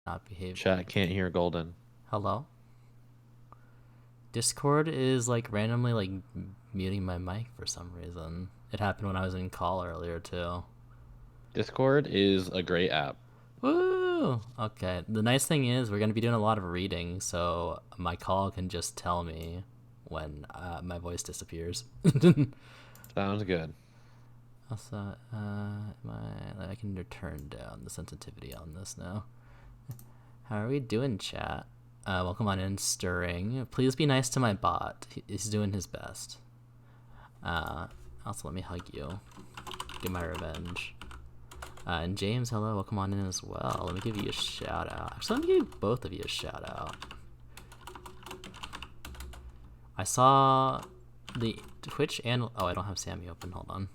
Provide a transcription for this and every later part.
not behaving. Chat can't hear Golden. Hello? Discord is like randomly like muting my mic for some reason. It happened when I was in call earlier too. Discord is a great app. Woo! Okay. The nice thing is we're gonna be doing a lot of reading, so my call can just tell me when my voice disappears. Sounds good. Also, I can turn down the sensitivity on this now. How are we doing, chat? Welcome on in, Stirring. Please be nice to my bot. He's doing his best. Also, let me hug you. Get my revenge. And James, hello. Welcome on in as well. Let me give you a shout out. Actually, let me give both of you a shout out. I saw the Twitch and... Oh, I don't have Sammy open. Hold on.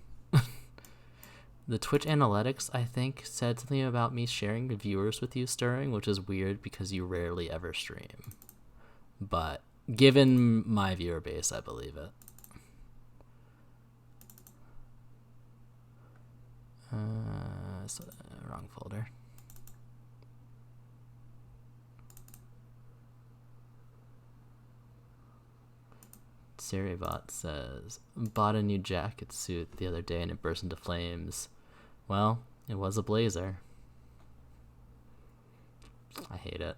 The Twitch analytics, I think, said something about me sharing the viewers with you, Stirring, which is weird because you rarely ever stream. But given my viewer base, I believe it. Wrong folder. Seribot says, bought a new jacket suit the other day and it burst into flames. Well, it was a blazer. I hate it.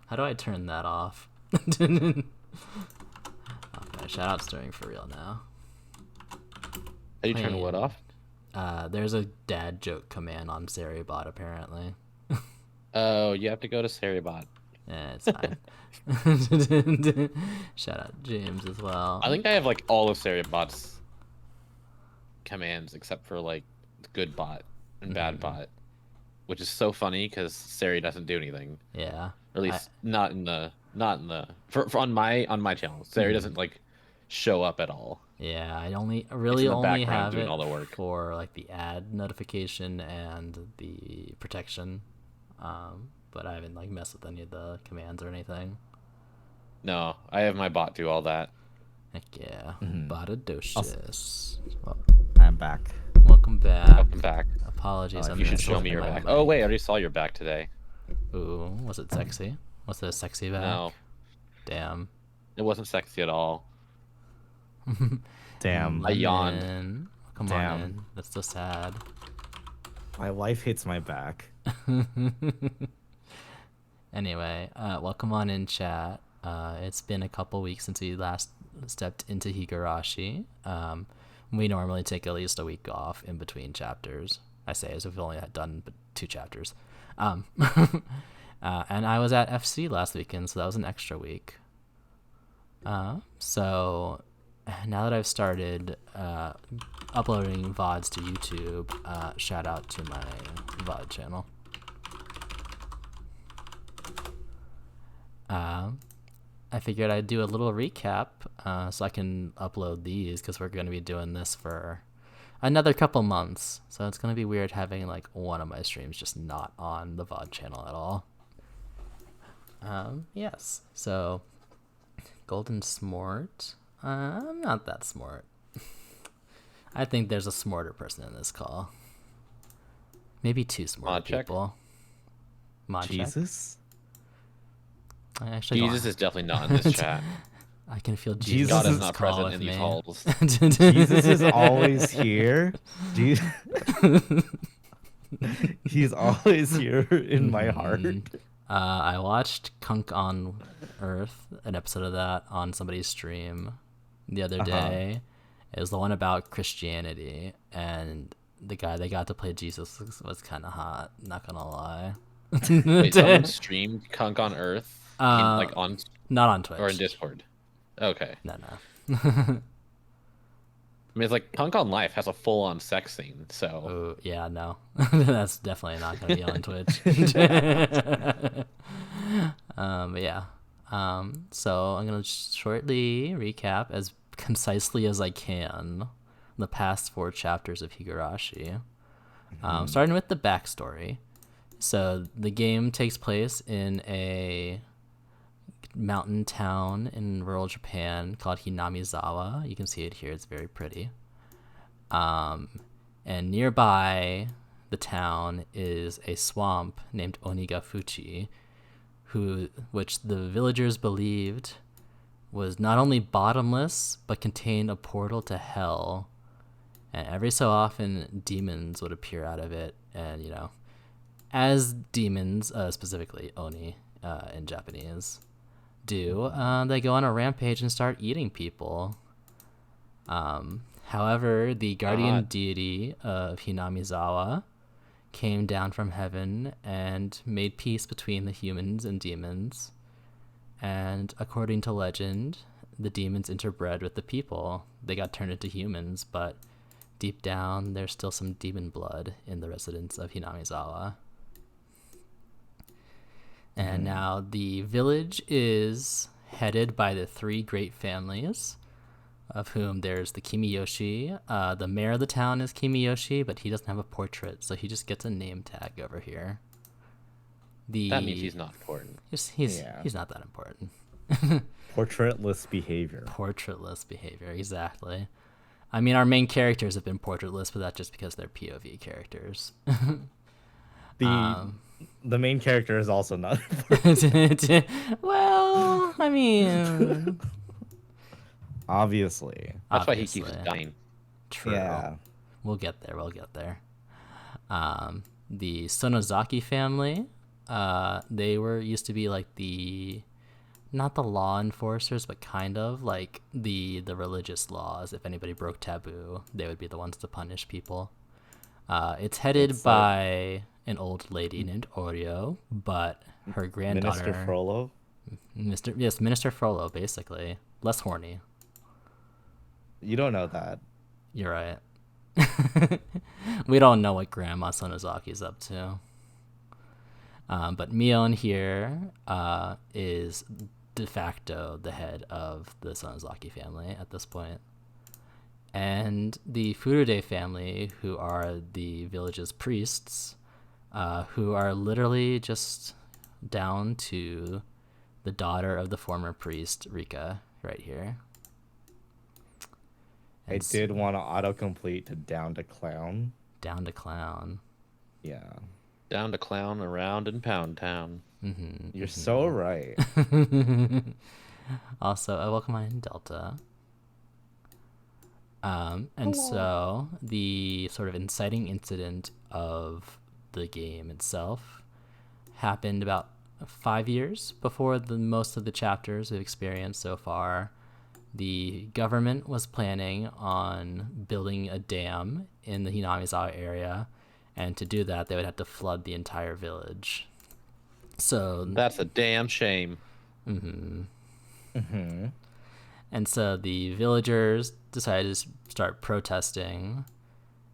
How do I turn that off? Okay, shout out Stirring for real now. How do you turn what off? There's a dad joke command on Seribot apparently. Oh, you have to go to Seribot. Yeah, it's fine. Shout out James as well. I think I have like all of Seribot's commands except for like good bot and bad bot, which is so funny because Seri doesn't do anything. Yeah. Or at least not in the for on my channel. Seri doesn't like show up at all. Yeah, I really only have doing it all the work for like the ad notification and the protection. But I haven't like messed with any of the commands or anything. No, I have my bot do all that. Heck yeah. Botadocious. I'm back. Welcome back. Welcome back. Apologies. You should show me your back. Oh wait, I already saw your back today. Ooh, was it sexy? Was it a sexy back? No. Damn. It wasn't sexy at all. Damn. I yawned. Come on in. That's so sad. My wife hates my back. Anyway, welcome on in, chat. It's been a couple weeks since we last stepped into Higurashi. We normally take at least a week off in between chapters. I say as if we've only had done 2 chapters. And I was at FC last weekend, so that was an extra week. So now that I've started uploading VODs to YouTube, shout out to my VOD channel. I figured I'd do a little recap so I can upload these because we're going to be doing this for another couple months. So it's going to be weird having like one of my streams just not on the VOD channel at all. Yes. So Golden Smart. I'm not that smart. I think there's a smarter person in this call. Maybe 2 smart people. Jesus? Jesus is definitely not in this chat. I can feel Jesus God in is not present in these halls. Jesus is always here. He's always here in my heart. I watched Kunk on Earth, an episode of that on somebody's stream the other day. It was the one about Christianity, and the guy they got to play Jesus was kind of hot, not gonna lie. Wait, someone streamed Kunk on Earth? Like on... Not on Twitch. Or in Discord? Okay. No. I mean, it's like Kunk on Life has a full-on sex scene, so... Ooh, yeah, no. That's definitely not going to be on Twitch. But yeah. So I'm going to shortly recap as concisely as I can the past 4 chapters of Higurashi. Starting with the backstory. So the game takes place in a mountain town in rural Japan called Hinamizawa. You can see it here. It's very pretty. And nearby, the town is a swamp named Onigafuchi, which the villagers believed was not only bottomless, but contained a portal to hell. And every so often, demons would appear out of it. And, as demons, specifically Oni in Japanese, do, they go on a rampage and start eating people. However, the guardian deity of Hinamizawa came down from heaven and made peace between the humans and demons. And according to legend, the demons interbred with the people. They got turned into humans, but deep down, there's still some demon blood in the residents of Hinamizawa. And now the village is headed by the three great families, of whom there's the Kimiyoshi. The mayor of the town is Kimiyoshi, but he doesn't have a portrait, so he just gets a name tag over here. That means he's not important. He's not that important. Portraitless behavior. Portraitless behavior, exactly. I mean, our main characters have been portraitless, but that's just because they're POV characters. The main character is also not important. Well, I mean... Obviously. That's why he keeps dying. True. Yeah. We'll get there. The Sonozaki family, they used to be like not the law enforcers, but kind of like the religious laws. If anybody broke taboo, they would be the ones to punish people. It's headed by an old lady named Oryo, but her granddaughter... Minister Frollo? Minister Frollo, basically. Less horny. You don't know that. You're right. We don't know what Grandma Sonozaki's up to. But Mion here is de facto the head of the Sonozaki family at this point. And the Furude family, who are the village's priests, who are literally just down to the daughter of the former priest, Rika, right here. I did want to autocomplete to down to clown. Down to clown. Yeah. Down to clown around in Pound Town. Mm-hmm, You're so right. Also, welcome on Delta. And so the sort of inciting incident of the game itself happened about 5 years before most of the chapters we've experienced so far. The government was planning on building a dam in the Hinamizawa area, and to do that, they would have to flood the entire village. So that's a damn shame. Mm-hmm. Mm-hmm. And so the villagers decided to start protesting,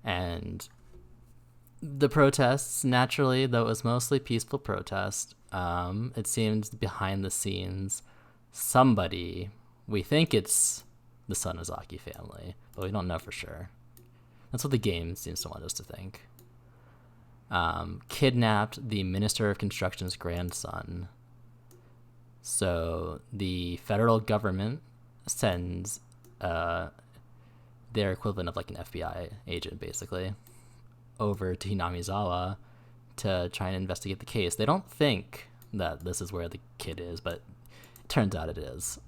and the protests, naturally, though it was mostly peaceful protest, it seems behind the scenes, somebody, we think it's the Sonozaki family, but we don't know for sure. That's what the game seems to want us to think. Kidnapped the Minister of Construction's grandson. So the federal government sends their equivalent of like an FBI agent, basically, over to Hinamizawa to try and investigate the case. They don't think that this is where the kid is, but it turns out it is.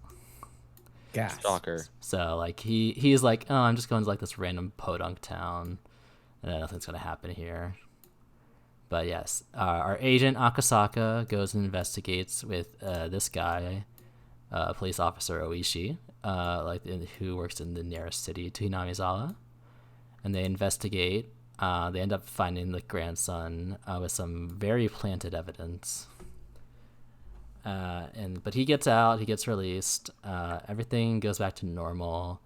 Gas. Stalker. So like he's like, oh, I'm just going to like this random podunk town, and nothing's gonna happen here. But yes, our agent Akasaka goes and investigates with this guy, police officer Oishi, who works in the nearest city to Hinamizawa, and they investigate. They end up finding the grandson with some very planted evidence. But he gets out, he gets released, everything goes back to normal.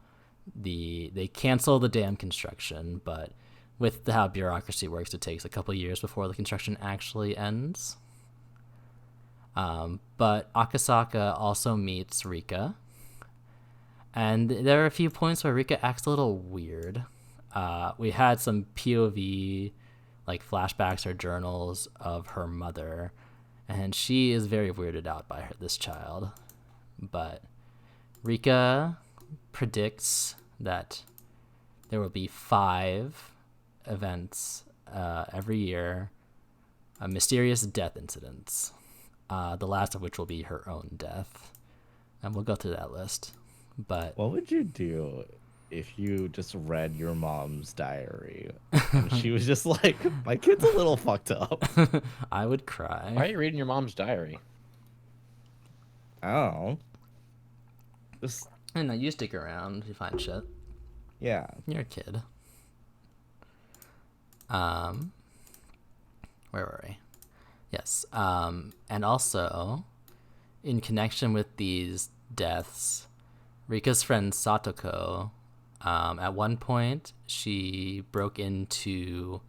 They cancel the dam construction, but with how bureaucracy works, it takes a couple years before the construction actually ends. But Akasaka also meets Rika, and there are a few points where Rika acts a little weird. We had some POV, like flashbacks or journals of her mother, and she is very weirded out by this child. But Rika predicts that there will be 5 events every year mysterious death incidents, the last of which will be her own death. And we'll go through that list. But What would you do if you just read your mom's diary and she was just like, my kid's a little fucked up? I would cry. Why are you reading your mom's diary? I don't know. Just, I know, you stick around, you find shit. yeah. You're a kid. Where were we? Yes. And also, in connection with these deaths, Rika's friend Satoko, at one point, she broke into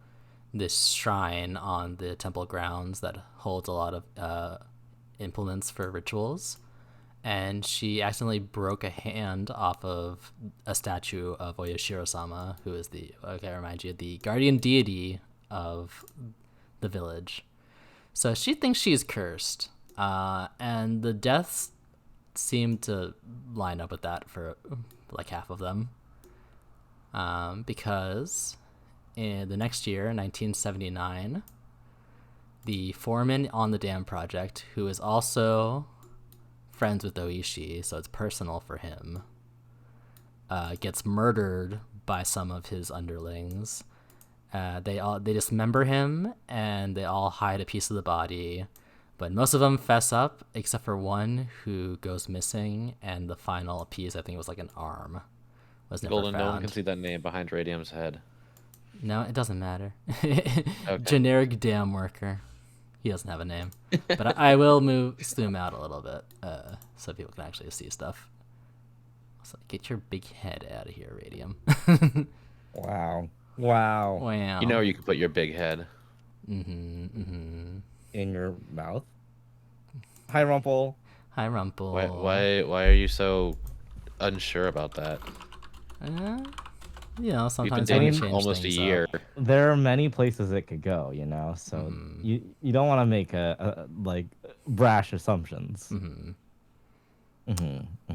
this shrine on the temple grounds that holds a lot of implements for rituals. And she accidentally broke a hand off of a statue of Oyashiro-sama, who is the guardian deity of the village. So she thinks she's cursed. And the deaths seem to line up with that for like half of them. Because in the next year, 1979, the foreman on the dam project, who is also friends with Oishi, so it's personal for him, gets murdered by some of his underlings. They dismember him and they all hide a piece of the body, but most of them fess up except for one who goes missing, and the final piece, I think it was like an arm, was never Golden, found. no one can see that name behind Radium's head. No, it doesn't matter. Okay. Generic dam worker. He doesn't have a name. But I will zoom out a little bit so people can actually see stuff. So get your big head out of here, Radium. Wow. Wow. Wow. You know you can put your big head. In your mouth? Hi, Rumple. Hi, Rumple. Why are you so unsure about that? Sometimes You've been when you dating change almost a things year. up. There are many places it could go, you know, so you don't want to make a like brash assumptions.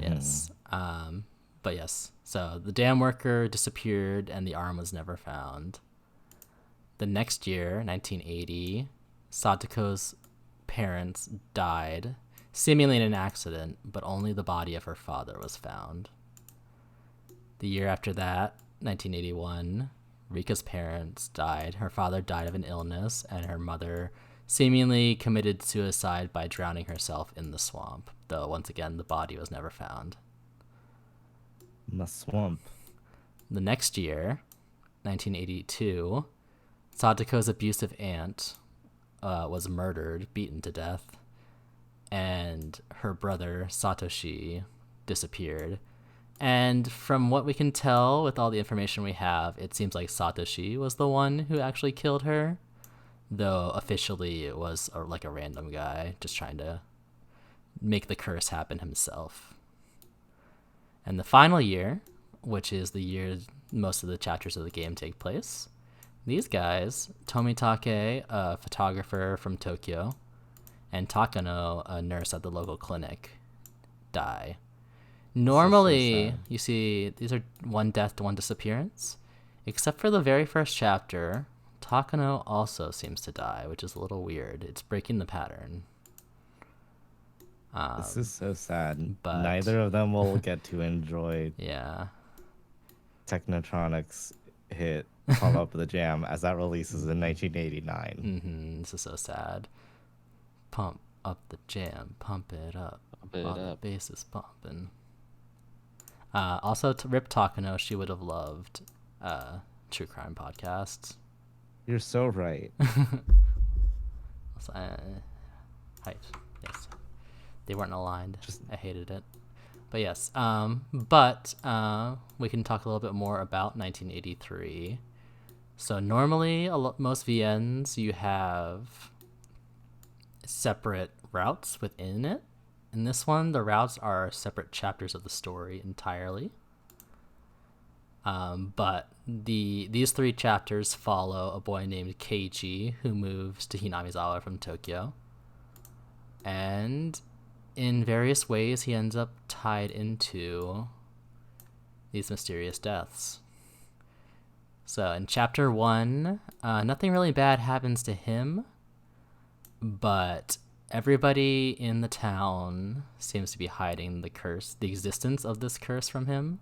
Yes. But yes, so the dam worker disappeared and the arm was never found. The next year, 1980, Satoko's parents died, seemingly in an accident, but only the body of her father was found. The year after that, 1981, Rika's parents died. Her father died of an illness, and her mother seemingly committed suicide by drowning herself in the swamp, though once again the body was never found. The swamp. The next year, 1982, Satoko's abusive aunt was murdered, beaten to death, and her brother Satoshi disappeared. And from what we can tell with all the information we have, it seems like Satoshi was the one who actually killed her, though officially it was like a random guy just trying to make the curse happen himself. And the final year, which is the year most of the chapters of the game take place, these guys, Tomitake, a photographer from Tokyo, and Takano, a nurse at the local clinic, die. Normally, so you see, these are one death to one disappearance. Except for the very first chapter, Takano also seems to die, which is a little weird. It's breaking the pattern. This is so sad. but- Neither of them will get to enjoy Yeah. Technotronic's hit Pump Up the Jam as that releases in 1989. This is so sad. Pump up the jam, pump it up. Pump it While the up. bass is pumping. Also, to Rip Takano, she would have loved true crime podcasts. You're so right. Height. Yes. They weren't aligned. I hated it. But yes. But we can talk a little bit more about 1983. So normally, most VNs, you have separate routes within it. In this one, the routes are separate chapters of the story entirely. But these three chapters follow a boy named Keiichi who moves to Hinamizawa from Tokyo. And in various ways, he ends up tied into these mysterious deaths. So in chapter 1, nothing really bad happens to him, but everybody in the town seems to be hiding the curse, the existence of this curse from him.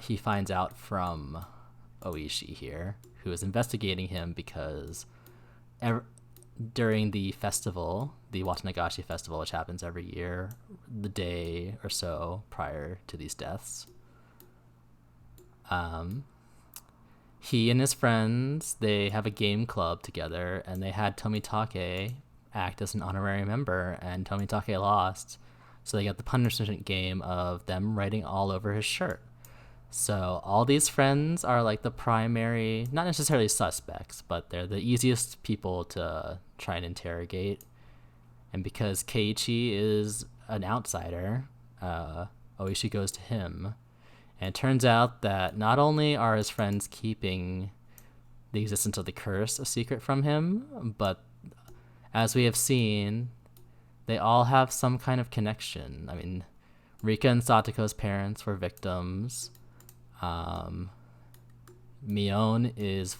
He finds out from Oishi here, who is investigating him because during the festival, the Watanagashi festival, which happens every year, the day or so prior to these deaths, he and his friends, they have a game club together, and they had Tomitake act as an honorary member, and Tomitake lost, so they got the punishment game of them writing all over his shirt. So all these friends are like the primary, not necessarily suspects, but they're the easiest people to try and interrogate. And because Keiichi is an outsider, Oishi goes to him. And it turns out that not only are his friends keeping the existence of the curse a secret from him, but as we have seen, they all have some kind of connection. I mean, Rika and Satoko's parents were victims. Mion is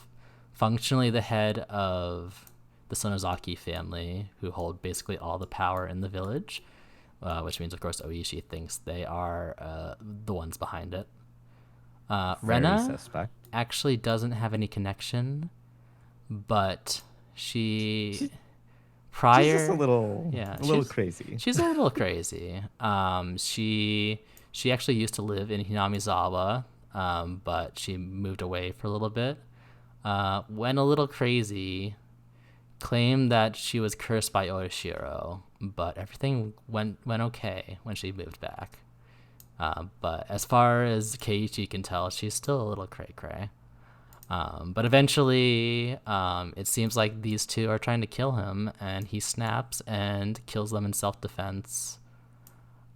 functionally the head of the Sonozaki family, who hold basically all the power in the village, which means, of course, Oishi thinks they are the ones behind it. Rena suspect. actually doesn't have any connection, but She's prior, just a little she's crazy. She's a little crazy. She actually used to live in Hinamizawa, but she moved away for a little bit. Went a little crazy, claimed that she was cursed by Orishiro, but everything went okay when she moved back. But as far as Keiichi can tell, she's still a little cray-cray. But eventually, it seems like these two are trying to kill him, and he snaps and kills them in self-defense.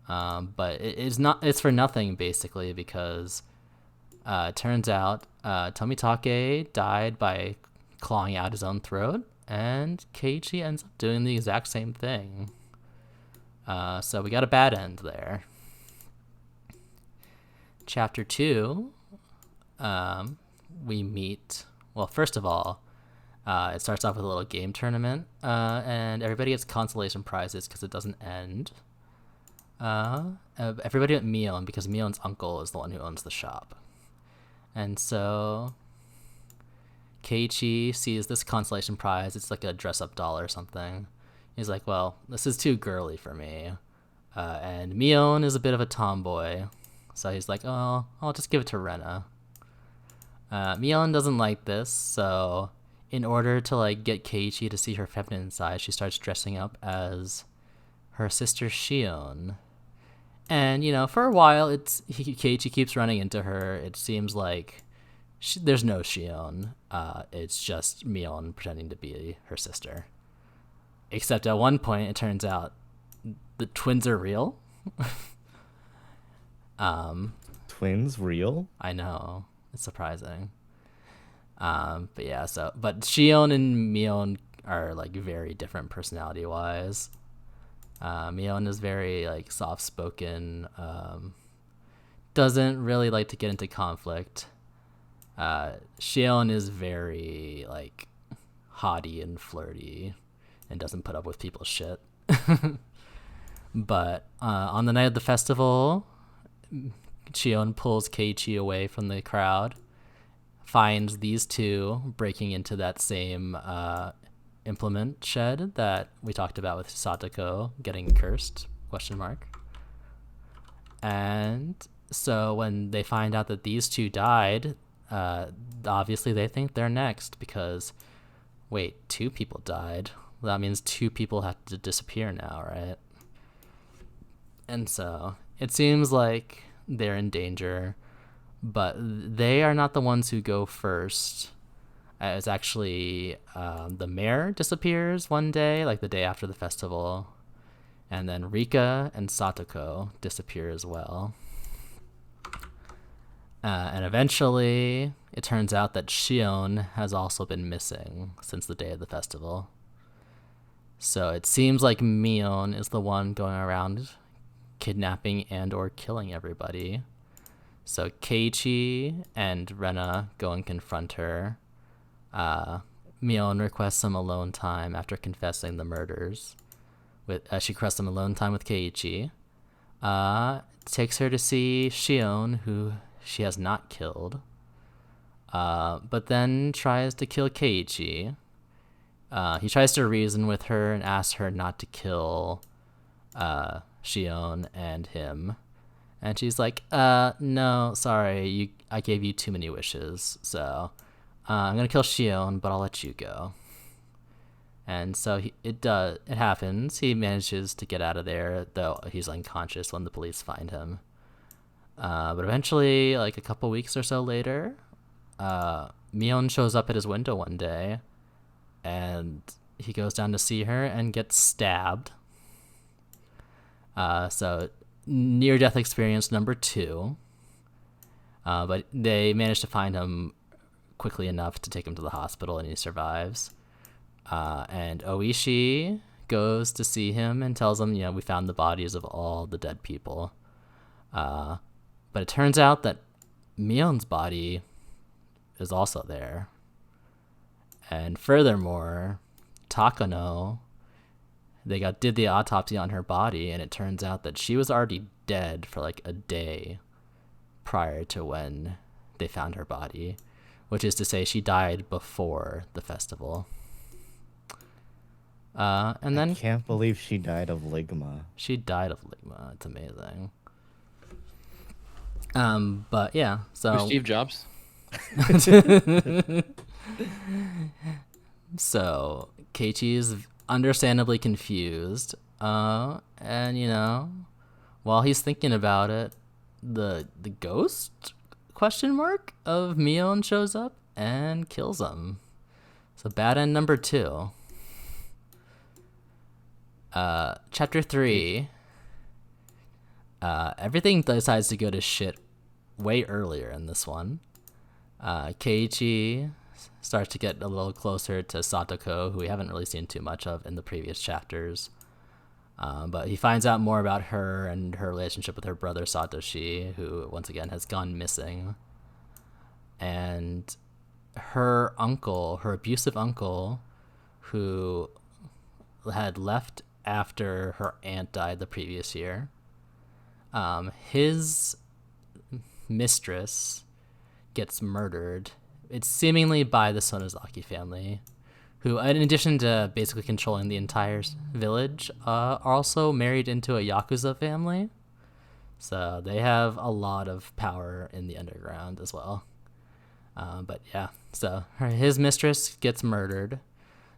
But it's for nothing, basically, because it turns out Tomitake died by clawing out his own throat, and Keiichi ends up doing the exact same thing. So we got a bad end there. Chapter 2, we meet, well, first of all, it starts off with a little game tournament, and everybody gets consolation prizes because it doesn't end. Everybody went Mion because Mion's uncle is the one who owns the shop. And so Keiichi sees this consolation prize. It's like a dress-up doll or something. He's like, well, this is too girly for me. And Mion is a bit of a tomboy. So he's like, oh, I'll just give it to Rena. Mion doesn't like this, so in order to like get Keiichi to see her feminine side, she starts dressing up as her sister Shion. And, you know, for a while, Keiichi keeps running into her. It seems like there's no Shion. It's just Mion pretending to be her sister. Except at one point, it turns out the twins are real. Twins real? I know. It's surprising. But yeah, but Shion and Mion are like very different personality wise. Mion is very like soft spoken, doesn't really like to get into conflict. Shion is very like haughty and flirty and doesn't put up with people's shit. But on the night of the festival, Shion pulls Keiichi away from the crowd, finds these two breaking into that same implement shed that we talked about with Satoko getting cursed, ? And so when they find out that these two died, obviously they think they're next because, wait, 2 people died. Well, that means 2 people have to disappear now, right? And so it seems like they're in danger, but they are not the ones who go first. It's actually the mayor disappears one day, like the day after the festival, and then Rika and Satoko disappear as well. And eventually, it turns out that Shion has also been missing since the day of the festival. So it seems like Mion is the one going around kidnapping and or killing everybody. So Keiichi and Rena go and confront her. Mion requests some alone time after confessing the murders. She requests some alone time with Keiichi. Takes her to see Shion, who she has not killed. But then tries to kill Keiichi. He tries to reason with her and asks her not to kill Shion and him. And she's like, no, sorry, I gave you too many wishes, so I'm gonna kill Shion, but I'll let you go. And so it happens. He manages to get out of there, though he's unconscious when the police find him. But eventually, like a couple weeks or so later, Mion shows up at his window one day, and he goes down to see her and gets stabbed. So near-death experience number 2. But they manage to find him quickly enough to take him to the hospital, and he survives. And Oishi goes to see him and tells him, we found the bodies of all the dead people. But it turns out that Mion's body is also there. And furthermore, Takano, they did the autopsy on her body, and it turns out that she was already dead for like a day prior to when they found her body, which is to say she died before the festival. And then I can't believe she died of ligma. She died of ligma. It's amazing. But yeah, so Steve Jobs. So Keiichi is understandably confused, and while he's thinking about it, the ghost of Mion shows up and kills him. So bad end number 2. Chapter 3. Everything decides to go to shit way earlier in this one. Keiichi starts to get a little closer to Satoko, who we haven't really seen too much of in the previous chapters. But he finds out more about her and her relationship with her brother Satoshi, who once again has gone missing. And her abusive uncle, who had left after her aunt died the previous year, his mistress gets murdered. It's seemingly by the Sonozaki family, who, in addition to basically controlling the entire village, are also married into a Yakuza family. So they have a lot of power in the underground as well. But yeah, so his mistress gets murdered.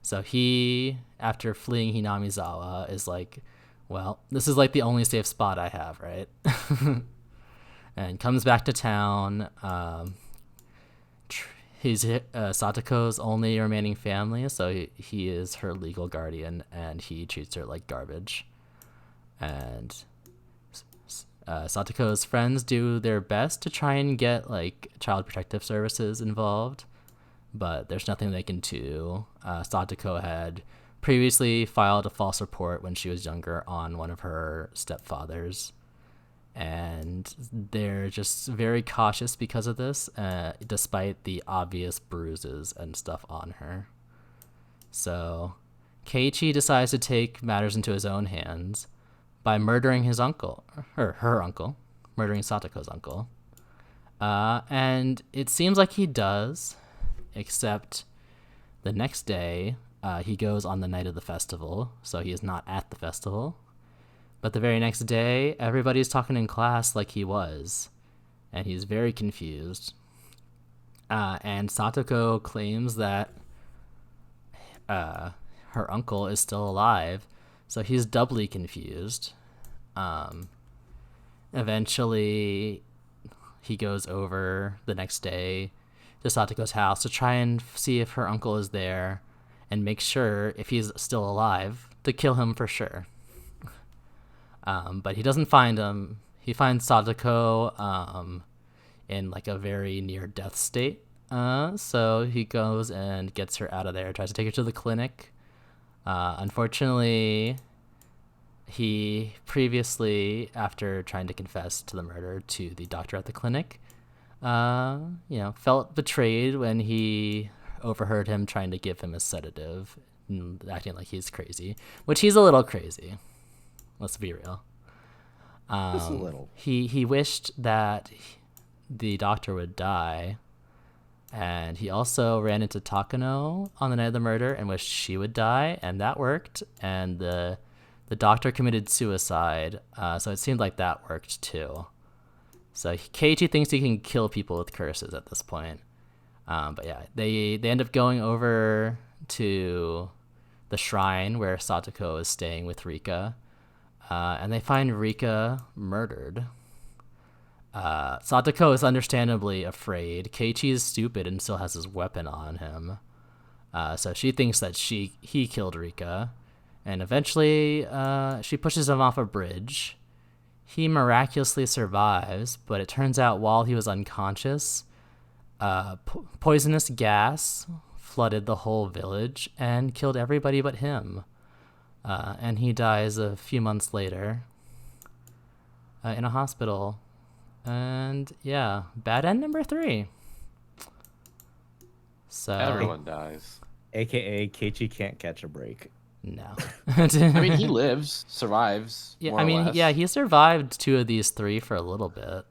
So he, after fleeing Hinamizawa, is like, well, this is like the only safe spot I have, right? And comes back to town. He's Satoko's only remaining family, so he is her legal guardian, and he treats her like garbage. And Satoko's friends do their best to try and get like child protective services involved, but there's nothing they can do. Satoko had previously filed a false report when she was younger on one of her stepfathers, and they're just very cautious because of this, despite the obvious bruises and stuff on her. So Keiichi decides to take matters into his own hands by murdering his uncle, or her uncle, murdering Satoko's uncle. And it seems like he does, except the next day, he goes on the night of the festival, so he is not at the festival. But the very next day, everybody's talking in class like he was, and he's very confused. And Satoko claims that her uncle is still alive, so he's doubly confused. Eventually, he goes over the next day to Satoko's house to try and see if her uncle is there and make sure, if he's still alive, to kill him for sure. But he doesn't find him. He finds Satoko in like a very near-death state. So he goes and gets her out of there, tries to take her to the clinic. Unfortunately, He previously, after trying to confess to the murder to the doctor at the clinic, felt betrayed when he overheard him trying to give him a sedative, acting like he's crazy, which he's a little crazy. Let's be real. Just a little. He wished that the doctor would die, and he also ran into Takano on the night of the murder and wished she would die, and that worked. And the doctor committed suicide, so it seemed like that worked too. So Keiichi thinks he can kill people with curses at this point. But yeah, they end up going over to the shrine where Satoko is staying with Rika, and they find Rika murdered. Satoko is understandably afraid. Keiichi is stupid and still has his weapon on him. So she thinks that he killed Rika. And eventually she pushes him off a bridge. He miraculously survives, but it turns out while he was unconscious, poisonous gas flooded the whole village and killed everybody but him. And he dies a few months later in a hospital. And yeah, bad end number 3. So Everyone dies. AKA Keiichi can't catch a break. no. I mean, he lives, survives. Yeah, more I or mean, less. yeah, he survived 2 of these 3 for a little bit.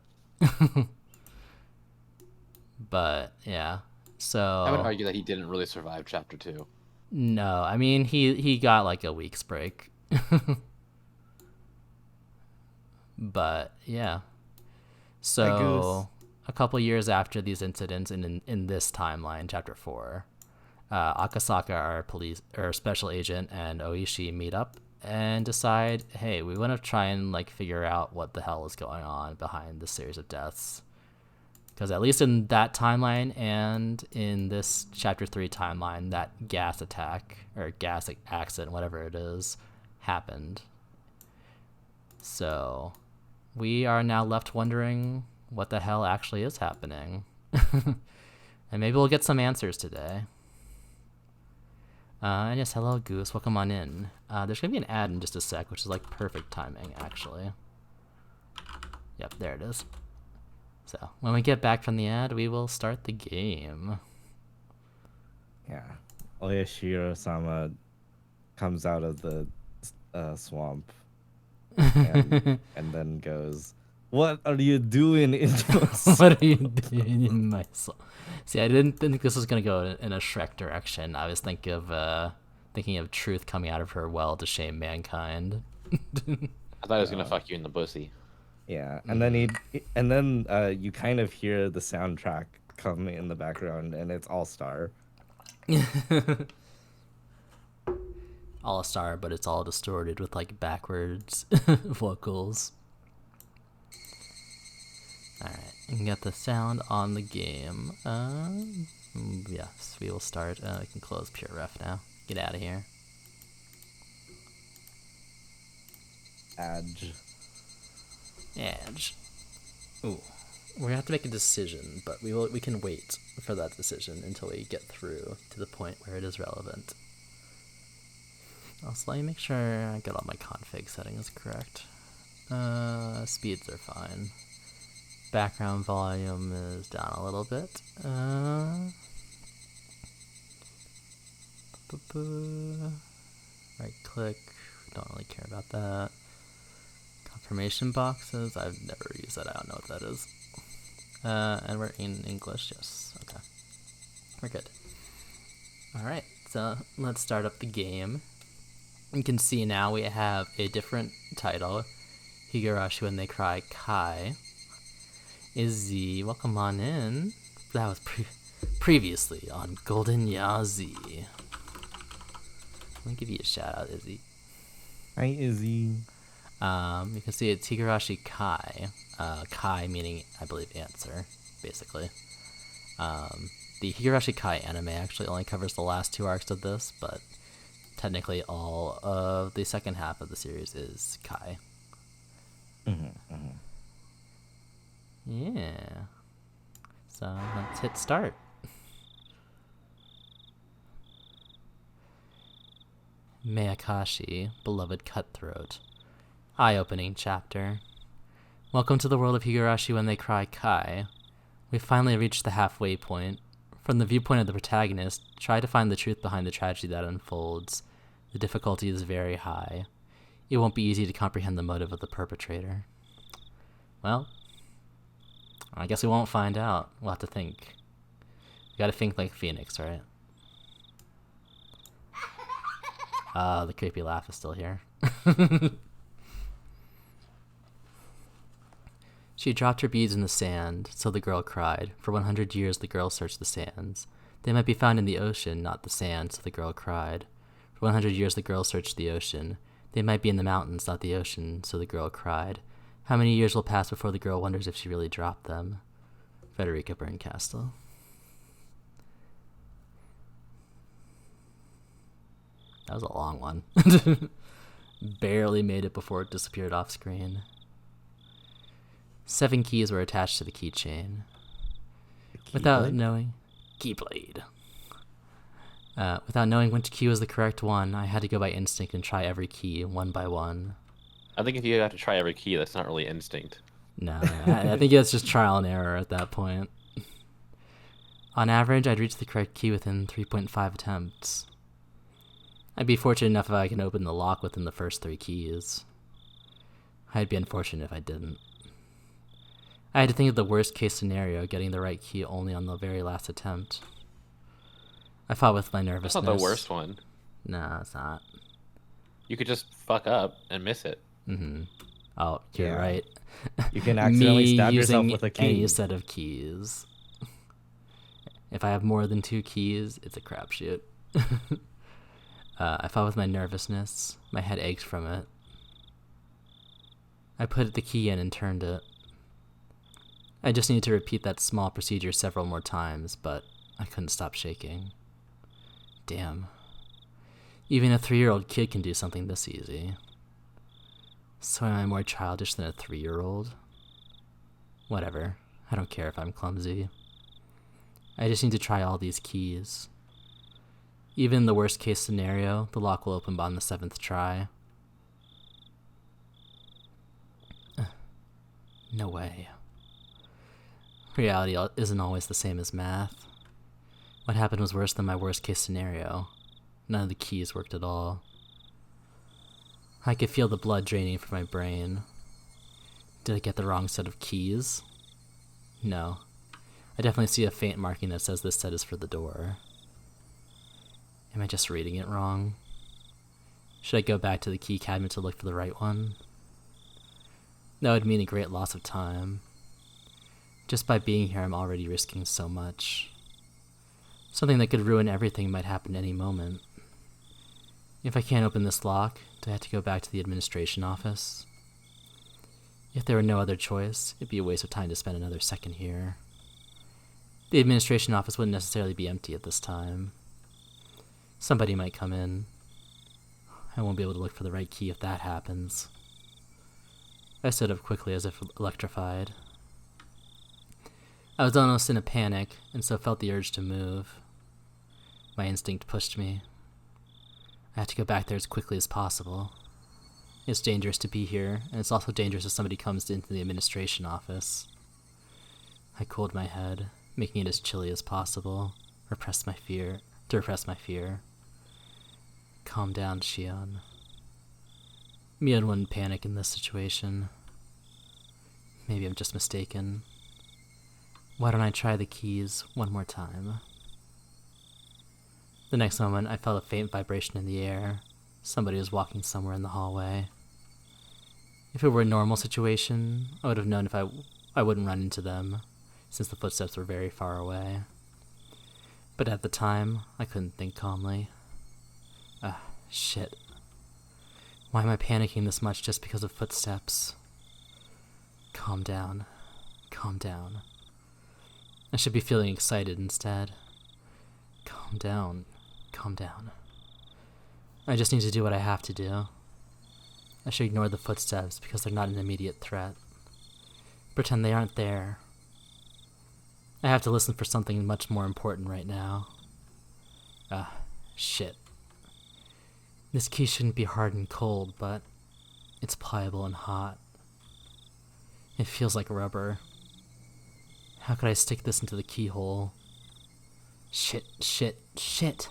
But yeah, so I would argue that he didn't really survive chapter 2. no, I mean he got like a week's break. But yeah, so a couple years after these incidents, in this timeline, chapter 4, Akasaka, our police or special agent, and Oishi meet up and decide, hey, we want to try and like figure out what the hell is going on behind this series of deaths. Because at least in that timeline and in this chapter 3 timeline, that gas attack or gas accident, whatever it is, happened. So we are now left wondering what the hell actually is happening. And maybe we'll get some answers today. And yes, hello Goose, welcome on in. There's gonna be an ad in just a sec, which is like perfect timing actually. Yep, there it is. So when we get back from the ad, we will start the game. Yeah. Oyashiro-sama comes out of the swamp and then goes, "What are you doing in your What are you doing in my soul?" See, I didn't think this was gonna go in a Shrek direction. I was thinking of Truth coming out of her well to shame mankind. I thought he was gonna fuck you in the pussy. Yeah, and then you kind of hear the soundtrack come in the background, and it's All Star. All star, but it's all distorted with like backwards vocals. Alright, you can get the sound on the game. Yes, we will start. We can close pure ref now. Get out of here. Adge. Ooh, we're gonna have to make a decision, but we can wait for that decision until we get through to the point where it is relevant. Also, let me make sure I got all my config settings correct. Speeds are fine. Background volume is down a little bit. Right click, don't really care about that. Confirmation boxes, I've never used that, I don't know what that is. And we're in English, yes, okay. We're good. Alright, so let's start up the game. You can see now we have a different title, Higurashi When They Cry Kai. Izzy, welcome on in. That was previously on Golden Yazi. Let me give you a shout out, Izzy. Hi, Izzy. You can see it's Higurashi Kai. Kai meaning, I believe, answer, basically. The Higurashi Kai anime actually only covers the last 2 arcs of this, but technically all of the second half of the series is Kai. Yeah. So let's hit start. Meakashi, beloved cutthroat. Eye-opening chapter. Welcome to the world of Higurashi when they cry Kai. We finally reached the halfway point. From the viewpoint of the protagonist, try to find the truth behind the tragedy that unfolds. The difficulty is very high. It won't be easy to comprehend the motive of the perpetrator. Well, I guess we won't find out. We'll have to think. We gotta think like Phoenix, right? The creepy laugh is still here. She dropped her beads in the sand, so the girl cried. For 100 years the girl searched the sands. They might be found in the ocean, not the sand, so the girl cried. For 100 years the girl searched the ocean. They might be in the mountains, not the ocean, so the girl cried. How many years will pass before the girl wonders if she really dropped them? Frederica Berncastle. That was a long one. Barely made it before it disappeared off screen. 7 keys were attached to the keychain. Without knowing... Keyblade. Without knowing which key was the correct one, I had to go by instinct and try every key, one by one. I think if you have to try every key, that's not really instinct. No, I think it's just trial and error at that point. On average, I'd reach the correct key within 3.5 attempts. I'd be fortunate enough if I can open the lock within the first 3 keys. I'd be unfortunate if I didn't. I had to think of the worst case scenario, getting the right key only on the very last attempt. I fought with my nervousness. That's not the worst one. No, it's not. You could just fuck up and miss it. Mm-hmm. Oh, you're right. You can accidentally stab yourself with a key. Any set of keys. If I have more than 2 keys, it's a crapshoot. I fought with my nervousness. My head ached from it. I put the key in and turned it. I just needed to repeat that small procedure several more times, but I couldn't stop shaking. Damn. Even a 3-year-old kid can do something this easy. So am I more childish than a 3-year-old? Whatever. I don't care if I'm clumsy. I just need to try all these keys. Even in the worst case scenario, the lock will open on the 7th try. No way. Reality isn't always the same as math. What happened was worse than my worst case scenario. None of the keys worked at all. I could feel the blood draining from my brain. Did I get the wrong set of keys? No. I definitely see a faint marking that says this set is for the door. Am I just reading it wrong? Should I go back to the key cabinet to look for the right one? That would mean a great loss of time. Just by being here, I'm already risking so much. Something that could ruin everything might happen any moment. If I can't open this lock, do I have to go back to the administration office? If there were no other choice, it'd be a waste of time to spend another second here. The administration office wouldn't necessarily be empty at this time. Somebody might come in. I won't be able to look for the right key if that happens. I stood up quickly as if electrified. I was almost in a panic, and so felt the urge to move. My instinct pushed me. I had to go back there as quickly as possible. It's dangerous to be here, and it's also dangerous if somebody comes into the administration office. I cooled my head, making it as chilly as possible, to repress my fear. Calm down, Shion. Mion wouldn't panic in this situation. Maybe I'm just mistaken. Why don't I try the keys one more time? The next moment, I felt a faint vibration in the air. Somebody was walking somewhere in the hallway. If it were a normal situation, I would have known if I wouldn't run into them, since the footsteps were very far away. But at the time, I couldn't think calmly. Shit. Why am I panicking this much just because of footsteps? Calm down. Calm down. I should be feeling excited instead. Calm down. Calm down. I just need to do what I have to do. I should ignore the footsteps because they're not an immediate threat. Pretend they aren't there. I have to listen for something much more important right now. Shit. This key shouldn't be hard and cold, but It's pliable and hot. It feels like rubber. How could I stick this into the keyhole? Shit, shit, shit!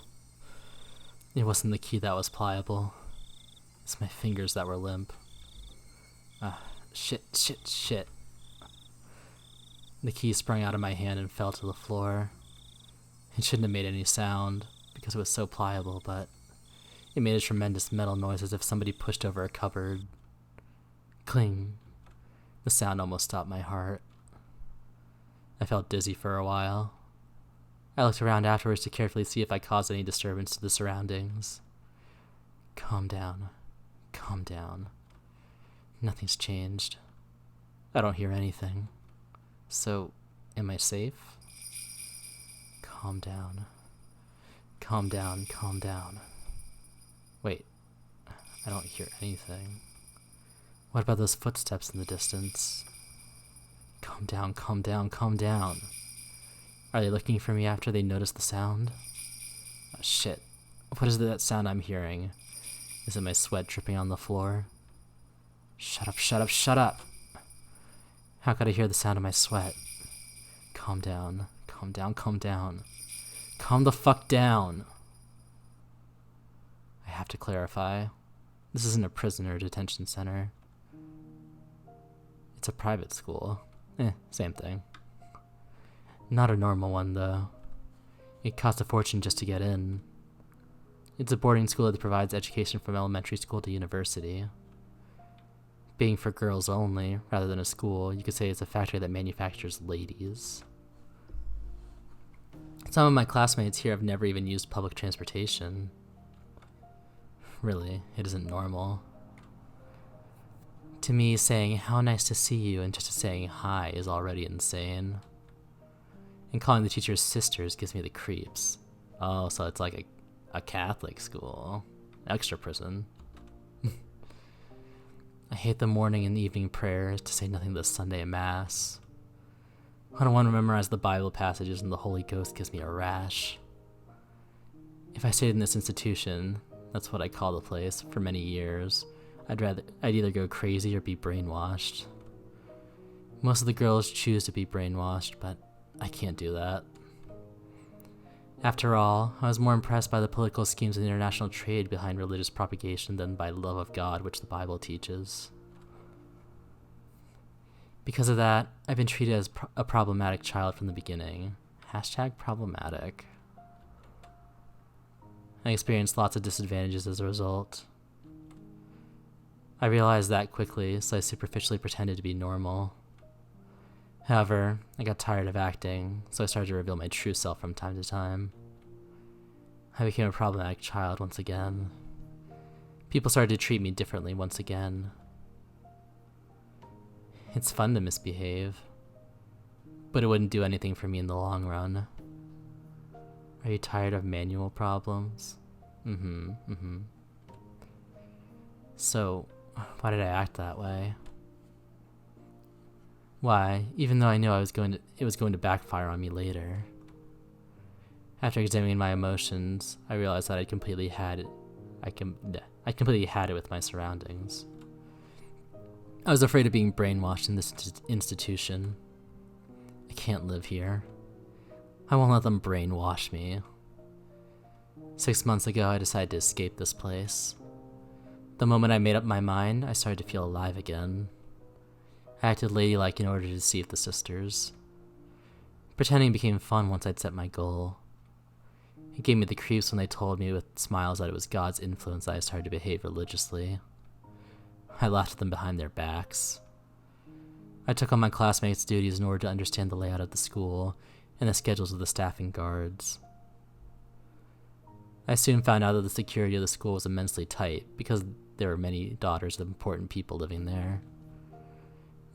It wasn't the key that was pliable. It's my fingers that were limp. Shit, shit, shit. The key sprung out of my hand and fell to the floor. It shouldn't have made any sound, because it was so pliable, but it made a tremendous metal noise as if somebody pushed over a cupboard. Cling. The sound almost stopped my heart. I felt dizzy for a while. I looked around afterwards to carefully see if I caused any disturbance to the surroundings. Calm down. Calm down. Nothing's changed. I don't hear anything. So, am I safe? Calm down. Calm down, calm down. Wait, I don't hear anything. What about those footsteps in the distance? Calm down, calm down, calm down. Are they looking for me after they notice the sound? Oh, shit. What is that sound I'm hearing? Is it my sweat dripping on the floor? Shut up, shut up, shut up! How could I hear the sound of my sweat? Calm down, calm down, calm down. Calm the fuck down! I have to clarify. This isn't a prison or detention center. It's a private school. Same thing. Not a normal one, though. It costs a fortune just to get in. It's a boarding school that provides education from elementary school to university. Being for girls only, rather than a school, you could say it's a factory that manufactures ladies. Some of my classmates here have never even used public transportation. Really, it isn't normal. To me, saying, "How nice to see you," and just saying hi is already insane. And calling the teachers sisters gives me the creeps. Oh, so it's like a Catholic school. Extra prison. I hate the morning and evening prayers, to say nothing of the Sunday Mass. I don't want to memorize the Bible passages, and the Holy Ghost gives me a rash. If I stayed in this institution, that's what I call the place, for many years, I'd either go crazy or be brainwashed. Most of the girls choose to be brainwashed, but I can't do that. After all, I was more impressed by the political schemes and international trade behind religious propagation than by love of God, which the Bible teaches. Because of that, I've been treated as a problematic child from the beginning. #problematic. I experienced lots of disadvantages as a result. I realized that quickly, so I superficially pretended to be normal. However, I got tired of acting, so I started to reveal my true self from time to time. I became a problematic child once again. People started to treat me differently once again. It's fun to misbehave, but it wouldn't do anything for me in the long run. Are you tired of manual problems? So, why did I act that way? Why, even though I knew it was going to backfire on me later. After examining my emotions, I realized that I completely had it with my surroundings. I was afraid of being brainwashed in this institution. I can't live here. I won't let them brainwash me. 6 months ago, I decided to escape this place. The moment I made up my mind, I started to feel alive again. I acted ladylike in order to deceive the sisters. Pretending became fun once I'd set my goal. It gave me the creeps when they told me with smiles that it was God's influence that I started to behave religiously. I laughed at them behind their backs. I took on my classmates' duties in order to understand the layout of the school and the schedules of the staff and guards. I soon found out that the security of the school was immensely tight because there were many daughters of important people living there.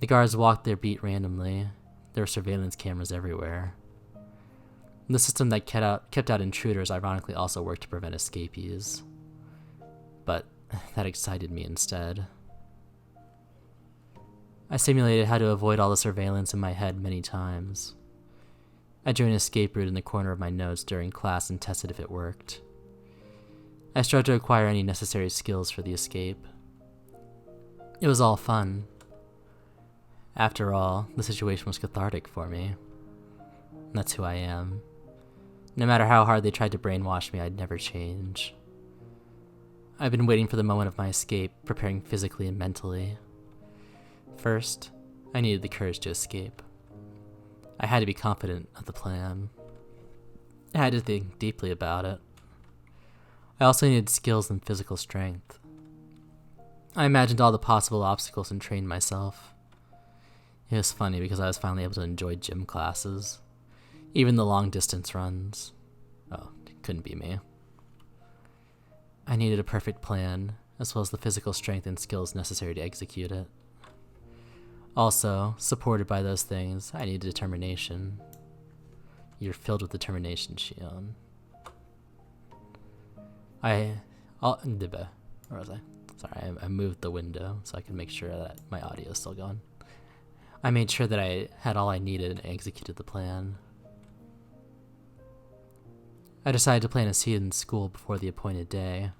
The guards walked their beat randomly. There were surveillance cameras everywhere. The system that kept out intruders ironically also worked to prevent escapees. But that excited me instead. I simulated how to avoid all the surveillance in my head many times. I drew an escape route in the corner of my notes during class and tested if it worked. I strove to acquire any necessary skills for the escape. It was all fun. After all, the situation was cathartic for me. That's who I am. No matter how hard they tried to brainwash me, I'd never change. I've been waiting for the moment of my escape, preparing physically and mentally. First, I needed the courage to escape. I had to be confident of the plan. I had to think deeply about it. I also needed skills and physical strength. I imagined all the possible obstacles and trained myself. It was funny because I was finally able to enjoy gym classes. Even the long distance runs. Oh, it couldn't be me. I needed a perfect plan, as well as the physical strength and skills necessary to execute it. Also, supported by those things, I needed determination. You're filled with determination, Shion. Where was I? Sorry, I moved the window so I could make sure that my audio is still going. I made sure that I had all I needed and executed the plan. I decided to plant a seed in school before the appointed day.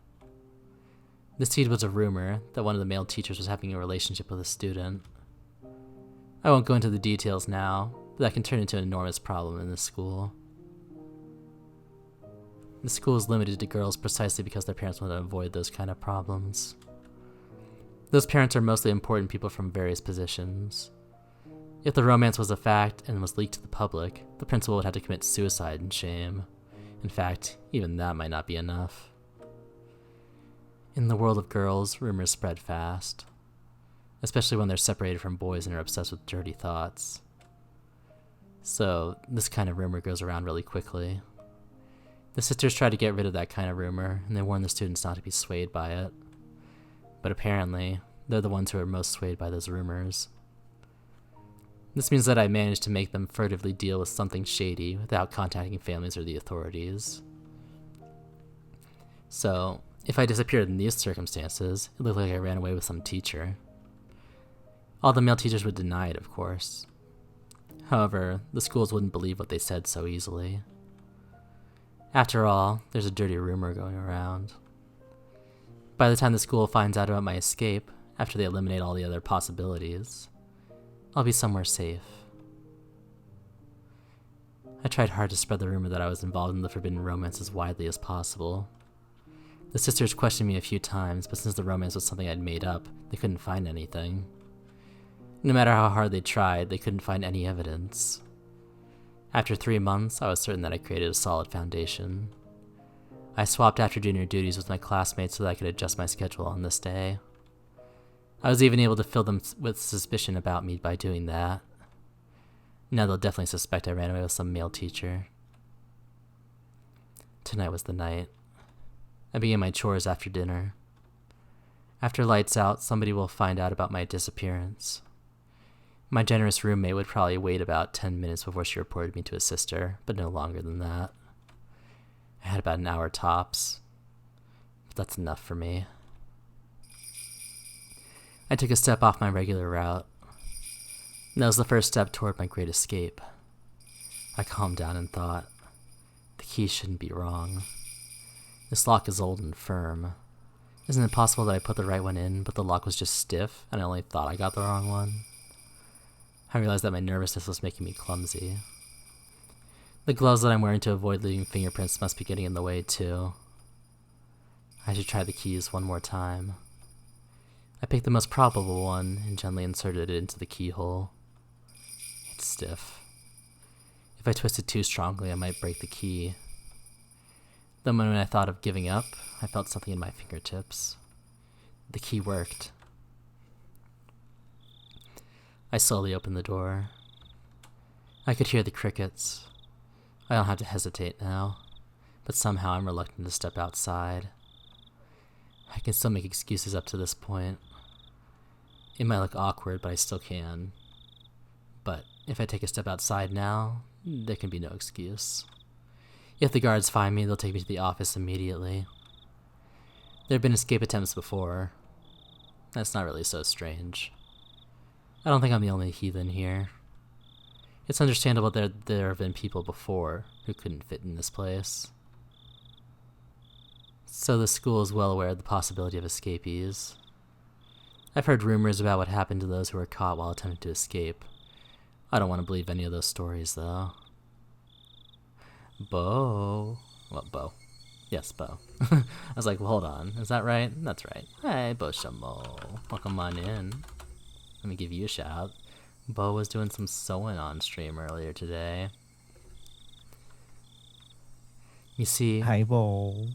The seed was a rumor that one of the male teachers was having a relationship with a student. I won't go into the details now, but that can turn into an enormous problem in this school. The school is limited to girls precisely because their parents want to avoid those kind of problems. Those parents are mostly important people from various positions. If the romance was a fact and was leaked to the public, the principal would have to commit suicide in shame. In fact, even that might not be enough. In the world of girls, rumors spread fast, especially when they're separated from boys and are obsessed with dirty thoughts. So, this kind of rumor goes around really quickly. The sisters try to get rid of that kind of rumor, and they warn the students not to be swayed by it. But apparently, they're the ones who are most swayed by those rumors. This means that I managed to make them furtively deal with something shady without contacting families or the authorities. So, if I disappeared in these circumstances, it looked like I ran away with some teacher. All the male teachers would deny it, of course. However, the schools wouldn't believe what they said so easily. After all, there's a dirty rumor going around. By the time the school finds out about my escape, after they eliminate all the other possibilities, I'll be somewhere safe. I tried hard to spread the rumor that I was involved in the forbidden romance as widely as possible. The sisters questioned me a few times, but since the romance was something I'd made up, they couldn't find anything. No matter how hard they tried, they couldn't find any evidence. After 3 months, I was certain that I created a solid foundation. I swapped after-dinner duties with my classmates so that I could adjust my schedule on this day. I was even able to fill them with suspicion about me by doing that. Now they'll definitely suspect I ran away with some male teacher. Tonight was the night. I began my chores after dinner. After lights out, somebody will find out about my disappearance. My generous roommate would probably wait about 10 minutes before she reported me to a sister, but no longer than that. I had about an hour tops, but that's enough for me. I took a step off my regular route. That was the first step toward my great escape. I calmed down and thought, the key shouldn't be wrong. This lock is old and firm. Isn't it possible that I put the right one in, but the lock was just stiff, and I only thought I got the wrong one? I realized that my nervousness was making me clumsy. The gloves that I'm wearing to avoid leaving fingerprints must be getting in the way, too. I should try the keys one more time. I picked the most probable one and gently inserted it into the keyhole. It's stiff. If I twist it too strongly, I might break the key. The moment I thought of giving up, I felt something in my fingertips. The key worked. I slowly opened the door. I could hear the crickets. I don't have to hesitate now, but somehow I'm reluctant to step outside. I can still make excuses up to this point. It might look awkward, but I still can. But if I take a step outside now, there can be no excuse. If the guards find me, they'll take me to the office immediately. There have been escape attempts before. That's not really so strange. I don't think I'm the only heathen here. It's understandable that there have been people before who couldn't fit in this place. So the school is well aware of the possibility of escapees. I've heard rumors about what happened to those who were caught while attempting to escape. I don't want to believe any of those stories, though. Bo. What, Bo? Yes, Bo. I was like, well, hold on. Is that right? That's right. Hey, Bo Shamo. Welcome on in. Let me give you a shout. Bo was doing some sewing on stream earlier today. You see, Hi, Bo.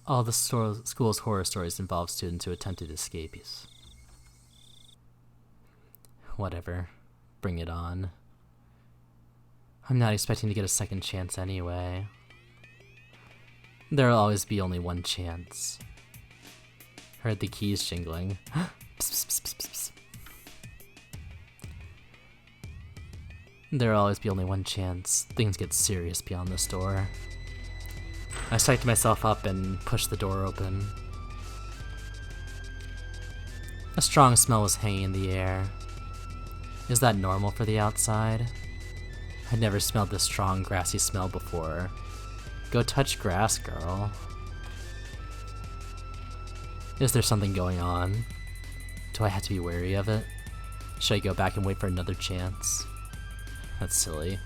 all the school's horror stories involve students who attempted escapes. Whatever. Bring it on. I'm not expecting to get a second chance anyway. There'll always be only one chance. Heard the keys jingling. Psst, psst, psst, psst, psst. There'll always be only one chance. Things get serious beyond this door. I psyched myself up and pushed the door open. A strong smell was hanging in the air. Is that normal for the outside? I'd never smelled this strong, grassy smell before. Go touch grass, girl. Is there something going on? Do I have to be wary of it? Should I go back and wait for another chance? That's silly.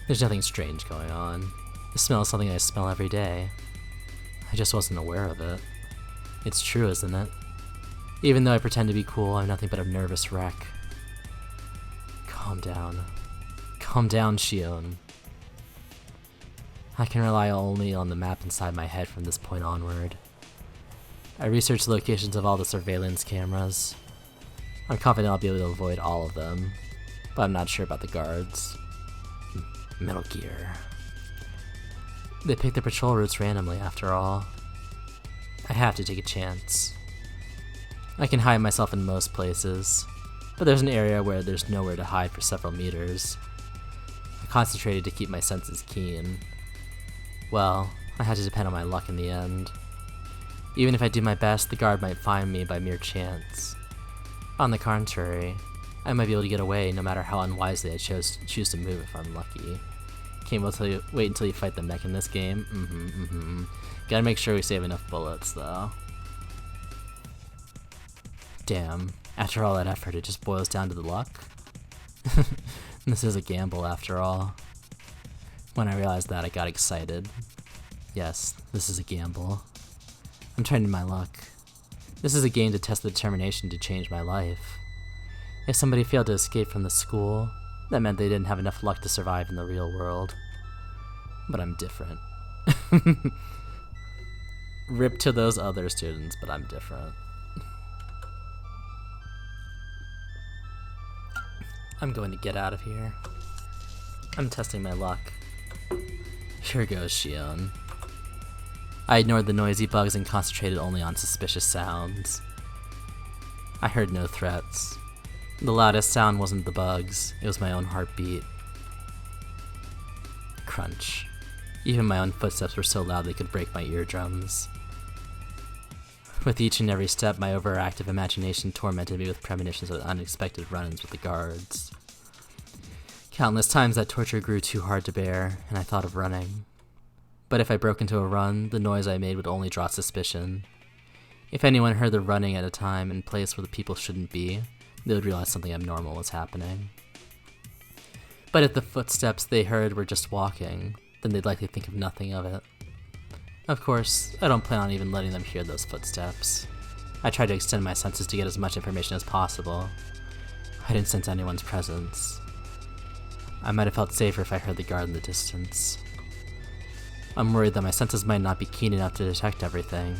There's nothing strange going on. The smell is something I smell every day. I just wasn't aware of it. It's true, isn't it? Even though I pretend to be cool, I'm nothing but a nervous wreck. Calm down. Calm down, Shion. I can rely only on the map inside my head from this point onward. I researched the locations of all the surveillance cameras. I'm confident I'll be able to avoid all of them, but I'm not sure about the guards. Metal Gear. They pick their patrol routes randomly, after all. I have to take a chance. I can hide myself in most places, but there's an area where there's nowhere to hide for several meters. I concentrated to keep my senses keen. Well, I had to depend on my luck in the end. Even if I do my best, the guard might find me by mere chance. On the contrary, I might be able to get away no matter how unwisely I choose to move if I'm lucky. Can't wait until you fight the mech in this game. Gotta make sure we save enough bullets, though. Damn, after all that effort, it just boils down to the luck? This is a gamble, after all. When I realized that, I got excited. Yes, this is a gamble. I'm trying my luck. This is a game to test the determination to change my life. If somebody failed to escape from the school, that meant they didn't have enough luck to survive in the real world. But I'm different. Rip to those other students, but I'm different. I'm going to get out of here. I'm testing my luck. Here goes, Shion. I ignored the noisy bugs and concentrated only on suspicious sounds. I heard no threats. The loudest sound wasn't the bugs, it was my own heartbeat. Crunch. Even my own footsteps were so loud they could break my eardrums. With each and every step, my overactive imagination tormented me with premonitions of unexpected run-ins with the guards. Countless times that torture grew too hard to bear, and I thought of running. But if I broke into a run, the noise I made would only draw suspicion. If anyone heard the running at a time and place where the people shouldn't be, they would realize something abnormal was happening. But if the footsteps they heard were just walking, then they'd likely think of nothing of it. Of course, I don't plan on even letting them hear those footsteps. I tried to extend my senses to get as much information as possible. I didn't sense anyone's presence. I might have felt safer if I heard the guard in the distance. I'm worried that my senses might not be keen enough to detect everything.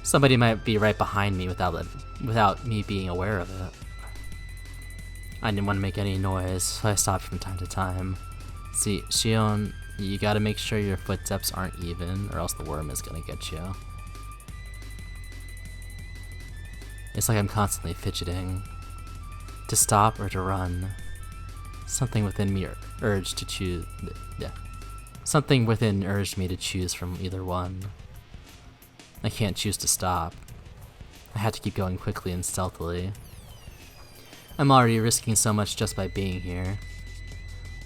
Somebody might be right behind me without me being aware of it. I didn't want to make any noise, so I stopped from time to time. See, Shion, you gotta make sure your footsteps aren't even, or else the worm is gonna get you. It's like I'm constantly fidgeting. To stop or to run. Something within me urged to choose. Something within urged me to choose from either one. I can't choose to stop. I had to keep going quickly and stealthily. I'm already risking so much just by being here.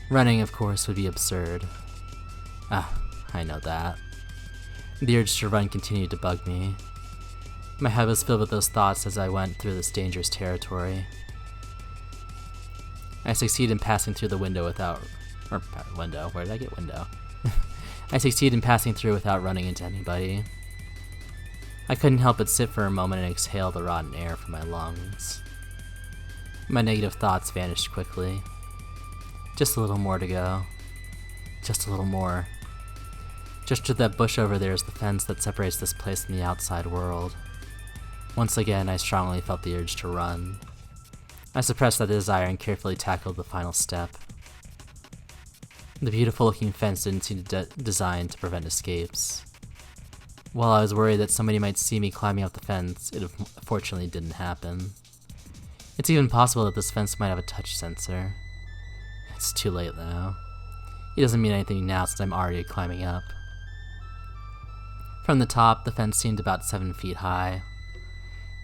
Running, of course, would be absurd. I know that. The urge to run continued to bug me. My head was filled with those thoughts as I went through this dangerous territory. I succeeded in passing through the window without... window? Where did I get window? I succeeded in passing through without running into anybody. I couldn't help but sit for a moment and exhale the rotten air from my lungs. My negative thoughts vanished quickly. Just a little more to go. Just a little more. Just to that bush over there is the fence that separates this place from the outside world. Once again, I strongly felt the urge to run. I suppressed that desire and carefully tackled the final step. The beautiful-looking fence didn't seem designed to prevent escapes. While I was worried that somebody might see me climbing up the fence, it fortunately didn't happen. It's even possible that this fence might have a touch sensor. It's too late now. It doesn't mean anything now since I'm already climbing up. From the top, the fence seemed about 7 feet high.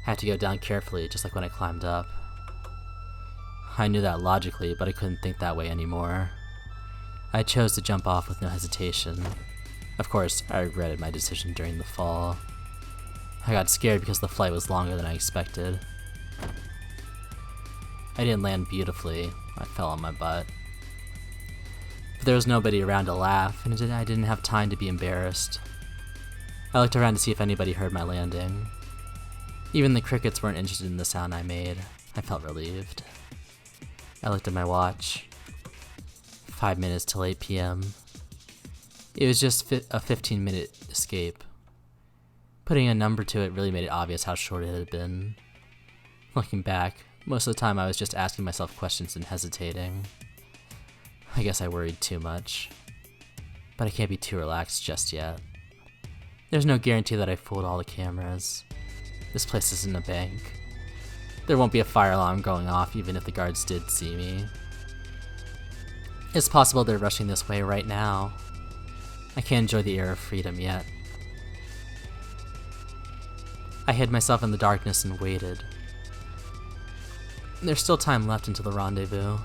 I had to go down carefully, just like when I climbed up. I knew that logically, but I couldn't think that way anymore. I chose to jump off with no hesitation. Of course, I regretted my decision during the fall. I got scared because the flight was longer than I expected. I didn't land beautifully. I fell on my butt. But there was nobody around to laugh, and I didn't have time to be embarrassed. I looked around to see if anybody heard my landing. Even the crickets weren't interested in the sound I made. I felt relieved. I looked at my watch. 5 minutes till 8 p.m. It was just a 15-minute escape. Putting a number to it really made it obvious how short it had been. Looking back, most of the time I was just asking myself questions and hesitating. I guess I worried too much. But I can't be too relaxed just yet. There's no guarantee that I fooled all the cameras. This place isn't a bank. There won't be a fire alarm going off even if the guards did see me. It's possible they're rushing this way right now. I can't enjoy the air of freedom yet. I hid myself in the darkness and waited. There's still time left until the rendezvous.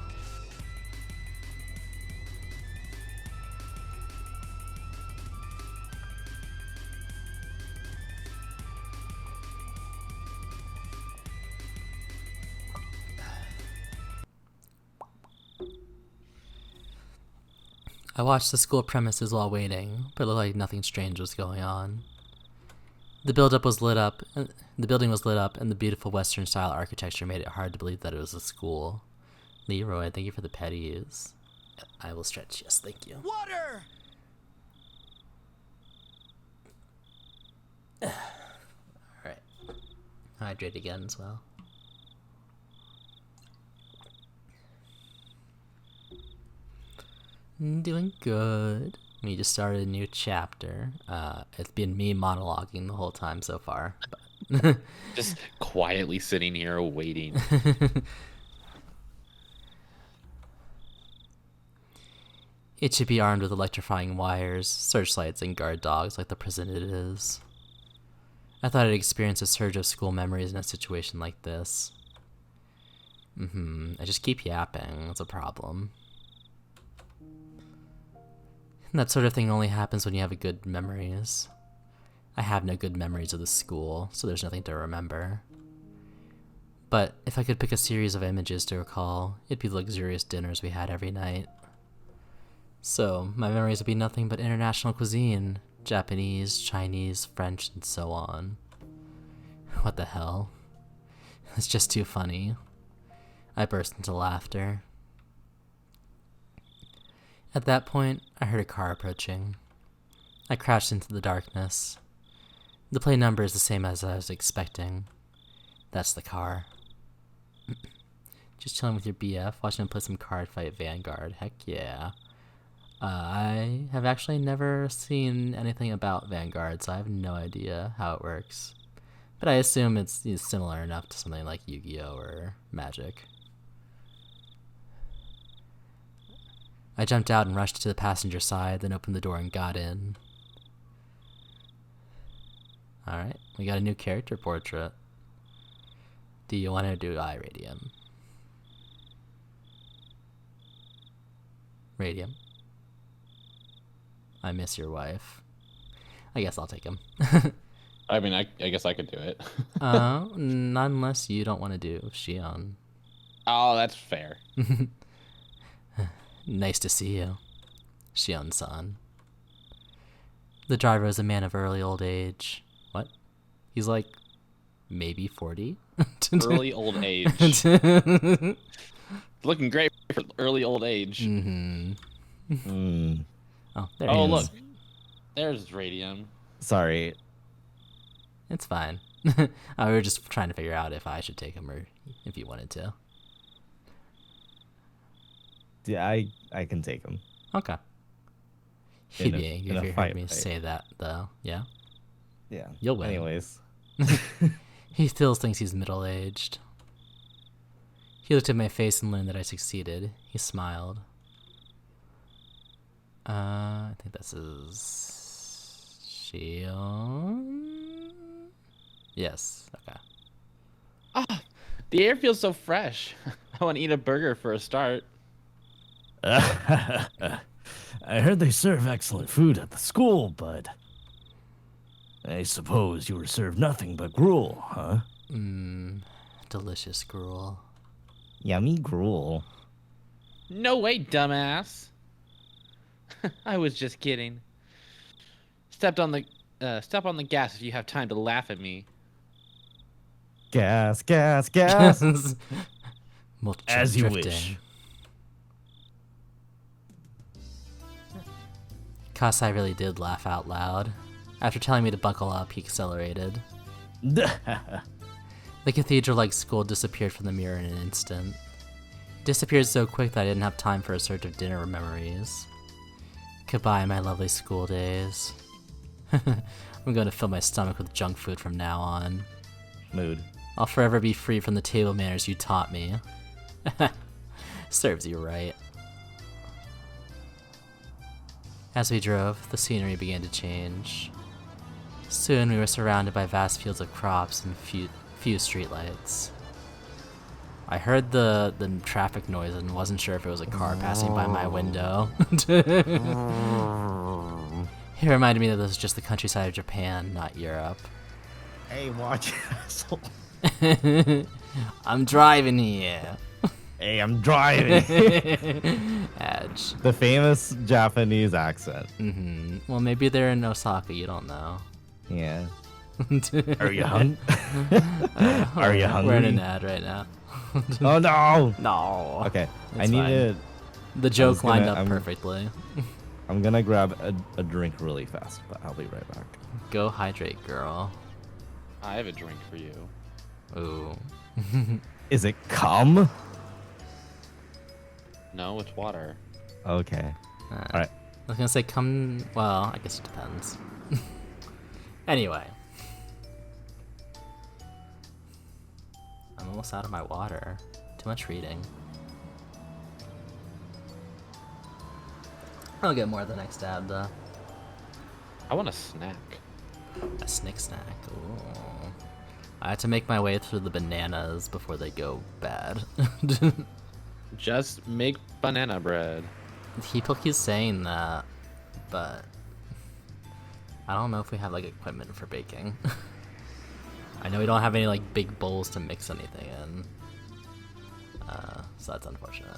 I watched the school premises while waiting, but it looked like nothing strange was going on. The building was lit up, and the beautiful Western-style architecture made it hard to believe that it was a school. Leroy, thank you for the petties. I will stretch, yes, thank you. Water! Alright. Hydrate again as well. Doing good. We just started a new chapter. It's been me monologuing the whole time so far. But Just quietly sitting here waiting. It should be armed with electrifying wires, searchlights, and guard dogs like the prison it is. I thought I'd experience a surge of school memories in a situation like this. I just keep yapping. That's a problem. That sort of thing only happens when you have good memories. I have no good memories of the school, so there's nothing to remember. But if I could pick a series of images to recall, it'd be the luxurious dinners we had every night. So, my memories would be nothing but international cuisine, Japanese, Chinese, French, and so on. What the hell? It's just too funny. I burst into laughter. At that point, I heard a car approaching. I crashed into the darkness. The plate number is the same as I was expecting. That's the car. Just chilling with your BF, watching him play some card fight Vanguard. Heck yeah. I have actually never seen anything about Vanguard, so I have no idea how it works. But I assume it's similar enough to something like Yu-Gi-Oh! Or Magic. I jumped out and rushed to the passenger side, then opened the door and got in. Alright, we got a new character portrait. Do you want to do Radium? Radium? I miss your wife. I guess I'll take him. I mean, I guess I could do it. Not unless you don't want to do Shion. Oh, that's fair. Nice to see you, Shion-san. The driver is a man of early old age. What? He's like maybe 40? Early old age. Looking great for early old age. Mm-hmm. Mm, Oh, there Oh, he look. is. There's Radium. sorry. It's fine. We were just trying to figure out if I should take him or if you wanted to. Yeah, I can take him. Okay. In He'd a- be angry in if a you heard fight, me right? say that, though. Yeah? Yeah. You'll win. Anyways. He still thinks he's middle-aged. He looked at my face and learned that I succeeded. He smiled. I think this is Shion. Yes. Okay. Ah, the air feels so fresh. I want to eat a burger for a start. I heard they serve excellent food at the school, but I suppose you were served nothing but gruel, huh? Delicious gruel. Yummy gruel. No way, dumbass. I was just kidding. Step on the gas if you have time to laugh at me. Gas, gas, gas. As you Drifting. wish. Kasai really did laugh out loud. After telling me to buckle up, he accelerated. The cathedral-like school disappeared from the mirror in an instant. It disappeared so quick that I didn't have time for a search of dinner memories. Goodbye, my lovely school days. I'm going to fill my stomach with junk food from now on. Mood. I'll forever be free from the table manners you taught me. Serves you right. As we drove, the scenery began to change. Soon we were surrounded by vast fields of crops and few streetlights. I heard the traffic noise and wasn't sure if it was a car passing by my window. It reminded me that this was just the countryside of Japan, not Europe. Hey, watch it, asshole. I'm driving here. Hey, I'm driving. Edge. The famous Japanese accent. Well, maybe they're in Osaka, you don't know. Yeah. Are you hungry? Are you hungry? We're in an ad right now. Oh no. No. Okay. I It's need fine. to. The joke was gonna- lined up I'm- perfectly. I'm gonna grab a drink really fast, but I'll be right back. Go hydrate, girl. I have a drink for you. Ooh. Is it cum? No, it's water. Okay. All right. I was gonna say come. Well, I guess it depends. Anyway. I'm almost out of my water. Too much reading. I'll get more the next ad though. I want a snack. A snack. Ooh. I have to make my way through the bananas before they go bad. Just make banana bread. People keep saying that, but I don't know if we have like equipment for baking. I know we don't have any like big bowls to mix anything in, so that's unfortunate.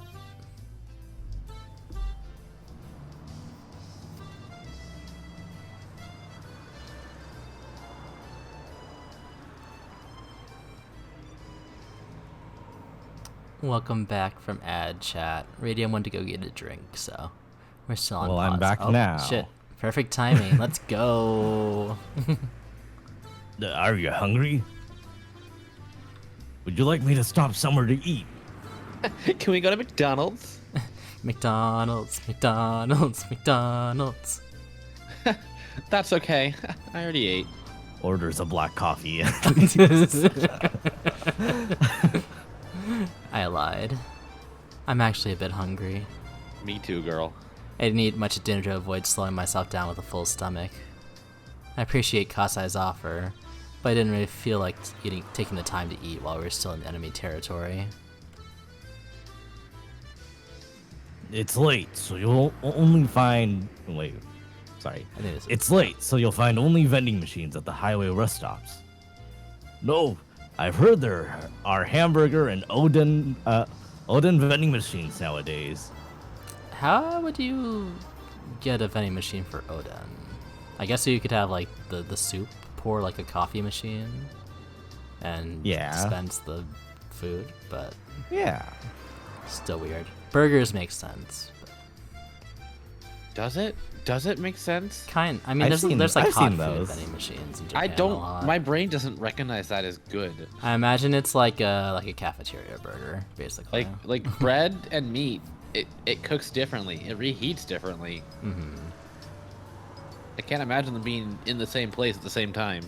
Welcome back from ad chat. Radium went to go get a drink, so we're still on Well, pause. I'm back Oh, now. Shit. Perfect timing. Let's go. Are you hungry? Would you like me to stop somewhere to eat? Can we go to McDonald's? McDonald's. That's okay. I already ate. Orders a black coffee. I lied. I'm actually a bit hungry. Me too, girl. I didn't eat much at dinner to avoid slowing myself down with a full stomach. I appreciate Kasai's offer, but I didn't really feel like taking the time to eat while we were still in enemy territory. It's late, so you'll only find... Wait. Sorry. I think this is It's late, so you'll find only vending machines at the highway rest stops. No, I've heard there are hamburger and Odin vending machines nowadays. How would you get a vending machine for Odin? I guess you could have like the soup pour like a coffee machine and dispense the food, but Yeah. still weird. Burgers make sense. But Does it? Does it make sense? I mean, I've there's seen- like I've hot seen food those. vending machines in Japan I a don't. lot. My brain doesn't recognize that as good. I imagine it's like a cafeteria burger, basically. Like bread and meat. It cooks differently. It reheats differently. Mm-hmm. I can't imagine them being in the same place at the same time.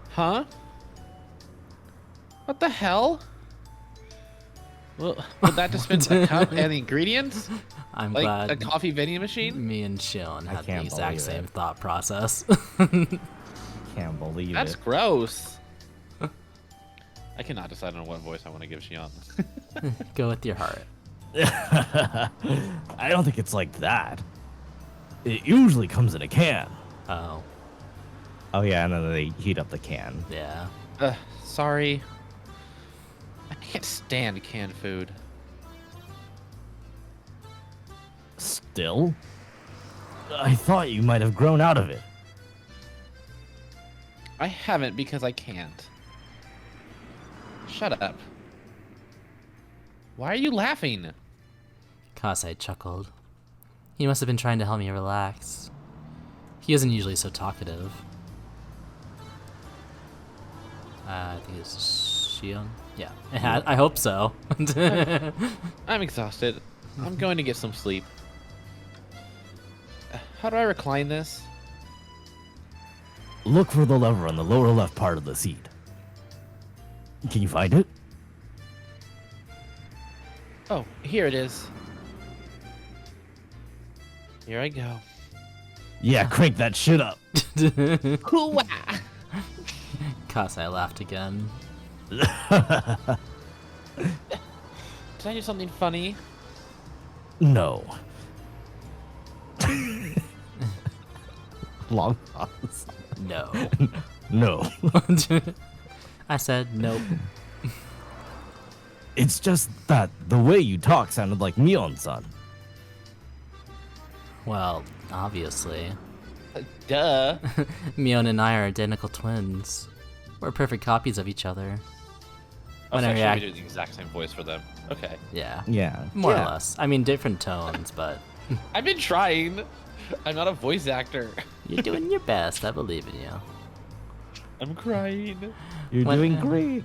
Huh? What the hell? Well, would that dispense a cup and the ingredients? I'm Like glad a coffee vending machine? me and Shion had the can't exact believe same it. thought process. Can't believe That's it. gross. I cannot decide on what voice I want to give Shion. Go with your heart. I don't think it's like that. It usually comes in a can. Oh, Oh yeah, and then they heat up the can. yeah. Sorry. I can't stand canned food. Still? I thought you might have grown out of it. I haven't because I can't. Shut up. Why are you laughing? Kasai chuckled. He must have been trying to help me relax. He isn't usually so talkative. I think it's Shion. Yeah, I hope so. I'm exhausted. I'm going to get some sleep. How do I recline this? Look for the lever on the lower left part of the seat. Can you find it? Oh, here it is. Here I go. Yeah, crank that shit up. Hoo-wah! Kasai laughed again. Did I do something funny? No. Long pause. No. No. I said nope. It's just that the way you talk sounded like Mion-san. Well, obviously. Duh. Mion and I are identical twins. We're perfect copies of each other. Oh, When so I I should react- be doing the exact same voice for them. Okay. Yeah. Yeah. More Yeah. or less. I mean, different tones, but I've been trying. I'm not a voice actor. you're doing your best. I believe in you. I'm crying. You're When- doing great.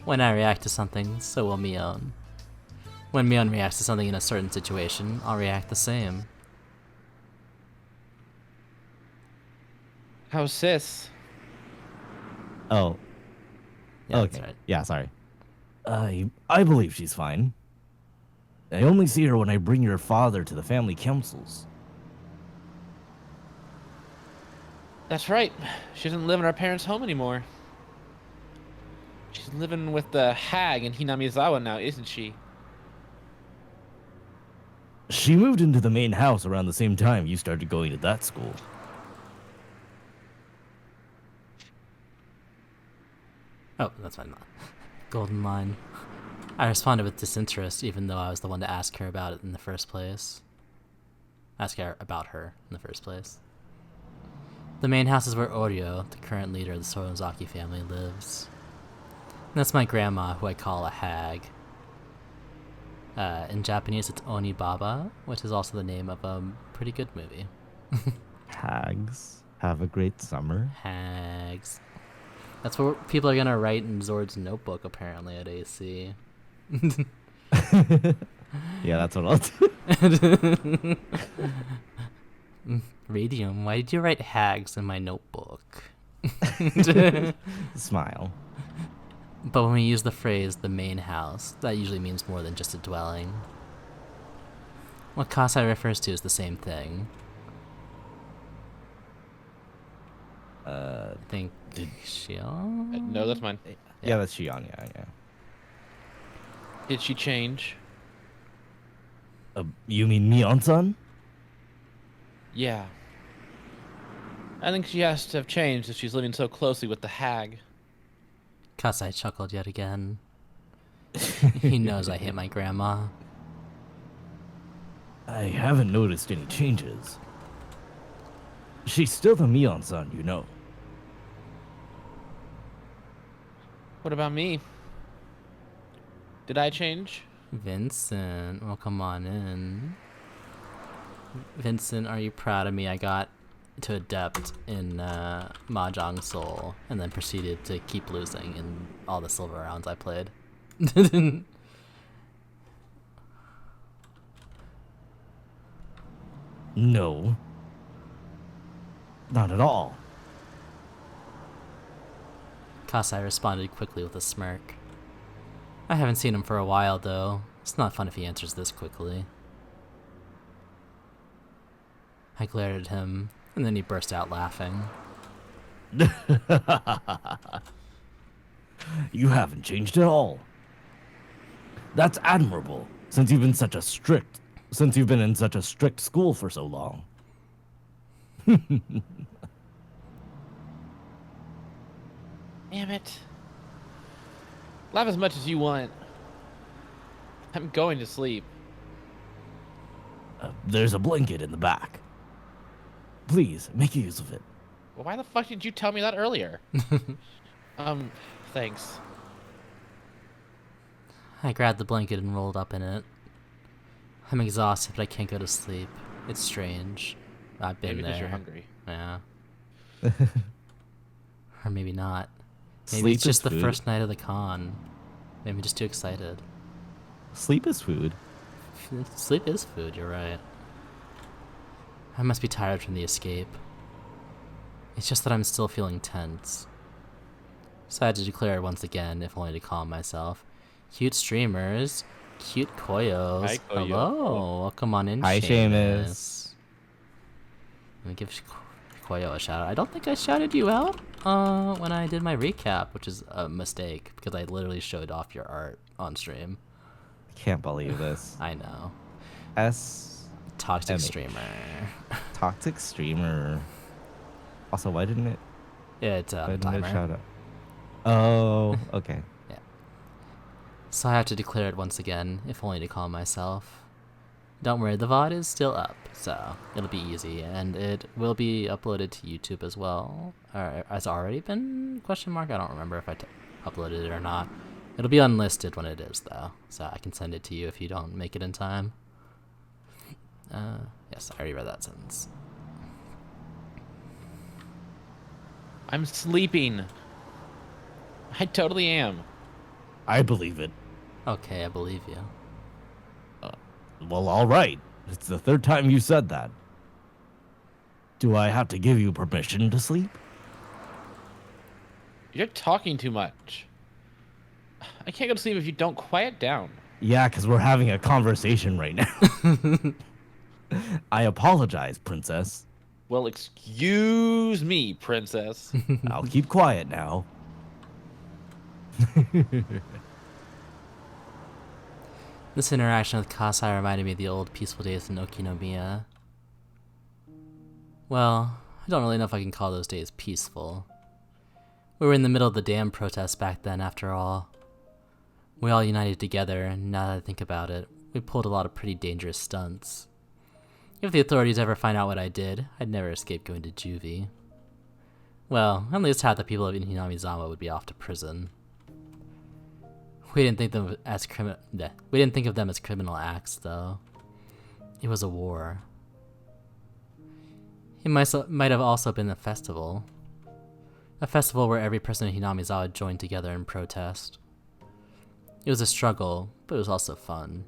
When I react to something, so will Mion. When Mion reacts to something in a certain situation, I'll react the same. How's sis? Oh. Yeah, okay. that's right. Yeah, sorry. I believe she's fine. I only see her when I bring your father to the family councils. That's right. She doesn't live in our parents' home anymore. She's living with the hag in Hinamizawa now, isn't she? She moved into the main house around the same time you started going to that school. Oh, that's fine. Golden line. I responded with disinterest, even though I was the one to ask her about it in the first place. Ask her about her in the first place. The main house is where Oryo, the current leader of the Sorozaki family, lives. And that's my grandma, who I call a hag. In Japanese, it's Onibaba, which is also the name of a pretty good movie. Hags. Have a great summer. Hags. That's what people are gonna write in Zord's notebook, apparently, at AC. Yeah, that's what I'll do. Radium, why did you write hags in my notebook? Smile. But when we use the phrase the main house, that usually means more than just a dwelling. What Kasai refers to is the same thing. I think Shion? No, that's mine. Yeah, that's Shion. Yeah, yeah. Did she change? You mean Mion-san? Yeah. I think she has to have changed if she's living so closely with the hag. Kasai chuckled yet again. He knows I hate my grandma. I haven't noticed any changes. She's still the Mion-san, you know. What about me? Did I change? Vincent, well, come on in. Vincent, are you proud of me? I got to adept in Mahjong Soul and then proceeded to keep losing in all the silver rounds I played. No. Not at all. Kasai responded quickly with a smirk. I haven't seen him for a while, though. It's not fun if he answers this quickly. I glared at him, and then he burst out laughing. You haven't changed at all. That's admirable, since you've been in such a strict school for so long. Damn it. Laugh as much as you want. I'm going to sleep. There's a blanket in the back. Please, make use of it. Well, why the fuck did you tell me that earlier? Thanks. I grabbed the blanket and rolled up in it. I'm exhausted, but I can't go to sleep. It's strange. I've been Maybe there. because you're hungry. Yeah. Or maybe not. Maybe Sleep it's just is the food. first night of the con. Maybe I'm just too excited. Sleep is food. Sleep is food, you're right. I must be tired from the escape. It's just that I'm still feeling tense. So I had to declare it once again, if only to calm myself. Cute streamers. Cute Koyos. Hi, Koyo. Hello. Welcome on in, Hi, Seamus. Let me give Koyo a shout out. I don't think I shouted you out when I did my recap, which is a mistake because I literally showed off your art on stream. Can't believe this. I know. MH. Toxic streamer. Toxic streamer. Also, why didn't it? It's Why a didn't it timer. shout out? Oh, okay. So I have to declare it once again, if only to calm myself. Don't worry, the VOD is still up, so it'll be easy, and it will be uploaded to YouTube as well. Or has it already been? Question mark. I don't remember if I uploaded it or not. It'll be unlisted when it is, though, so I can send it to you if you don't make it in time. Yes, I already read that sentence. I'm sleeping. I totally am. I believe it. Okay, I believe you. Well, all right. It's the third time you said that. Do I have to give you permission to sleep? You're talking too much. I can't go to sleep if you don't quiet down. Yeah, because we're having a conversation right now. I apologize, princess. Well, excuse me, princess. I'll keep quiet now. This interaction with Kasai reminded me of the old peaceful days in Okinomiya. Well, I don't really know if I can call those days peaceful. We were in the middle of the dam protest back then, after all. We all united together, and now that I think about it, we pulled a lot of pretty dangerous stunts. If the authorities ever find out what I did, I'd never escape going to juvie. Well, at least half the people of Hinamizawa would be off to prison. We didn't think of them as criminal acts, though. It was a war. It might have also been a festival. A festival where every person in Hinamizawa joined together in protest. It was a struggle, but it was also fun.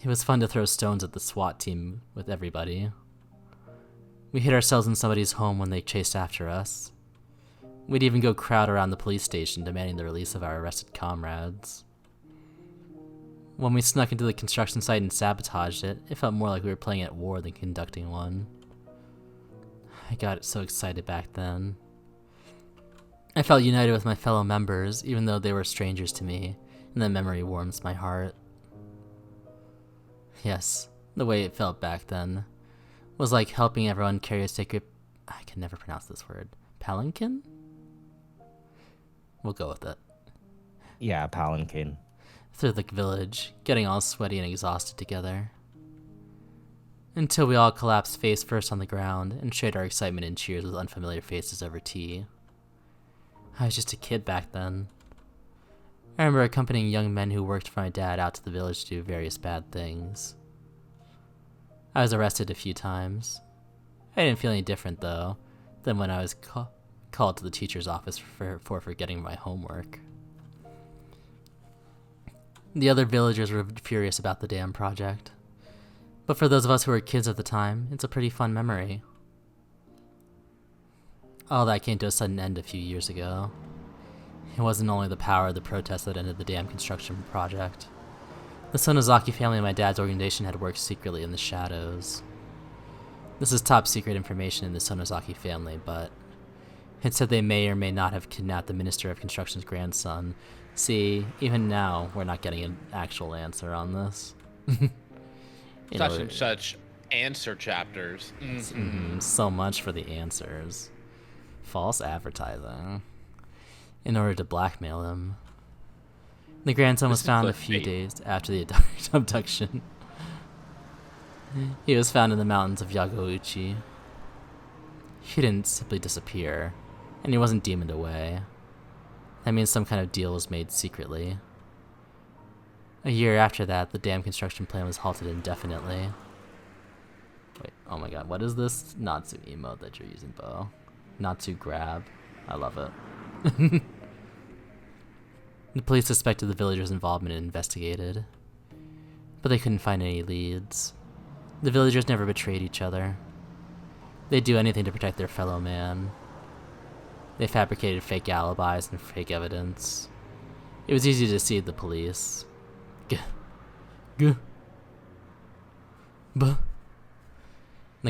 It was fun to throw stones at the SWAT team with everybody. We hid ourselves in somebody's home when they chased after us. We'd even go crowd around the police station demanding the release of our arrested comrades. When we snuck into the construction site and sabotaged it, it felt more like we were playing at war than conducting one. I got so excited back then. I felt united with my fellow members, even though they were strangers to me, and that memory warms my heart. Yes, the way it felt back then was like helping everyone carry a sacred... I can never pronounce this word. Palanquin? We'll go with it. Yeah, palanquin. Through the village, getting all sweaty and exhausted together. Until we all collapsed face first on the ground and shared our excitement and cheers with unfamiliar faces over tea. I was just a kid back then. I remember accompanying young men who worked for my dad out to the village to do various bad things. I was arrested a few times. I didn't feel any different, though, than when I was called to the teacher's office for forgetting my homework. The other villagers were furious about the damn project. But for those of us who were kids at the time, it's a pretty fun memory. All that came to a sudden end a few years ago. It wasn't only the power of the protest that ended the damn construction project. The Sonozaki family and my dad's organization had worked secretly in the shadows. This is top secret information in the Sonozaki family, but it said they may or may not have kidnapped the Minister of Construction's grandson. See, even now, we're not getting an actual answer on this. Such and such answer chapters. So much for the answers. False advertising. In order to blackmail him. The grandson was found a few days after the abduction. He was found in the mountains of Yagouchi. He didn't simply disappear, and he wasn't demoned away. That means some kind of deal was made secretly. A year after that, the dam construction plan was halted indefinitely. Wait, oh my god, what is this Natsu emote that you're using, Bo? Natsu grab. I love it. The police suspected the villagers' involvement and investigated, but they couldn't find any leads. The villagers never betrayed each other. They'd do anything to protect their fellow man. They fabricated fake alibis and fake evidence. It was easy to deceive the police. The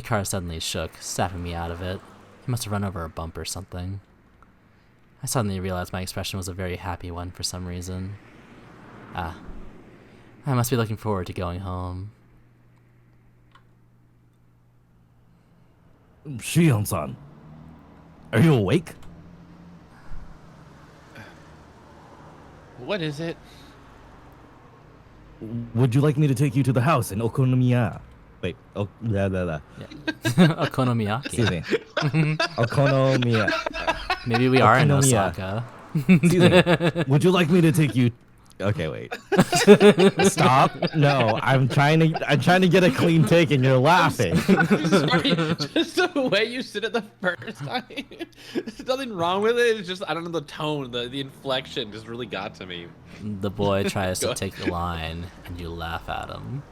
car suddenly shook, snapping me out of it. He must have run over a bump or something. I suddenly realized my expression was a very happy one for some reason. I must be looking forward to going home. Shion-san, are you awake? What is it? Would you like me to take you to the house in Okonomiya? Wait, blah, blah, blah. Okonomiyaki. Excuse me. Okonomiya. Maybe we are in Okonomiya. Osaka. Excuse me. Would you like me to take you? Okay, wait. Stop. No, I'm trying to get a clean take and you're laughing. I'm sorry, just the way you said it the first time. There's nothing wrong with it. It's just, I don't know, the tone, the inflection just really got to me. The boy tries to take the line, and you laugh at him.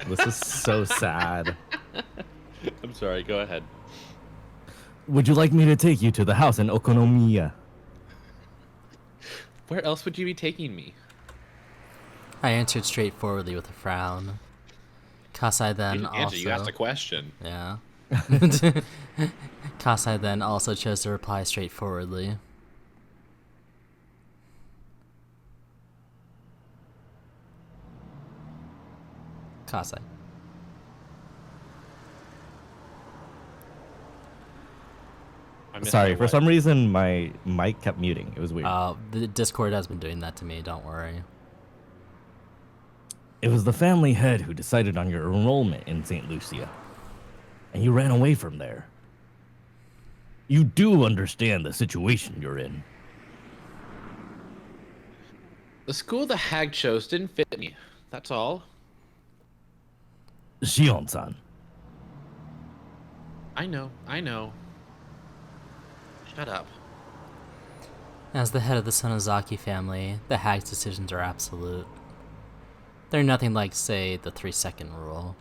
This is so sad. I'm sorry, go ahead. Would you like me to take you to the house in Okonomiya? Where else would you be taking me? I answered straightforwardly with a frown. Kasai You then didn't answer, also... you asked a question. Yeah. Kasai then also chose to reply straightforwardly. Kasai. I missed Sorry, the for what? some reason my mic kept muting. It was weird. The Discord has been doing that to me, don't worry. It was the family head who decided on your enrollment in St. Lucia, and you ran away from there. You do understand the situation you're in. The school the hag chose didn't fit me. That's all. Shion-san, I know. Shut up. As the head of the Sonozaki family, the hag's decisions are absolute. They're nothing like, say, the 3-second rule.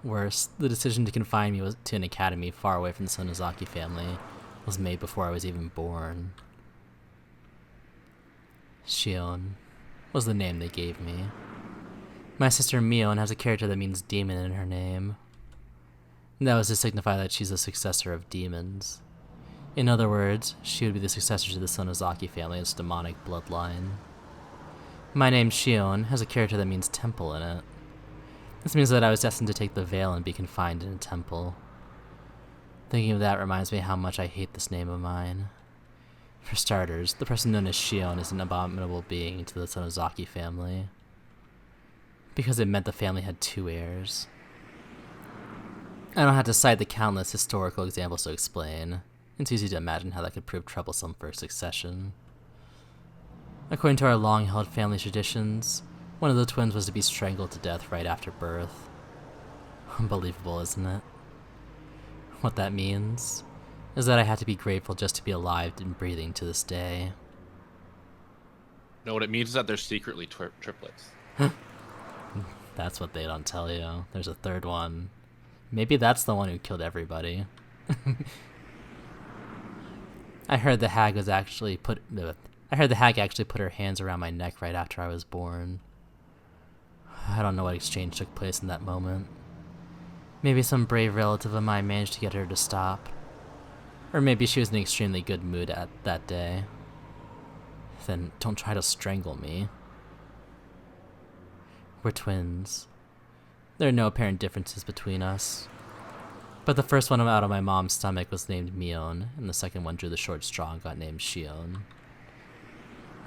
Worse, the decision to confine me to an academy far away from the Sonozaki family was made before I was even born. Shion was the name they gave me. My sister Mion has a character that means demon in her name. That was to signify that she's a successor of demons. In other words, she would be the successor to the Sonozaki family's demonic bloodline. My name Shion has a character that means temple in it. This means that I was destined to take the veil and be confined in a temple. Thinking of that reminds me how much I hate this name of mine. For starters, the person known as Shion is an abominable being to the Sonozaki family, because it meant the family had 2 heirs. I don't have to cite the countless historical examples to explain. It's easy to imagine how that could prove troublesome for succession. According to our long-held family traditions, one of the twins was to be strangled to death right after birth. Unbelievable, isn't it? What that means is that I had to be grateful just to be alive and breathing to this day. No, what it means is that they're secretly triplets. That's what they don't tell you. There's a 3rd one. Maybe that's the one who killed everybody. I heard the hag actually put her hands around my neck right after I was born. I don't know what exchange took place in that moment. Maybe some brave relative of mine managed to get her to stop. Or maybe she was in an extremely good mood at that day. Then don't try to strangle me. We're twins. There are no apparent differences between us. But the first one out of my mom's stomach was named Mion, and the second one drew the short straw and got named Shion.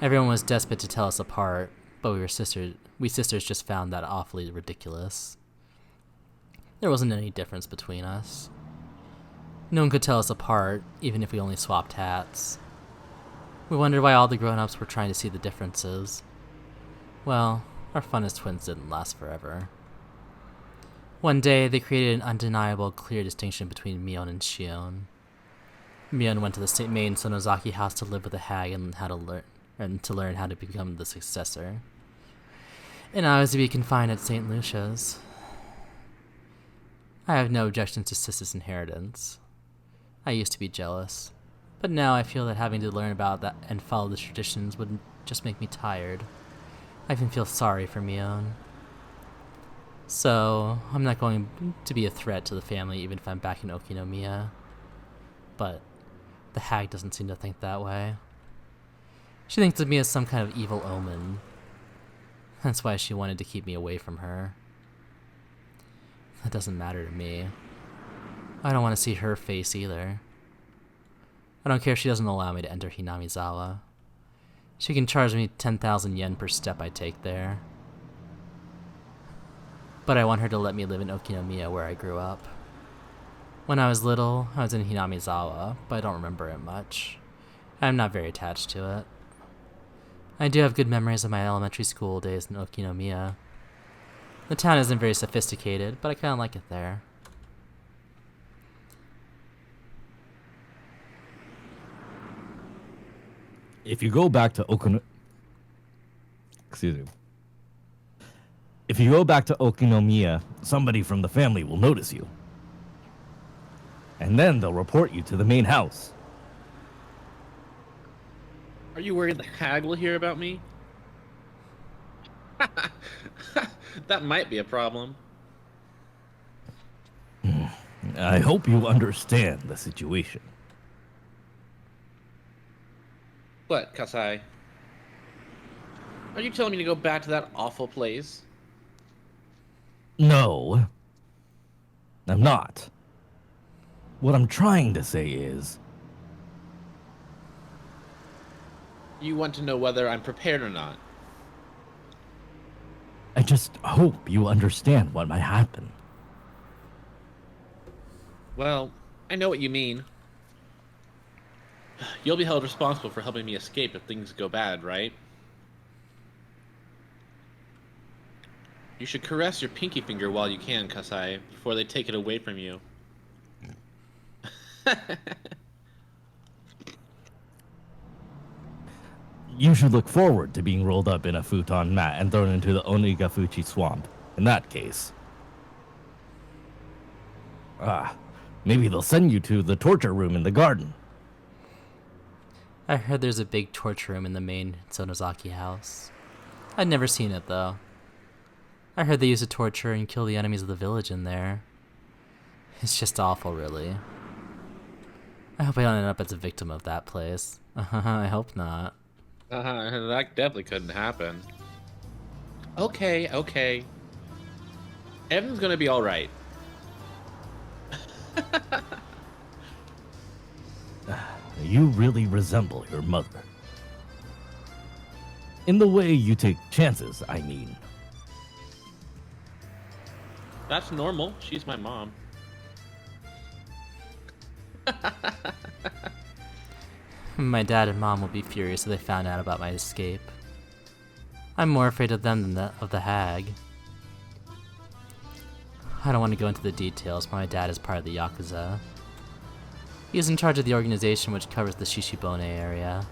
Everyone was desperate to tell us apart, but we sisters just found that awfully ridiculous. There wasn't any difference between us. No one could tell us apart, even if we only swapped hats. We wondered why all the grown-ups were trying to see the differences. Well, our fun as twins didn't last forever. One day, they created an undeniable, clear distinction between Mion and Shion. Mion went to the main Sonozaki house to live with the hag and to learn how to become the successor. And I was to be confined at St. Lucia's. I have no objections to Sis's inheritance. I used to be jealous, but now I feel that having to learn about that and follow the traditions would just make me tired. I even feel sorry for Mion. So, I'm not going to be a threat to the family even if I'm back in Okinomiya. But the hag doesn't seem to think that way. She thinks of me as some kind of evil omen. That's why she wanted to keep me away from her. That doesn't matter to me. I don't want to see her face either. I don't care if she doesn't allow me to enter Hinamizawa. She can charge me 10,000 yen per step I take there. But I want her to let me live in Okinomiya where I grew up. When I was little, I was in Hinamizawa, but I don't remember it much. I'm not very attached to it. I do have good memories of my elementary school days in Okinomiya. The town isn't very sophisticated, but I kind of like it there. If you go back to If you go back to Okinomiya, somebody from the family will notice you. And then they'll report you to the main house. Are you worried the hag will hear about me? That might be a problem. I hope you understand the situation. What, Kasai? Are you telling me to go back to that awful place? No, I'm not. What I'm trying to say is, You want to know whether I'm prepared or not. I just hope you understand what might happen. Well, I know what you mean. You'll be held responsible for helping me escape if things go bad, right? You should caress your pinky finger while you can, Kasai, before they take it away from you. You should look forward to being rolled up in a futon mat and thrown into the Onigafuchi swamp. In that case. Maybe they'll send you to the torture room in the garden. I heard there's a big torture room in the main Sonozaki house. I'd never seen it, though. I heard they used to torture and kill the enemies of the village in there. It's just awful, really. I hope I don't end up as a victim of that place. I hope not. That definitely couldn't happen. Okay. Everything's gonna be all right. You really resemble your mother. In the way you take chances, I mean. That's normal. She's my mom. My dad and mom will be furious if they found out about my escape. I'm more afraid of them than of the hag. I don't want to go into the details, but my dad is part of the Yakuza. He is in charge of the organization which covers the Shishibone area.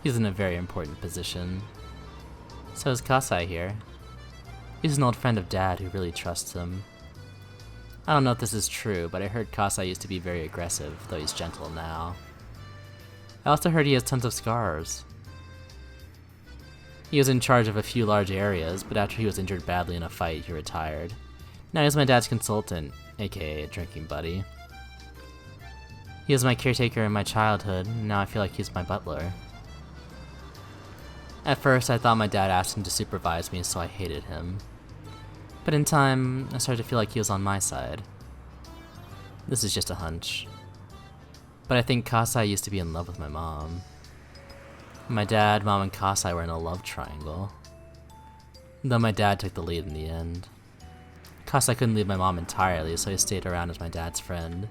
He's in a very important position. So is Kasai here. He's an old friend of Dad who really trusts him. I don't know if this is true, but I heard Kasai used to be very aggressive, though he's gentle now. I also heard he has tons of scars. He was in charge of a few large areas, but after he was injured badly in a fight, he retired. Now he's my dad's consultant, aka a drinking buddy. He was my caretaker in my childhood, and now I feel like he's my butler. At first, I thought my dad asked him to supervise me, so I hated him. But in time, I started to feel like he was on my side. This is just a hunch. But I think Kasai used to be in love with my mom. My dad, mom, and Kasai were in a love triangle. Though my dad took the lead in the end. Kasai couldn't leave my mom entirely, so he stayed around as my dad's friend.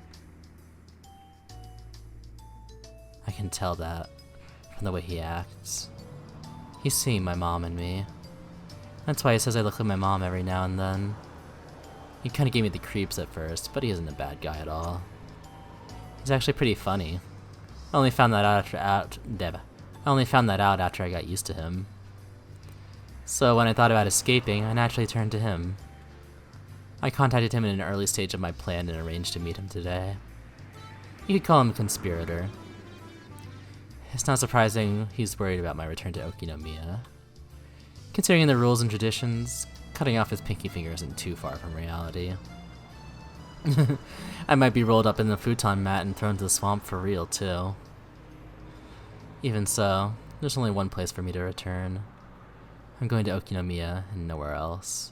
I can tell that from the way he acts. He's seeing my mom and me. That's why he says I look like my mom every now and then. He kinda gave me the creeps at first, but he isn't a bad guy at all. He's actually pretty funny. I only found that out after I got used to him. So when I thought about escaping, I naturally turned to him. I contacted him in an early stage of my plan and arranged to meet him today. You could call him a conspirator. It's not surprising he's worried about my return to Okinomiya. Considering the rules and traditions, cutting off his pinky finger isn't too far from reality. I might be rolled up in the futon mat and thrown to the swamp for real, too. Even so, there's only one place for me to return. I'm going to Okinomiya and nowhere else.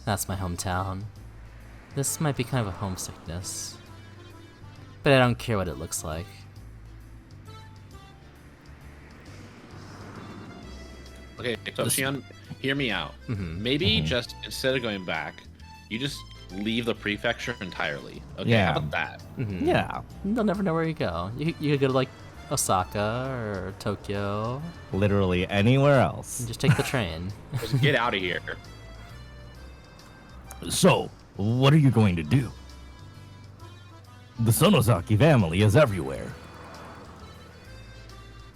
That's my hometown. This might be kind of a homesickness. But I don't care what it looks like. Okay, so Shion, hear me out. Maybe just instead of going back, you just leave the prefecture entirely. Okay, Yeah. how about that? Yeah. They'll never know where you go. You could go to like Osaka or Tokyo Literally anywhere else. and just take the train. Just get out of here. So, what are you going to do? The Sonosaki family is everywhere.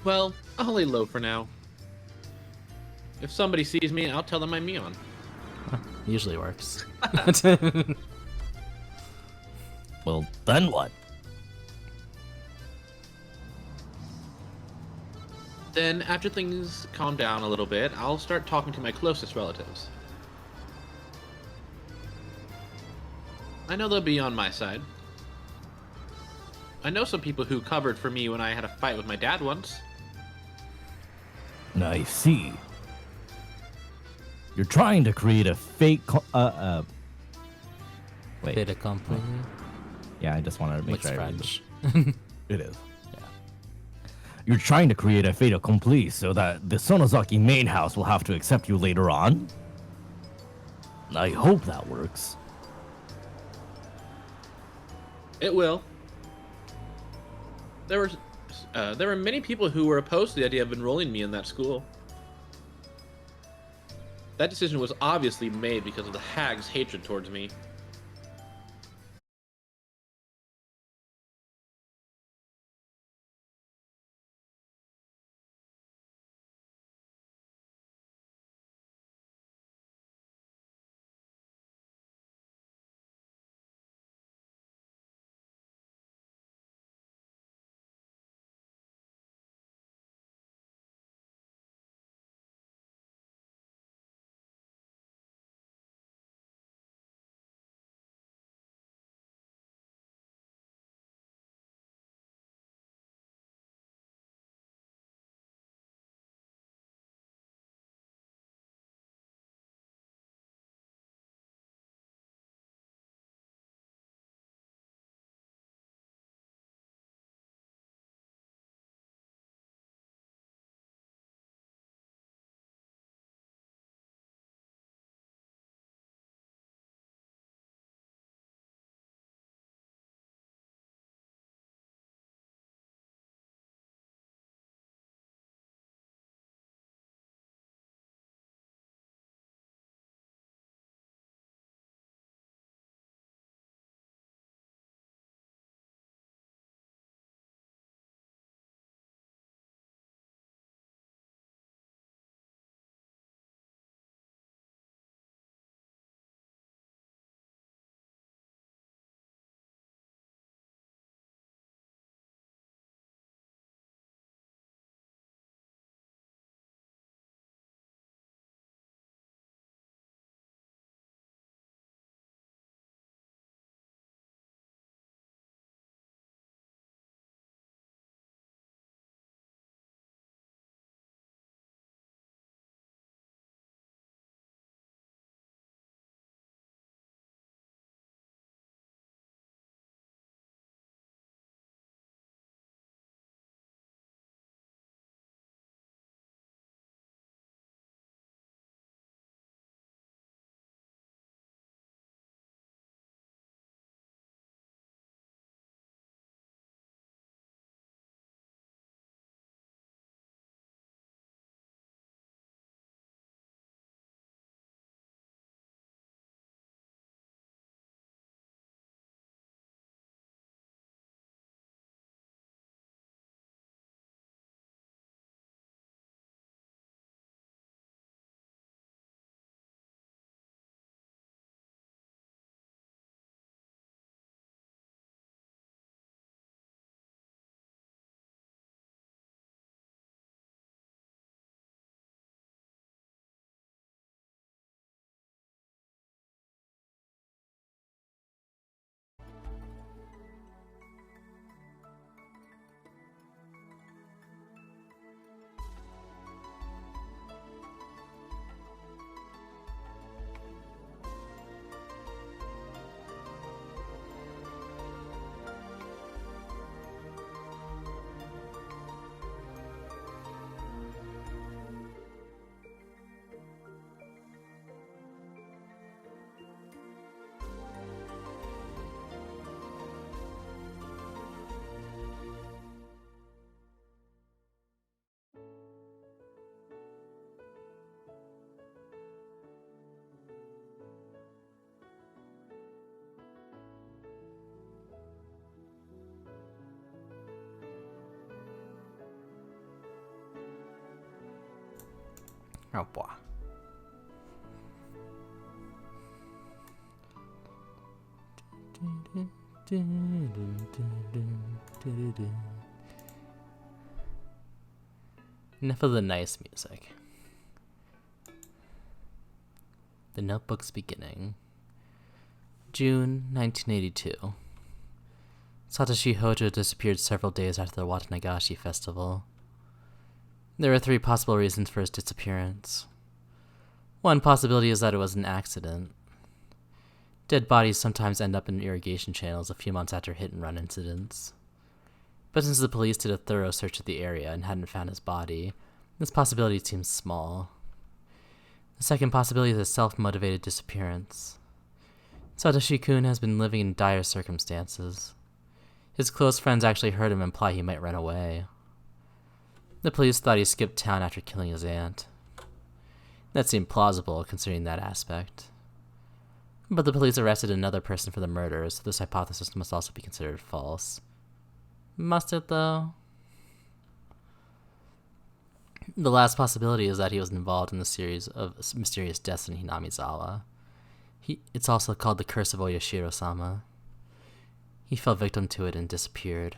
Well, I'll lay low for now. If somebody sees me, I'll tell them I'm Mion. Usually works. Well, then what? Then, after things calm down a little bit, I'll start talking to my closest relatives. I know they'll be on my side. I know some people who covered for me when I had a fight with my dad once. I see. You're trying to create a fake. Wait. Fait accompli. Yeah, I just wanted to make Looks sure I read this. French. It is. Yeah. You're trying to create a fait accompli so that the Sonosaki main house will have to accept you later on? I hope that works. It will. There were many people who were opposed to the idea of enrolling me in that school. That decision was obviously made because of the hag's hatred towards me. Oh boy. Enough of the nice music. The Notebook's beginning. June 1982. Satoshi Hojo disappeared several days after the Watanagashi festival. There are 3 possible reasons for his disappearance. One possibility is that it was an accident. Dead bodies sometimes end up in irrigation channels a few months after hit-and-run incidents. But since the police did a thorough search of the area and hadn't found his body, this possibility seems small. The second possibility is a self-motivated disappearance. Satoshi-kun has been living in dire circumstances. His close friends actually heard him imply he might run away. The police thought he skipped town after killing his aunt. That seemed plausible, considering that aspect. But the police arrested another person for the murder, so this hypothesis must also be considered false. Must it, though? The last possibility is that he was involved in the series of mysterious deaths in Hinamizawa. It's also called the Curse of Oyashiro-sama. He fell victim to it and disappeared.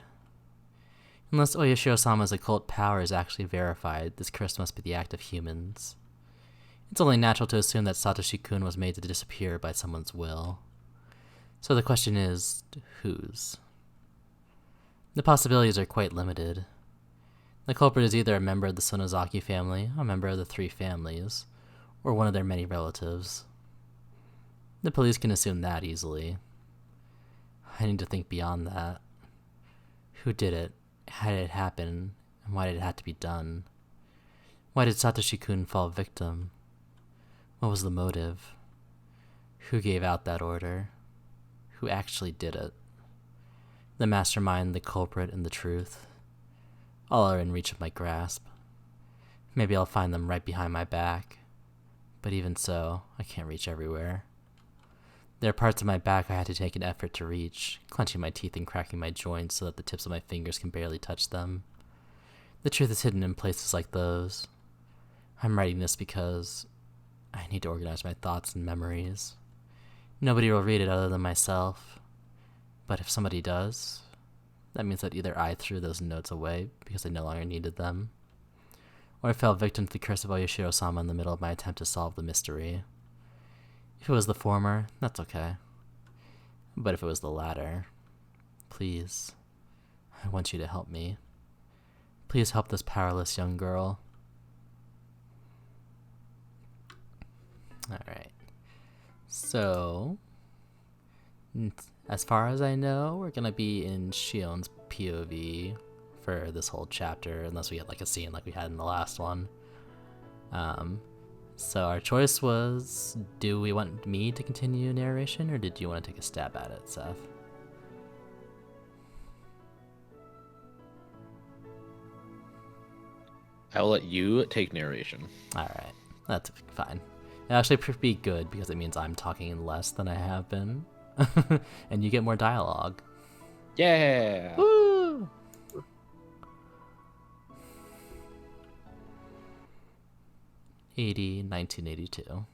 Unless Oyashiro-sama's occult power is actually verified, this curse must be the act of humans. It's only natural to assume that Satoshi-kun was made to disappear by someone's will. So the question is, whose? The possibilities are quite limited. The culprit is either a member of the Sonozaki family, a member of the 3 families, or one of their many relatives. The police can assume that easily. I need to think beyond that. Who did it? How did it happen? And why did it have to be done? Why did Satoshi-kun fall victim? What was the motive? Who gave out that order? Who actually did it? The mastermind, the culprit, and the truth. All are in reach of my grasp. Maybe I'll find them right behind my back. But even so, I can't reach everywhere. There are parts of my back I had to take an effort to reach, clenching my teeth and cracking my joints so that the tips of my fingers can barely touch them. The truth is hidden in places like those. I'm writing this because I need to organize my thoughts and memories. Nobody will read it other than myself. But if somebody does, that means that either I threw those notes away because I no longer needed them, or I fell victim to the curse of Oyashiro-sama in the middle of my attempt to solve the mystery. If it was the former, that's okay. But if it was the latter, please, I want you to help me. Please help this powerless young girl. Alright. So, as far as I know, we're gonna be in Shion's POV for this whole chapter, unless we get like a scene like we had in the last one. So our choice was, do we want me to continue narration, or did you want to take a stab at it, Seth? I'll let you take narration. Alright, that's fine. It actually be good because it means I'm talking less than I have been. And you get more dialogue. Yeah! Woo! '80, 1982.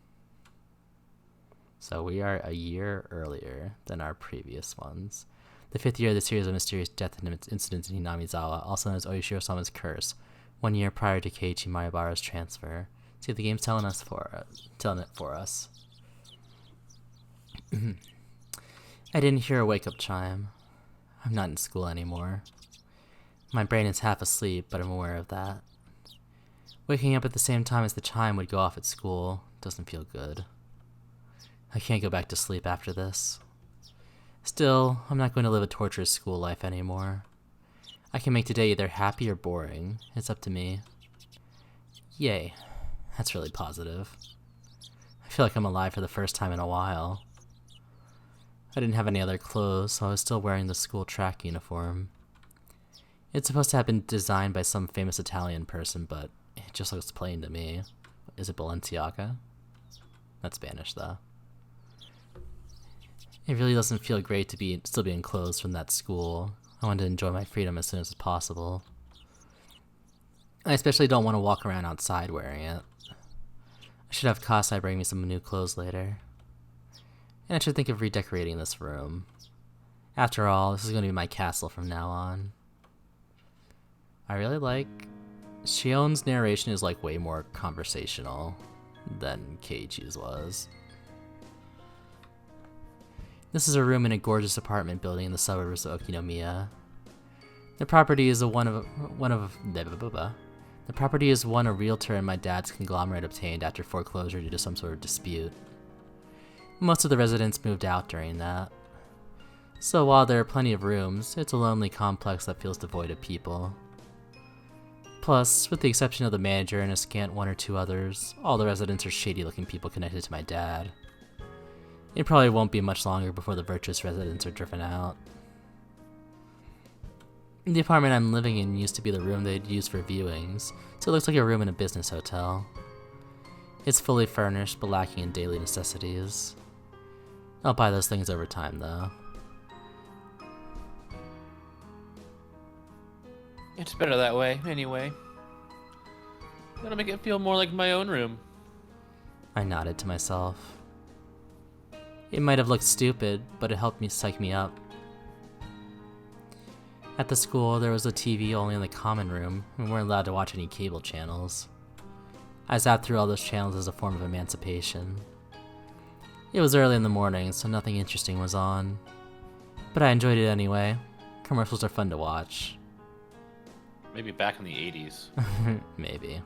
So we are a year earlier than our previous ones. The 5th year of the series of mysterious death and incidents in Hinamizawa, also known as Oyashiro-sama's curse, 1 year prior to Keiichi Maribara's transfer. See, the game's telling it for us. I didn't hear a wake-up chime. I'm not in school anymore. My brain is half asleep, but I'm aware of that. Waking up at the same time as the chime would go off at school doesn't feel good. I can't go back to sleep after this. Still, I'm not going to live a torturous school life anymore. I can make today either happy or boring. It's up to me. Yay. That's really positive. I feel like I'm alive for the first time in a while. I didn't have any other clothes, so I was still wearing the school track uniform. It's supposed to have been designed by some famous Italian person, but it just looks plain to me. Is it Balenciaga? That's Spanish, though. It really doesn't feel great to still be in clothes from that school. I want to enjoy my freedom as soon as possible. I especially don't want to walk around outside wearing it. I should have Kasai bring me some new clothes later. And I should think of redecorating this room. After all, this is going to be my castle from now on. I really like... Shion's narration is like way more conversational than Keiichi's was. This is a room in a gorgeous apartment building in the suburbs of Okinomiya. The property is one a realtor and my dad's conglomerate obtained after foreclosure due to some sort of dispute. Most of the residents moved out during that. So while there are plenty of rooms, it's a lonely complex that feels devoid of people. Plus, with the exception of the manager and a scant one or two others, all the residents are shady-looking people connected to my dad. It probably won't be much longer before the virtuous residents are driven out. The apartment I'm living in used to be the room they'd use for viewings, so it looks like a room in a business hotel. It's fully furnished, but lacking in daily necessities. I'll buy those things over time, though. It's better that way, anyway. That'll make it feel more like my own room. I nodded to myself. It might have looked stupid, but it helped me psych me up. At the school, there was a TV only in the common room, and we weren't allowed to watch any cable channels. I zapped through all those channels as a form of emancipation. It was early in the morning, so nothing interesting was on. But I enjoyed it anyway. Commercials are fun to watch. Maybe back in the 80s. Maybe.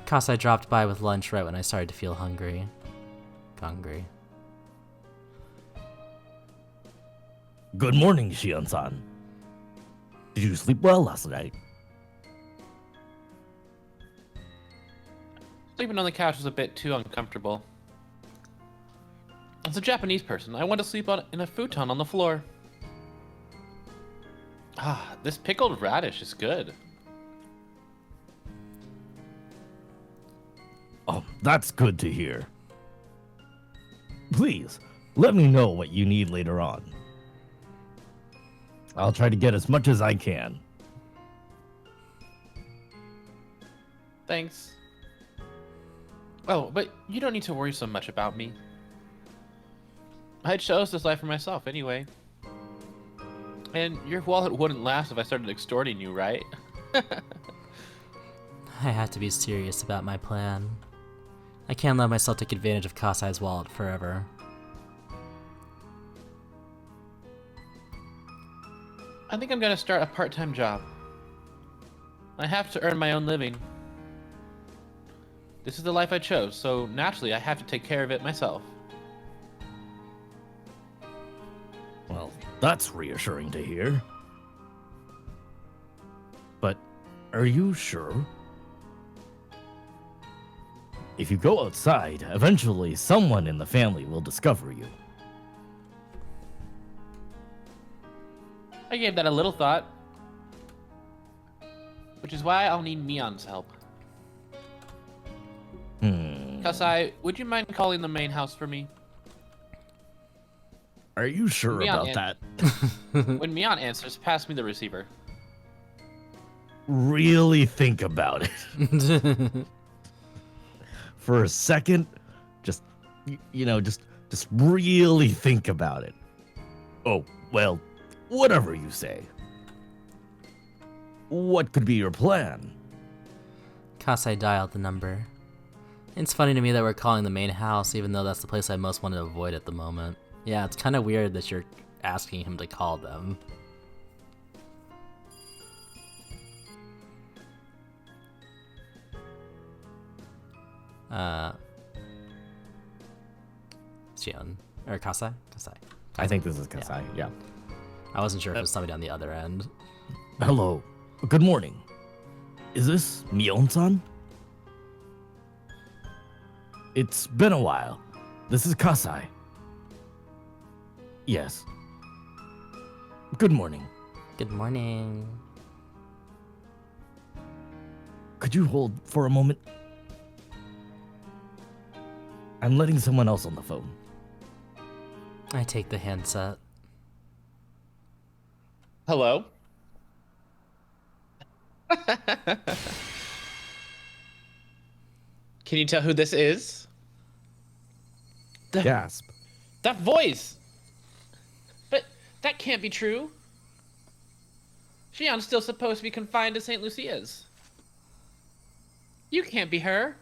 Kasai dropped by with lunch right when I started to feel hungry. Good morning, Shion-san. Did you sleep well last night? Sleeping on the couch was a bit too uncomfortable. As a Japanese person, I want to sleep in a futon on the floor. Ah, this pickled radish is good. Oh, that's good to hear. Please, let me know what you need later on. I'll try to get as much as I can. Thanks. Oh, but you don't need to worry so much about me. I chose this life for myself anyway. And your wallet wouldn't last if I started extorting you, right? I have to be serious about my plan. I can't let myself take advantage of Kasai's wallet forever. I think I'm gonna start a part-time job. I have to earn my own living. This is the life I chose, so naturally I have to take care of it myself. Well, that's reassuring to hear. But are you sure? If you go outside, eventually someone in the family will discover you. I gave that a little thought. Which is why I'll need Mion's help. Kasai, would you mind calling the main house for me? Are you sure about that? When Mion answers, pass me the receiver. Really think about it. For a second, just really think about it. Oh, well, whatever you say. What could be your plan? Kasai dialed the number. It's funny to me that we're calling the main house, even though that's the place I most want to avoid at the moment. Yeah, it's kind of weird that you're asking him to call them. Shion. Or Kasai? Kasai. I think this is Kasai. Yeah. I wasn't sure if it was somebody on the other end. Hello. Good morning. Is this Mion-san? It's been a while. This is Kasai. Yes. Good morning. Good morning. Could you hold for a moment? I'm letting someone else on the phone. I take the handset. Hello? Can you tell who this is? Gasp. That voice! But that can't be true. Shion's still supposed to be confined to St. Lucia's. You can't be her.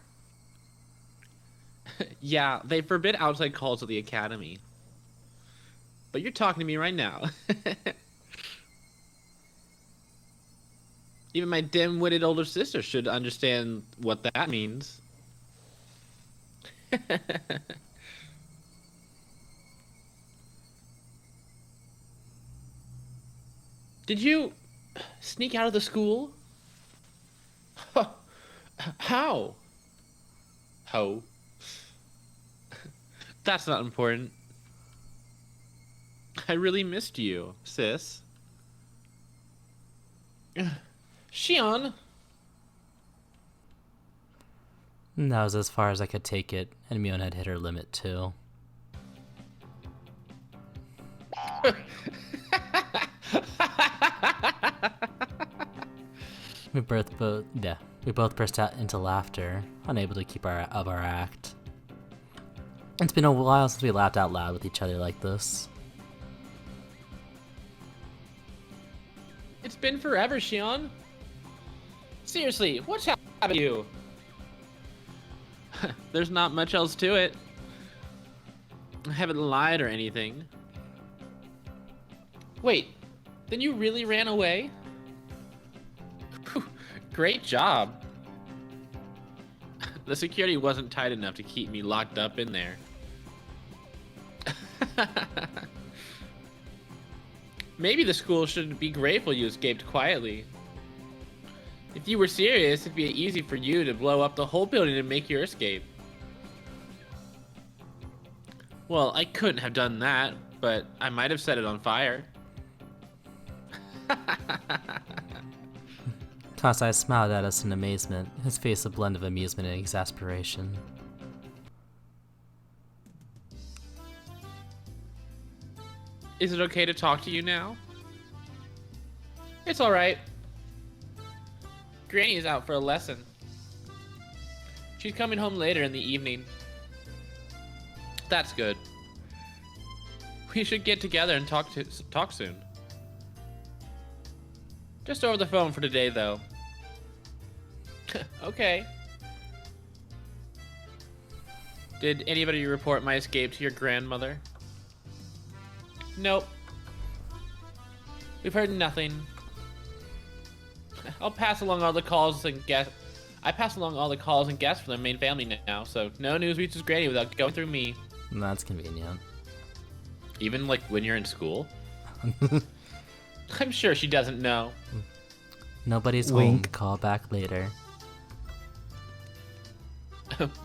Yeah, they forbid outside calls at the academy. But you're talking to me right now. Even my dim-witted older sister should understand what that means. Did you sneak out of the school? How? How? That's not important. I really missed you, sis. Shion! And that was as far as I could take it, and Mion had hit her limit too. We both burst out into laughter, unable to keep our act. It's been a while since we laughed out loud with each other like this. It's been forever, Shion. Seriously, what's happened to you? There's not much else to it. I haven't lied or anything. Wait, then you really ran away? Great job. The security wasn't tight enough to keep me locked up in there. Maybe the school should be grateful you escaped quietly. If you were serious, it'd be easy for you to blow up the whole building and make your escape. Well, I couldn't have done that, but I might have set it on fire. Kasai smiled at us in amazement, his face a blend of amusement and exasperation. Is it okay to talk to you now? It's alright. Granny is out for a lesson. She's coming home later in the evening. That's good. We should get together and talk soon. Just over the phone for today, though. Okay. Did anybody report my escape to your grandmother? Nope. We've heard nothing. I'll pass along all the calls and guests. I pass along all the calls and guests from the main family now, so no news reaches Granny without going through me. That's convenient. Even like when you're in school? I'm sure she doesn't know. Nobody's Wink. home. Call back later.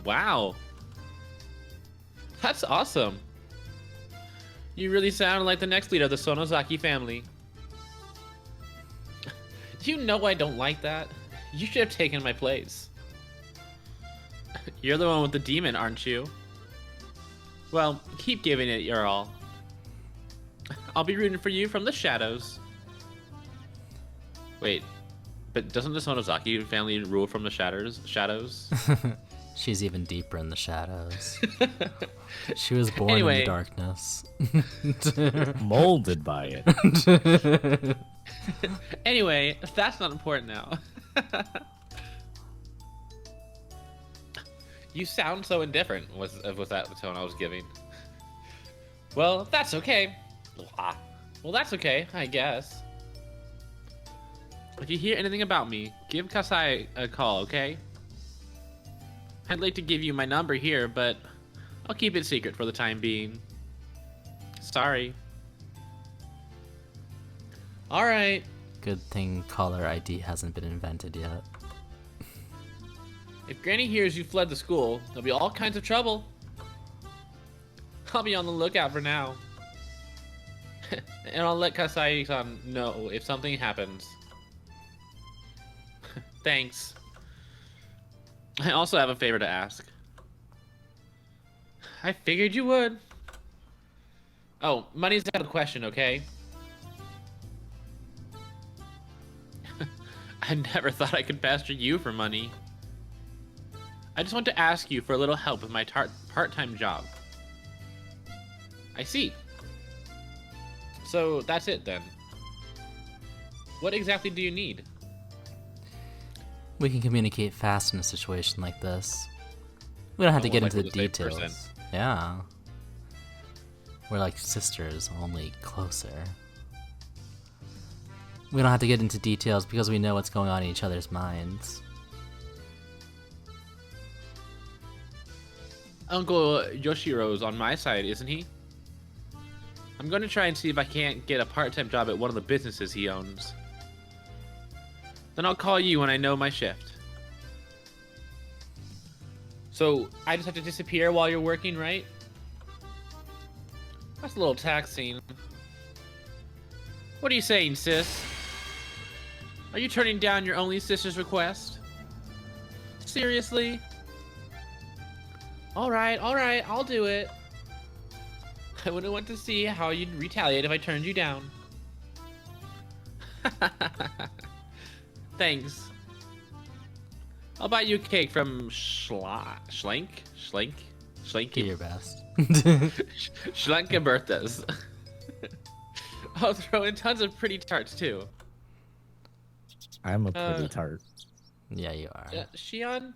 Wow. That's awesome. You really sound like the next leader of the Sonozaki family. You know I don't like that. You should have taken my place. You're the one with the demon, aren't you? Well, keep giving it your all. I'll be rooting for you from the shadows. Wait, but doesn't the Sonozaki family rule from the shadows? She's even deeper in the shadows. She was born in Anyway. the darkness. Molded by it. Anyway, that's not important now. You sound so indifferent, was that the tone I was giving? Well, that's okay. Well, that's okay, I guess. If you hear anything about me, give Kasai a call, okay? I'd like to give you my number here, but I'll keep it secret for the time being. Sorry. Alright. Good thing caller ID hasn't been invented yet. If Granny hears you fled the school, there'll be all kinds of trouble. I'll be on the lookout for now. And I'll let Kasai-san know if something happens. Thanks. I also have a favor to ask. I figured you would. Oh, money's out of the question, okay? I never thought I could pester you for money. I just want to ask you for a little help with my part-time job. I see. So that's it then. What exactly do you need? We can communicate fast in a situation like this. We don't have to get Almost into like the we're the same details. person. Yeah. We're like sisters, only closer. We don't have to get into details because we know what's going on in each other's minds. Uncle Yoshiro's on my side, isn't he? I'm going to try and see if I can't get a part-time job at one of the businesses he owns. Then I'll call you when I know my shift. So, I just have to disappear while you're working, right? That's a little taxing. What are you saying, sis? Are you turning down your only sister's request? Seriously? Alright, I'll do it. I wouldn't want to see how you'd retaliate if I turned you down. Thanks. I'll buy you a cake from Schlenk? Do your best. Schlenke Bertha's. I'll throw in tons of pretty tarts too. I'm a pretty tart. Yeah, you are. Shion?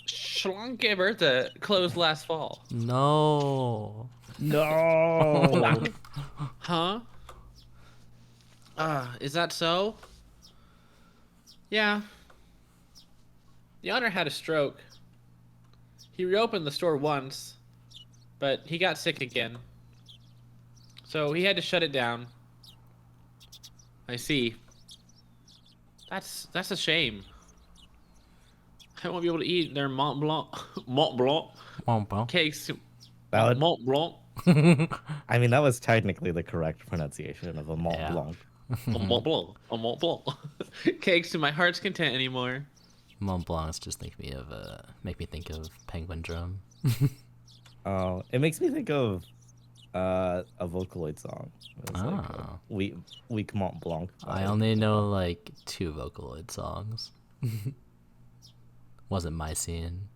Schlenke Bertha closed last fall. No. No. Huh? Is that so? Yeah. The owner had a stroke. He reopened the store once, but he got sick again. So he had to shut it down. I see. That's a shame. I won't be able to eat their Mont Blanc cakes. That would- Mont Blanc. I mean, that was technically the correct pronunciation of a Mont Yeah. Blanc. A Mont Blanc. A Mont Blanc. Cakes to my heart's content anymore. Mont Blancs just make me think of Penguin Drum. Oh, it makes me think of a Vocaloid song. It was like Oh. Weak Mont Blanc. I only know like 2 Vocaloid songs. Wasn't my scene.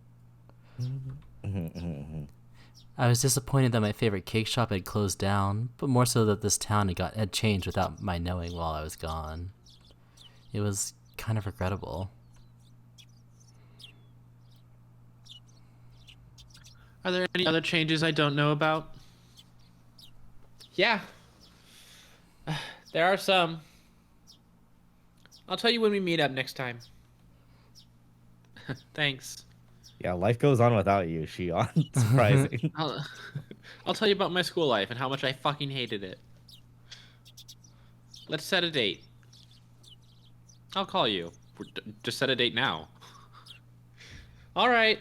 I was disappointed that my favorite cake shop had closed down, but more so that this town had changed without my knowing while I was gone. It was kind of regrettable. Are there any other changes I don't know about? Yeah. There are some. I'll tell you when we meet up next time. Thanks. Yeah, life goes on without you, Shion. Surprising. I'll tell you about my school life and how much I fucking hated it. Let's set a date. I'll call you. Just set a date now. All right.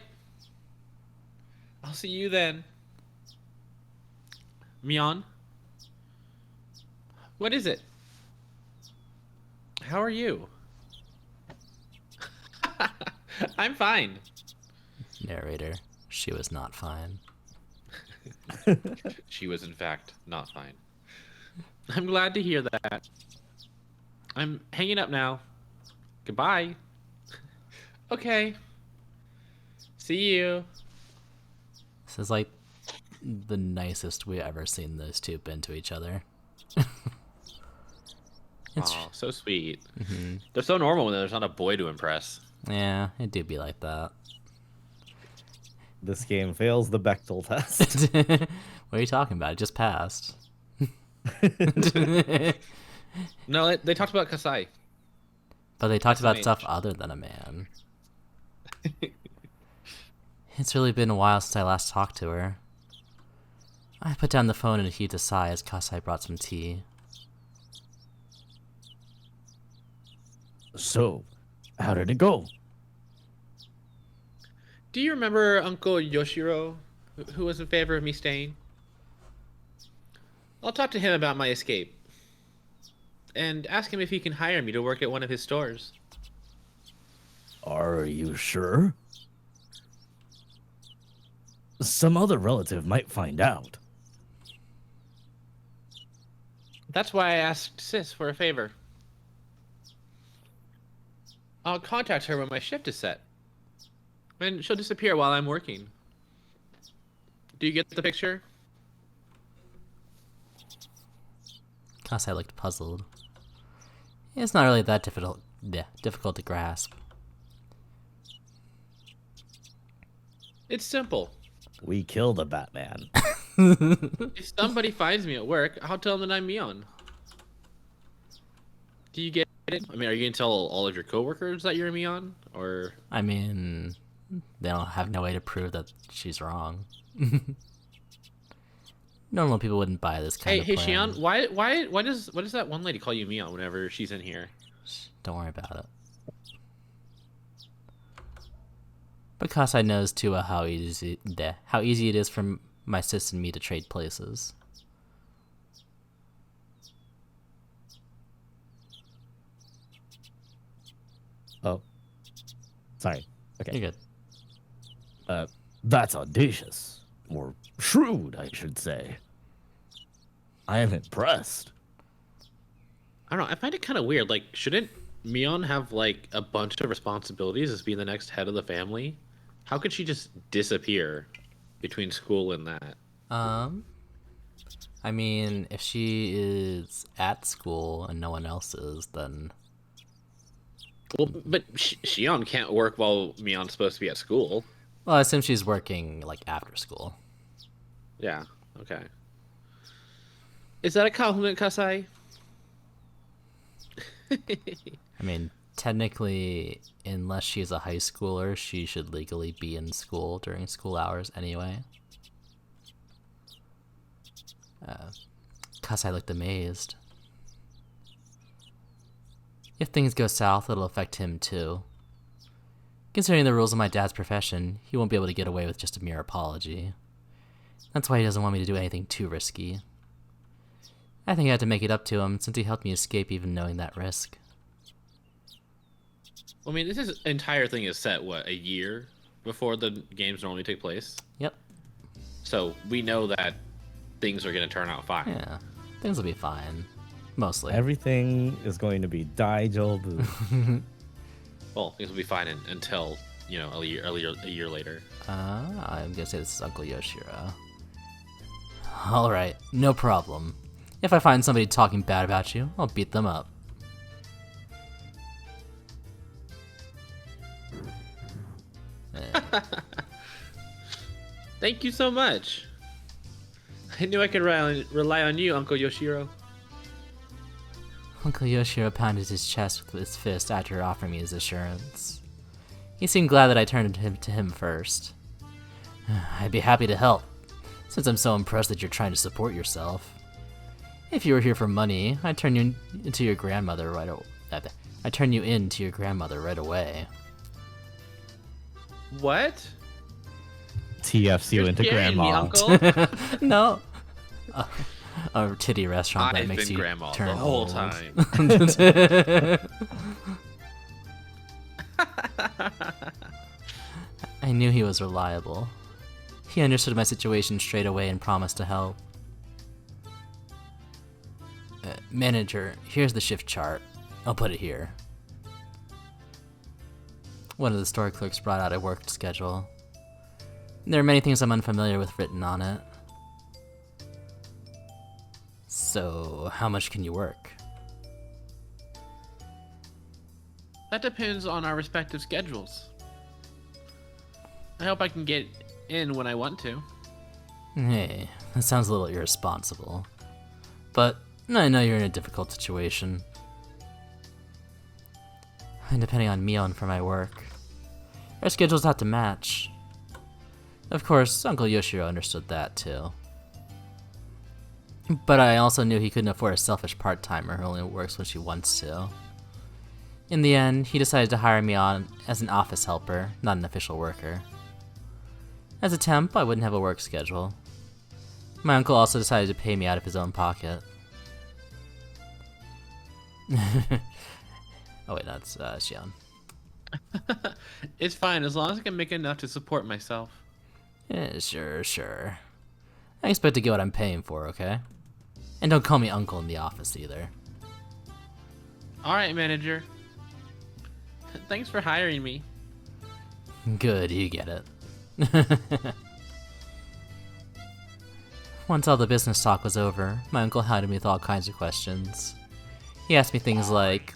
I'll see you then. Mion? What is it? How are you? I'm fine. Narrator, she was not fine. She was, in fact, not fine. I'm glad to hear that. I'm hanging up now. Goodbye. Okay. See you. This is like the nicest we've ever seen those two been to each other. It's Aw, so sweet. mhm. They're so normal when there's not a boy to impress. Yeah, it do be like that. This game fails the Bechtel test. What are you talking about? It just passed. No, they talked about Kasai. But they talked about SMH. stuff other than a man. It's really been a while since I last talked to her. I put down the phone and heaved a sigh as Kasai brought some tea. So, how did it go? Do you remember Uncle Yoshiro, who was in favor of me staying? I'll talk to him about my escape. And ask him if he can hire me to work at one of his stores. Are you sure? Some other relative might find out. That's why I asked Sis for a favor. I'll contact her when my shift is set. And she'll disappear while I'm working. Do you get the picture? Kasai looked puzzled. It's not really that difficult to grasp. It's simple. We killed a Batman. If somebody finds me at work, I'll tell them that I'm Mion. Do you get it? I mean, are you gonna tell all of your coworkers that you're Mion, or? I mean, they don't have no way to prove that she's wrong. Normal people wouldn't buy this kind of plan. Hey, Shion, why does that one lady call you Mion whenever she's in here? Don't worry about it. But Kasai knows too how easy it is for my sis and me to trade places. Oh, sorry. Okay. You're good. That's audacious. Or shrewd, I should say. I am impressed. I don't know. I find it kind of weird. Like, shouldn't Mion have like a bunch of responsibilities as being the next head of the family? How could she just disappear between school and that? I mean, if she is at school and no one else is, then... Well, but Shion can't work while Mion's supposed to be at school. Well, I assume she's working, like, after school. Yeah, okay. Is that a compliment, Kasai? I mean, technically, unless she's a high schooler, she should legally be in school during school hours anyway. Kasai looked amazed. If things go south, it'll affect him too. Considering the rules of my dad's profession, he won't be able to get away with just a mere apology. That's why he doesn't want me to do anything too risky. I think I had to make it up to him since he helped me escape even knowing that risk. I mean, this entire thing is set, what, a year before the games normally take place? Yep. So we know that things are going to turn out fine. Yeah. Things will be fine. Mostly. Everything is going to be daijobu. Well, things will be fine until, you know, a year later. I'm gonna say this is Uncle Yoshiro. Alright, no problem. If I find somebody talking bad about you, I'll beat them up. Thank you so much. I knew I could rely on you, Uncle Yoshiro. Uncle Yoshiro pounded his chest with his fist after offering me his assurance. He seemed glad that I turned to him first. I'd be happy to help, since I'm so impressed that you're trying to support yourself. If you were here for money, I'd turn you into your grandmother right away. What? TFs you into Scaring me, grandma. Uncle. No. A titty restaurant that I've makes been you grandma turn the whole old. time. I knew he was reliable. He understood my situation straight away and promised to help. Manager, here's the shift chart. I'll put it here. One of the store clerks brought out a work schedule. There are many things I'm unfamiliar with written on it. So, how much can you work? That depends on our respective schedules. I hope I can get in when I want to. Hey, that sounds a little irresponsible. But I know you're in a difficult situation. And depending on Mion for my work, our schedules have to match. Of course, Uncle Yoshiro understood that too. But I also knew he couldn't afford a selfish part-timer who only works when she wants to. In the end, he decided to hire me on as an office helper, not an official worker. As a temp, I wouldn't have a work schedule. My uncle also decided to pay me out of his own pocket. Oh wait, that's Shion. It's fine, as long as I can make enough to support myself. Yeah, sure. I expect to get what I'm paying for, okay? And don't call me uncle in the office either. Alright, manager. Thanks for hiring me. Good, you get it. Once all the business talk was over, my uncle hounded me with all kinds of questions. He asked me things like,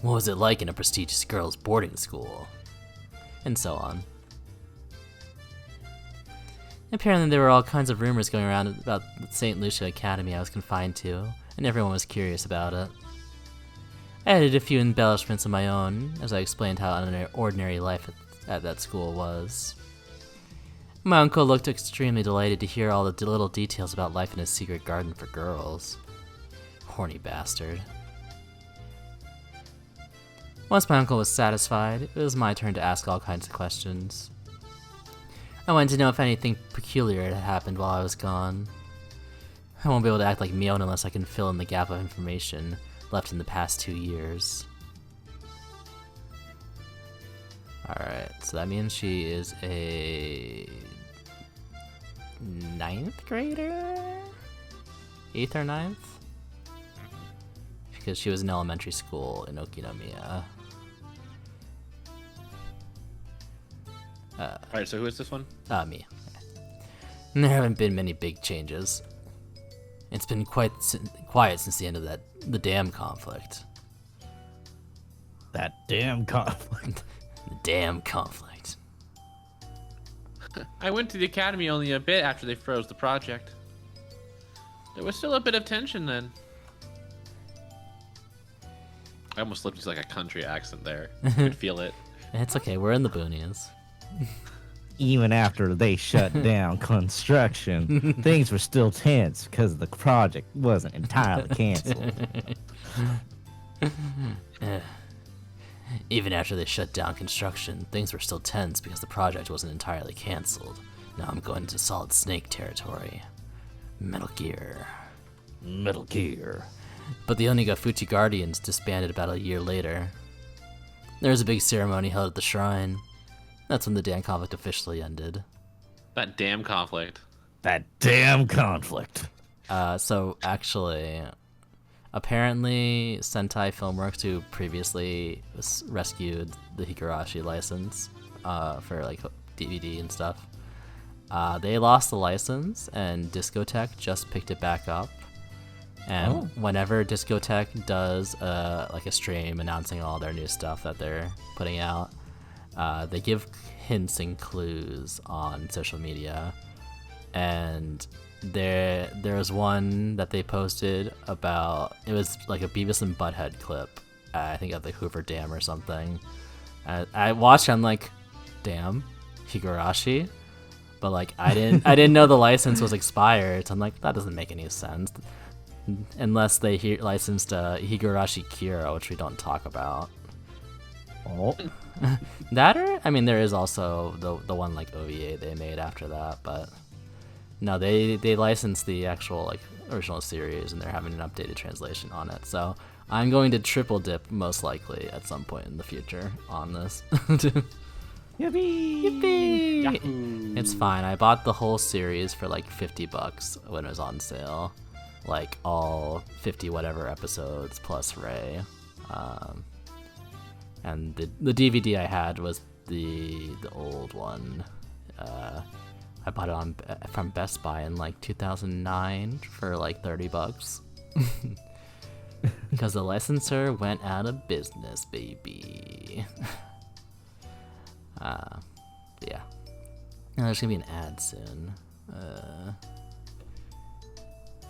what was it like in a prestigious girls' boarding school? And so on. Apparently there were all kinds of rumors going around about the St. Lucia Academy I was confined to, and everyone was curious about it. I added a few embellishments of my own, as I explained how ordinary life at that school was. My uncle looked extremely delighted to hear all the little details about life in his secret garden for girls. Horny bastard. Once my uncle was satisfied, it was my turn to ask all kinds of questions. I wanted to know if anything peculiar had happened while I was gone. I won't be able to act like Mion unless I can fill in the gap of information left in the past 2 years. Alright, so that means she is a 9th grader? 8th or 9th? Because she was in elementary school in Okinomiya. Alright, so who is this one? Me. And there haven't been many big changes. It's been quite quiet since the end of the dam conflict. That damn conflict. The dam conflict. I went to the academy only a bit after they froze the project. There was still a bit of tension then. I almost slipped into like a country accent there. I could feel it. It's okay, we're in the boonies. Even after they shut down construction, things were still tense because the project wasn't entirely canceled. Even after they shut down construction, things were still tense because the project wasn't entirely cancelled. Now I'm going into Solid Snake territory. Metal Gear. Metal Gear. But the Onigafuchi Guardians disbanded about a year later. There was a big ceremony held at the shrine. That's when the dam conflict officially ended. That damn conflict. That damn conflict. So actually, apparently Sentai Filmworks, who previously rescued the Higurashi license for like DVD and stuff, they lost the license and Discotech just picked it back up. And whenever Discotech does like a stream announcing all their new stuff that they're putting out, they give hints and clues on social media. And there was one that they posted about, it was like a Beavis and Butthead clip, I think at the Hoover Dam or something. I watched it, I'm like, damn, Higurashi? But like I didn't know the license was expired, so I'm like, that doesn't make any sense. Unless they licensed Higurashi Kira, which we don't talk about. Oh. That or, I mean, there is also the one like OVA they made after that, but no, they licensed the actual like original series and they're having an updated translation on it. So I'm going to triple dip most likely at some point in the future on this. Yippee! Yippee! Yahoo! It's fine. I bought the whole series for like $50 when it was on sale. Like all 50 whatever episodes plus Ray. And the DVD I had was the old one. I bought it from Best Buy in like 2009 for like $30. Because the licensor went out of business, baby. Yeah. Now there's gonna be an ad soon.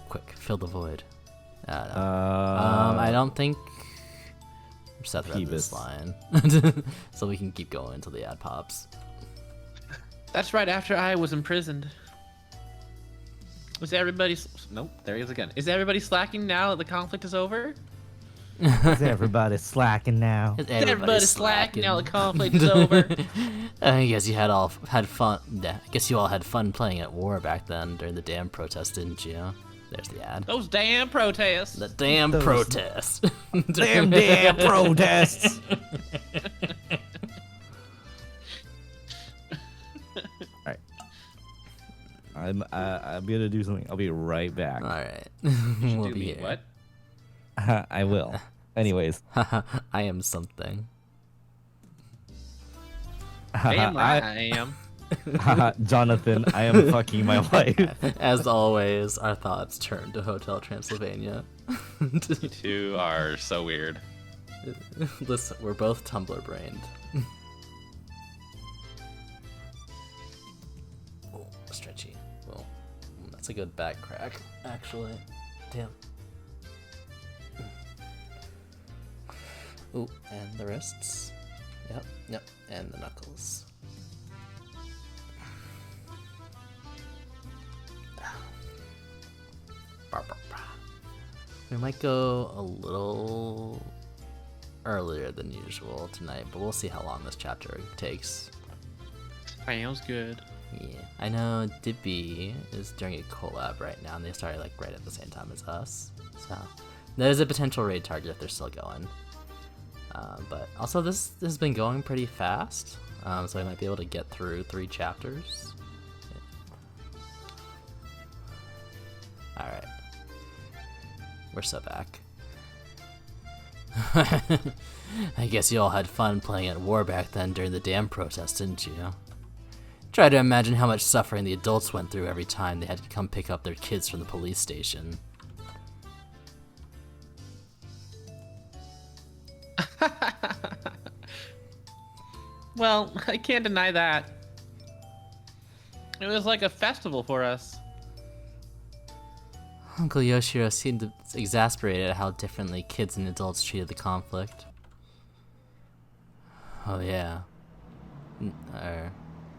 Quick, fill the void. I don't think Seth read this line. So we can keep going until the ad pops. That's right after I was imprisoned. Is everybody... Nope, there he is again. Is everybody slacking now that the conflict is over? Is everybody slacking now? Is Everybody slacking now the conflict is over. I guess you had fun. Yeah, I guess you all had fun playing at war back then during the damn protest, didn't you? There's the ad. Those damn protests. The damn protest. Damn protests. Alright. I'm gonna do something. I'll be right back. All right. We'll We'll be me here. what? I will. Anyways. I am something. Damn right I am. Jonathan, I am fucking my wife. As always, our thoughts turn to Hotel Transylvania. You two are so weird. Listen, we're both Tumblr brained. Oh, stretchy. Well, that's a good back crack, actually. Damn. Ooh, and the wrists. Yep, and the knuckles. We might go a little earlier than usual tonight, but we'll see how long this chapter takes. Sounds good. Yeah, I know Dippy is doing a collab right now, and they started like right at the same time as us. So there's a potential raid target if they're still going. But also this has been going pretty fast, so I might be able to get through 3 chapters. Yeah. All right. We're so back. I guess you all had fun playing at war back then during the dam protest, didn't you? Try to imagine how much suffering the adults went through every time they had to come pick up their kids from the police station. Well, I can't deny that. It was like a festival for us. Uncle Yoshiro seemed exasperated at how differently kids and adults treated the conflict. Oh yeah.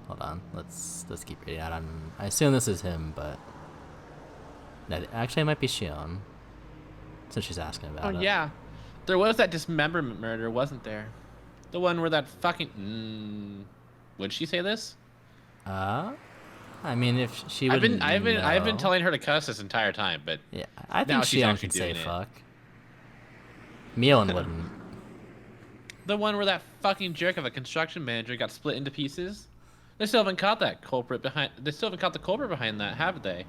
Hold on. Let's keep reading. I assume this is him, but no, actually it might be Shion, since she's asking about it. Oh yeah, there was that dismemberment murder, wasn't there? The one where that fucking. Would she say this? I mean, if she would. I've been telling her to cuss this entire time, but yeah, I now think she's Shion actually can say doing it. fuck. Mion wouldn't. The one where that fucking jerk of a construction manager got split into pieces. They still haven't caught that culprit behind. They still haven't caught the culprit behind that, have they?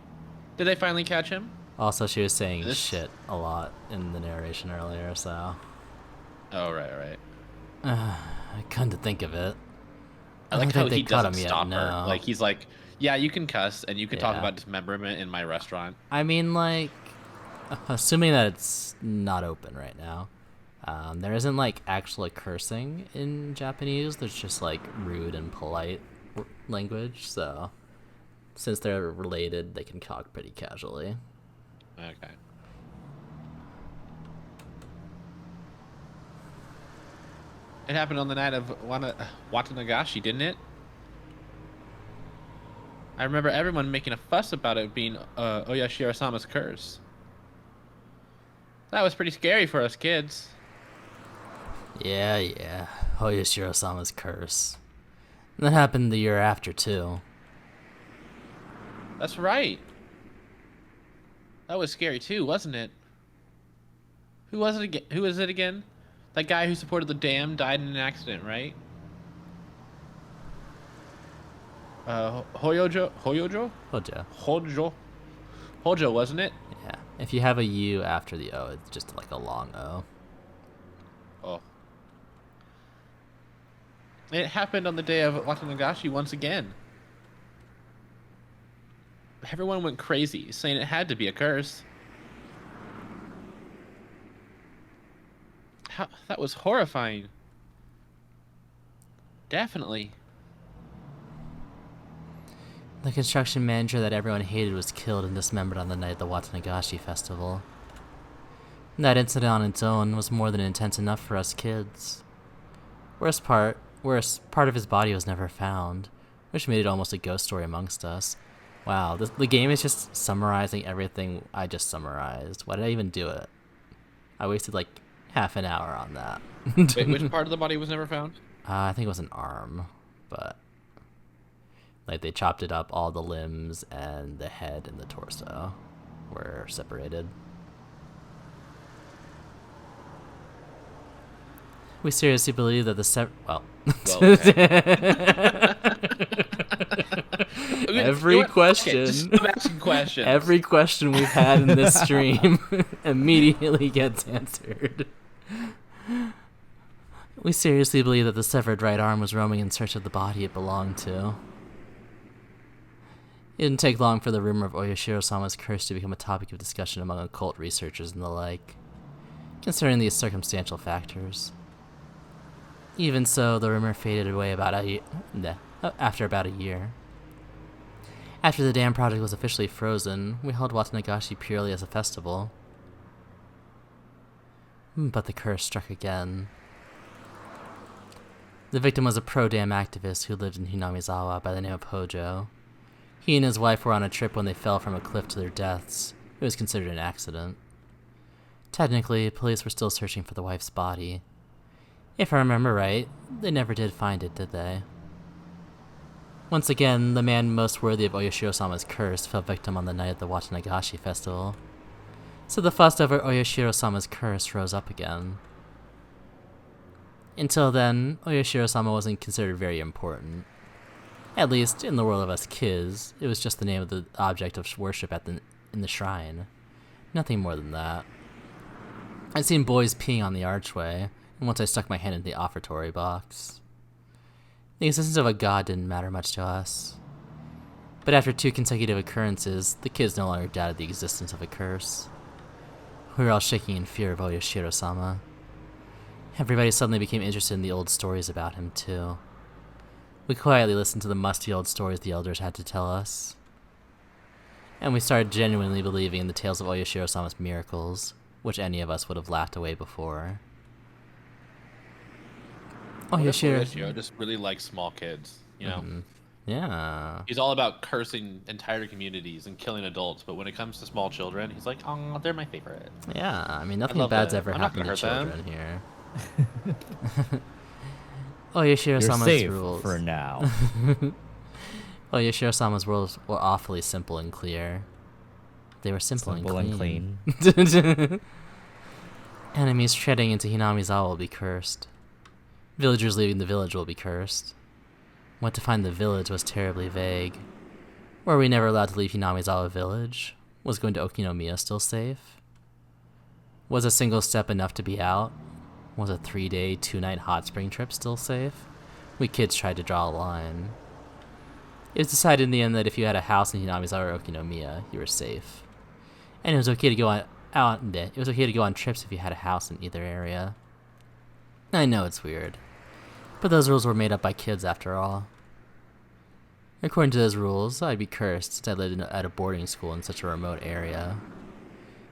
Did they finally catch him? Also, she was saying This- shit a lot in the narration earlier, so. Oh right. I come to think of it. I I like don't how think they he caught doesn't him yet, stop no. her. Like he's like, yeah, you can cuss and you can talk Yeah. about dismemberment in my restaurant. I mean, like, assuming that it's not open right now, there isn't, like, actual cursing in Japanese. There's just, like, rude and polite language, so since they're related, they can talk pretty casually. Okay. It happened on the night of Watanagashi, didn't it? I remember everyone making a fuss about it being Oyashiro-sama's curse. That was pretty scary for us kids. Yeah. Oyashiro-sama's curse. That happened the year after, too. That's right. That was scary too, wasn't it? Who was it again? Who was it again? That guy who supported the dam died in an accident, right? Hojo, wasn't it? Yeah. If you have a U after the O, it's just like a long O. Oh. It happened on the day of Watanagashi once again. Everyone went crazy, saying it had to be a curse. That was horrifying. Definitely. The construction manager that everyone hated was killed and dismembered on the night of the Watanagashi festival. That incident on its own was more than intense enough for us kids. Worst part of his body was never found, which made it almost a ghost story amongst us. Wow, the game is just summarizing everything I just summarized. Why did I even do it? I wasted like half an hour on that. Wait, which part of the body was never found? I think it was an arm, but like they chopped it up, all the limbs and the head and the torso were separated. We seriously believe that every question, Okay, just stop asking questions. every question we've had in this stream immediately gets answered. We seriously believe that the severed right arm was roaming in search of the body it belonged to. It didn't take long for the rumor of Oyashiro-sama's curse to become a topic of discussion among occult researchers and the like, considering these circumstantial factors. Even so, the rumor faded away after about a year. After the dam project was officially frozen, we held Watanagashi purely as a festival. But the curse struck again. The victim was a pro-dam activist who lived in Hinamizawa by the name of Hojo. He and his wife were on a trip when they fell from a cliff to their deaths. It was considered an accident. Technically, police were still searching for the wife's body. If I remember right, they never did find it, did they? Once again, the man most worthy of Oyashiro-sama's curse fell victim on the night of the Watanagashi festival. So the fuss over Oyashiro-sama's curse rose up again. Until then, Oyashiro-sama wasn't considered very important. At least, in the world of us kids, it was just the name of the object of worship in the shrine. Nothing more than that. I'd seen boys peeing on the archway, and once I stuck my hand in the offertory box. The existence of a god didn't matter much to us. But after 2 consecutive occurrences, the kids no longer doubted the existence of a curse. We were all shaking in fear of Oyashiro-sama. Everybody suddenly became interested in the old stories about him, too. We quietly listened to the musty old stories the elders had to tell us. And we started genuinely believing in the tales of Oyashiro-sama's miracles, which any of us would have laughed away before. Oyashiro just really likes small kids, you know? Mm-hmm. Yeah. He's all about cursing entire communities and killing adults, but when it comes to small children, he's like, oh, they're my favorite. Yeah, I mean, nothing love bad's them. ever I'm not happened to gonna hurt children here. You're Oyashiro-sama's safe rules. for now. Oyashiro-sama's rules were awfully simple and clear. They were simple and clean. Enemies treading into Hinamizawa will be cursed. Villagers leaving the village will be cursed. What to find the village was terribly vague. Were we never allowed to leave Hinamizawa village? Was going to Okinomiya still safe? Was a single step enough to be out? Was a 3-day, 2-night hot spring trip still safe? We kids tried to draw a line. It was decided in the end that if you had a house in Hinamizawa or Okinomiya, you were safe. And it was okay to go on trips if you had a house in either area. I know it's weird, but those rules were made up by kids after all. According to those rules, I'd be cursed since I lived at a boarding school in such a remote area.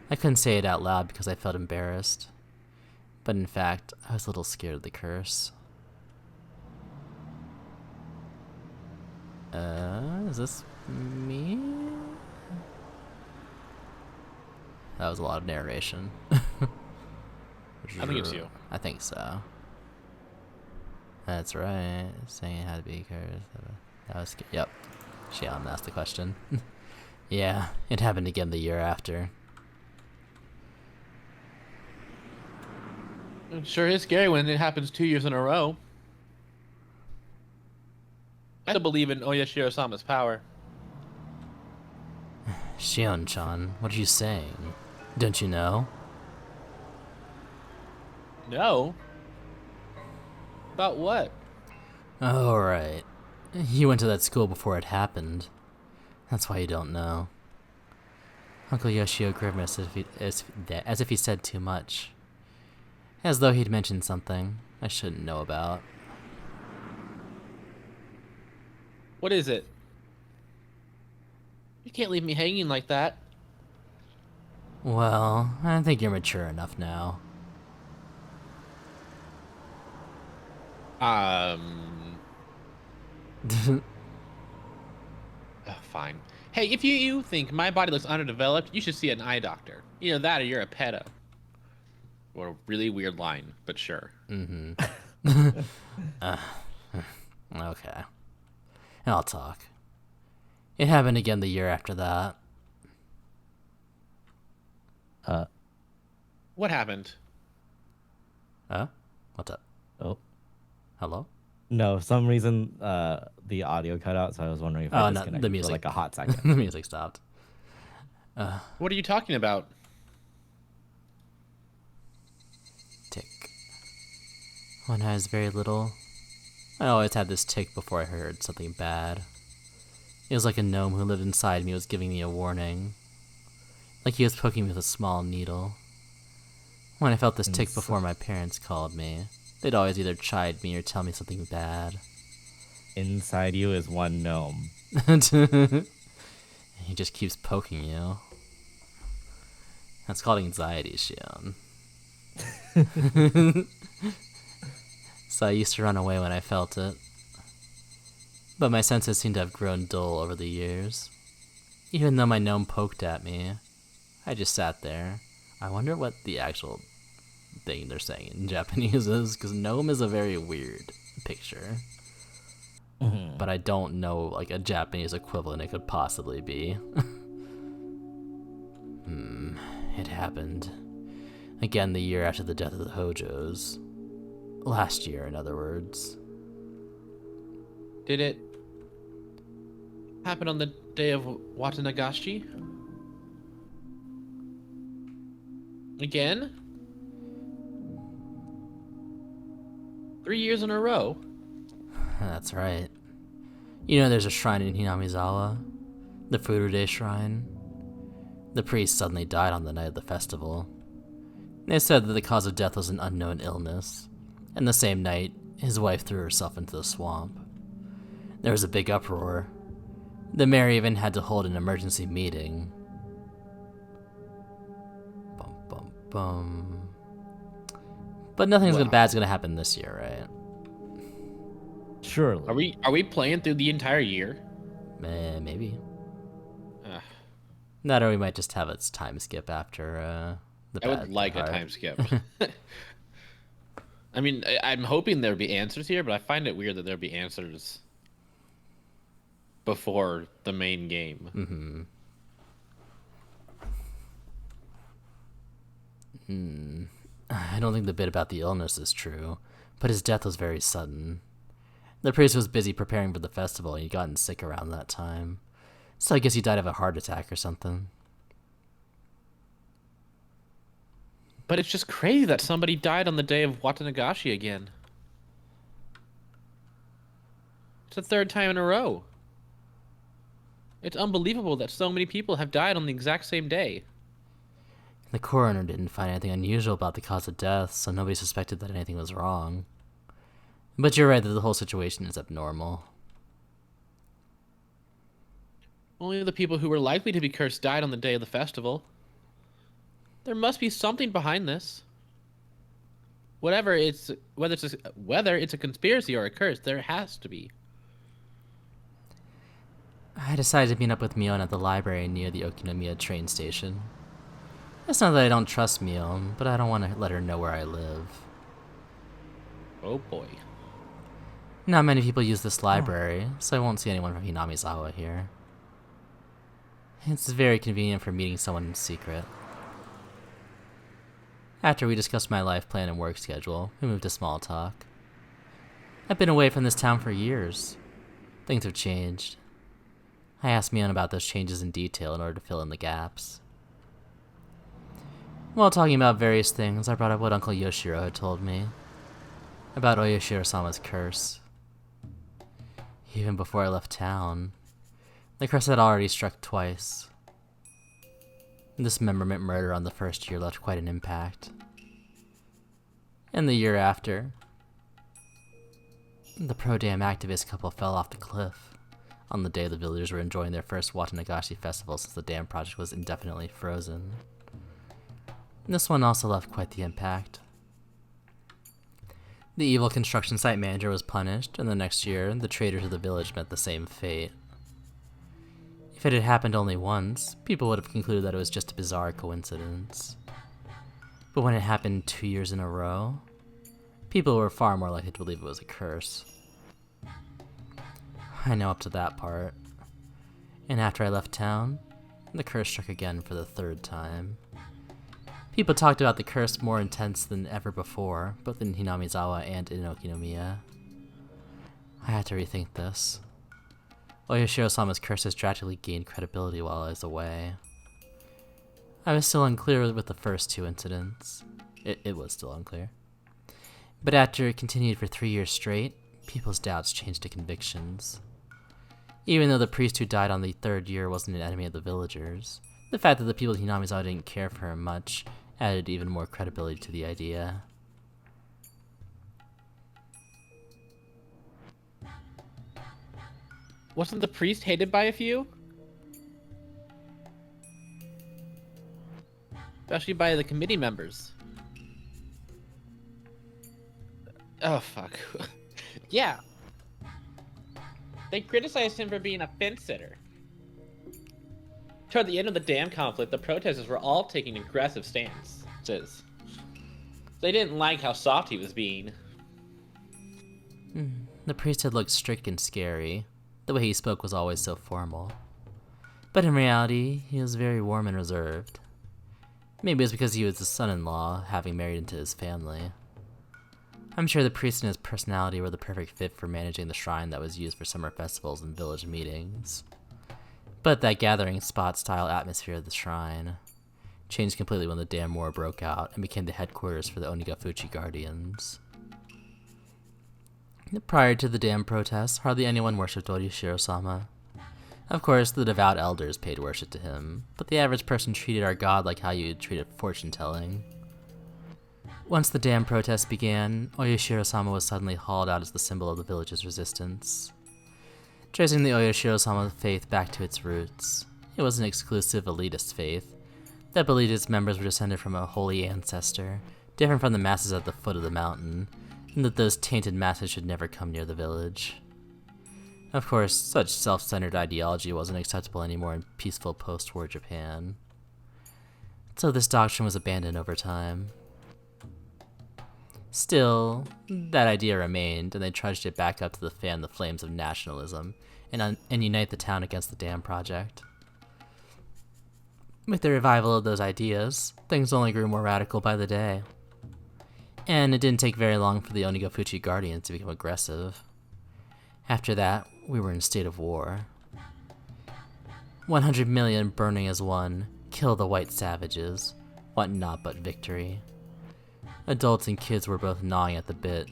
I couldn't say it out loud because I felt embarrassed, but in fact, I was a little scared of the curse. Is this me? That was a lot of narration. I think it's you. I think so. That's right. Saying it had to be cursed. That was yep. Shion asked the question. Yeah, it happened again the year after. It sure is scary when it happens 2 years in a row. I still believe in Oyashiro-sama's power. Shion-chan, what are you saying? Don't you know? No. About what? Oh, right. You went to that school before it happened. That's why you don't know. Uncle Yoshio grimaced as if he said too much. As though he'd mentioned something I shouldn't know about. What is it? You can't leave me hanging like that. Well, I think you're mature enough now. Fine. Hey, if you think my body looks underdeveloped, you should see an eye doctor. Either that or you're a pedo. Or a really weird line, but sure. Mm-hmm. Okay. I'll talk. It happened again the year after that. What happened? What's up? Oh. Hello? No, for some reason the audio cut out, so I was wondering if I disconnected the music. for like a hot second. The music stopped. What are you talking about? Tick. When I was very little, I always had this tick before I heard something bad. It was like a gnome who lived inside me was giving me a warning. Like he was poking me with a small needle. When I felt this tick before my parents called me, they'd always either chide me or tell me something bad. Inside you is one gnome. He just keeps poking you. That's called anxiety, Shion. So I used to run away when I felt it. But my senses seem to have grown dull over the years. Even though my gnome poked at me, I just sat there. I wonder what the actual thing they're saying in Japanese is, because gnome is a very weird picture. Mm-hmm. But I don't know like a Japanese equivalent it could possibly be. It happened. Again the year after the death of the Hojos. Last year, in other words. Did it happen on the day of Watanagashi? Again? 3 years in a row? That's right. You know there's a shrine in Hinamizawa? The Furude Shrine? The priest suddenly died on the night of the festival. They said that the cause of death was an unknown illness, and the same night, his wife threw herself into the swamp. There was a big uproar. The mayor even had to hold an emergency meeting. Bum bum bum. But nothing bad's gonna happen this year, right? Surely. Are we playing through the entire year? Maybe. Ugh. That or we might just have its time skip after the I bad would like a part. time skip. I mean, I'm hoping there'd be answers here, but I find it weird that there'd be answers before the main game. I don't think the bit about the illness is true, but his death was very sudden. The priest was busy preparing for the festival and he'd gotten sick around that time. So I guess he died of a heart attack or something. But it's just crazy that somebody died on the day of Watanagashi again. It's the third time in a row. It's unbelievable that so many people have died on the exact same day. The coroner didn't find anything unusual about the cause of death, so nobody suspected that anything was wrong. But you're right that the whole situation is abnormal. Only the people who were likely to be cursed died on the day of the festival. There must be something behind this. Whether it's a conspiracy or a curse, there has to be. I decided to meet up with Mion at the library near the Okinomiya train station. It's not that I don't trust Mion, but I don't want to let her know where I live. Oh boy. Not many people use this library, so I won't see anyone from Hinamizawa here. It's very convenient for meeting someone in secret. After we discussed my life plan and work schedule, we moved to small talk. I've been away from this town for years. Things have changed. I asked Mion about those changes in detail in order to fill in the gaps. While talking about various things, I brought up what Uncle Yoshiro had told me. About Oyoshiro-sama's curse. Even before I left town, the curse had already struck twice. This memorment murder on the first year left quite an impact. And the year after, the pro-dam activist couple fell off the cliff on the day the villagers were enjoying their first Watanagashi festival since the dam project was indefinitely frozen. This one also left quite the impact. The evil construction site manager was punished, and the next year, the traitors of the village met the same fate. If it had happened only once, people would have concluded that it was just a bizarre coincidence. But when it happened 2 years in a row, people were far more likely to believe it was a curse. I know up to that part. And after I left town, the curse struck again for the third time. People talked about the curse more intense than ever before, both in Hinamizawa and in Okinomiya. I had to rethink this. Oyoshiro-sama's curse has drastically gained credibility while I was away. I was still unclear with the first two incidents. It was still unclear. But after it continued for 3 years straight, people's doubts changed to convictions. Even though the priest who died on the 3rd year wasn't an enemy of the villagers, the fact that the people of Hinamizawa didn't care for him much added even more credibility to the idea. Wasn't the priest hated by a few? Especially by the committee members. Oh, fuck. Yeah. They criticized him for being a fence sitter. Toward the end of the dam conflict, the protesters were all taking aggressive stances. They didn't like how soft he was being. The priest had looked strict and scary. The way he spoke was always so formal. But in reality, he was very warm and reserved. Maybe it was because he was the son-in-law, having married into his family. I'm sure the priest and his personality were the perfect fit for managing the shrine that was used for summer festivals and village meetings. But that gathering spot-style atmosphere of the shrine changed completely when the Dam War broke out and became the headquarters for the Onigafuchi Guardians. Prior to the dam protests, hardly anyone worshipped Orishiro-sama. Of course, the devout elders paid worship to him, but the average person treated our god like how you'd treat a fortune-telling. Once the dam protests began, Oyashiro-sama was suddenly hauled out as the symbol of the village's resistance. Tracing the Oyashiro-sama faith back to its roots, it was an exclusive elitist faith that believed its members were descended from a holy ancestor, different from the masses at the foot of the mountain, and that those tainted masses should never come near the village. Of course, such self-centered ideology wasn't acceptable anymore in peaceful post-war Japan. So this doctrine was abandoned over time. Still, that idea remained, and they trudged it back up to fan the flames of nationalism and unite the town against the dam project. With the revival of those ideas, things only grew more radical by the day. And it didn't take very long for the Onigafuchi Guardians to become aggressive. After that, we were in a state of war. 100 million burning as one, kill the white savages, want naught but victory. Adults and kids were both gnawing at the bit,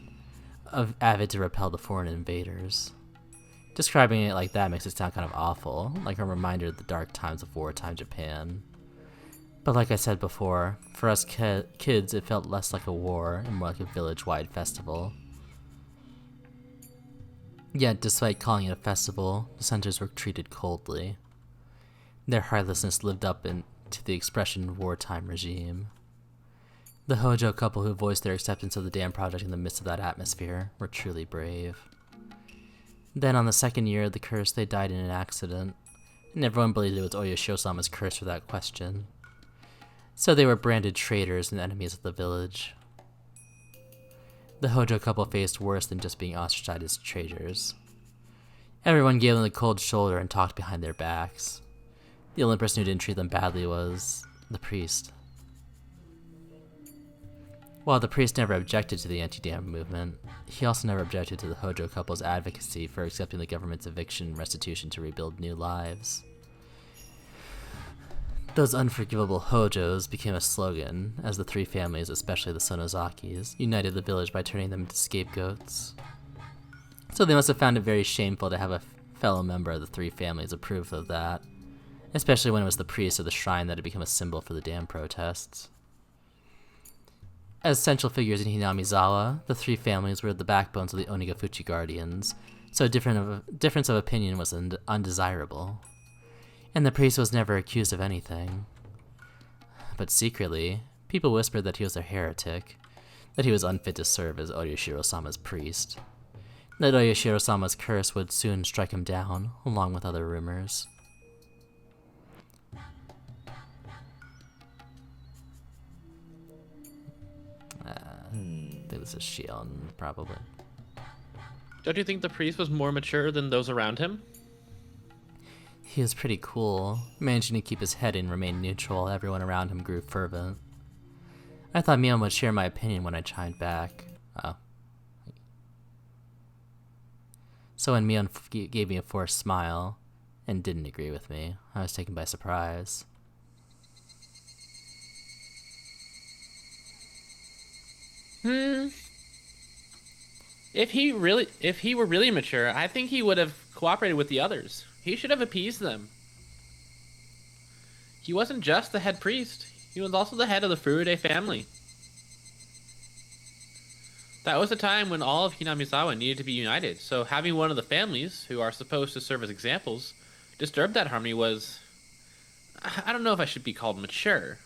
avid to repel the foreign invaders. Describing it like that makes it sound kind of awful, like a reminder of the dark times of wartime Japan. But like I said before, for us kids it felt less like a war and more like a village-wide festival. Yet, despite calling it a festival, the dissenters were treated coldly. Their heartlessness lived up to the expression wartime regime. The Hojo couple who voiced their acceptance of the dam project in the midst of that atmosphere were truly brave. Then on the 2nd year of the curse, they died in an accident, and everyone believed it was Oyashiro-sama's curse without question. So they were branded traitors and enemies of the village. The Hojo couple faced worse than just being ostracized as traitors. Everyone gave them the cold shoulder and talked behind their backs. The only person who didn't treat them badly was the priest. While the priest never objected to the anti-dam movement, he also never objected to the Hojo couple's advocacy for accepting the government's eviction and restitution to rebuild new lives. Those unforgivable Hojos became a slogan, as the 3 families, especially the Sonozakis, united the village by turning them into scapegoats. So they must have found it very shameful to have a fellow member of the 3 families approve of that, especially when it was the priest of the shrine that had become a symbol for the dam protests. As central figures in Hinamizawa, the 3 families were the backbones of the Onigafuchi Guardians, so a difference of opinion was undesirable. And the priest was never accused of anything. But secretly, people whispered that he was a heretic, that he was unfit to serve as Oyashiro-sama's priest, that Oyashiro-sama's curse would soon strike him down, along with other rumors. It was a Shion, probably. Don't you think the priest was more mature than those around him? He was pretty cool, managing to keep his head and remain neutral while everyone around him grew fervent. I thought Mion would share my opinion when I chimed back. Oh. So when Mion gave me a forced smile and didn't agree with me, I was taken by surprise. If he were really mature, I think he would have cooperated with the others. He should have appeased them. He wasn't just the head priest. He was also the head of the Furude family. That was a time when all of Hinamizawa needed to be united, so having one of the families, who are supposed to serve as examples, disturb that harmony was... I don't know if I should be called mature.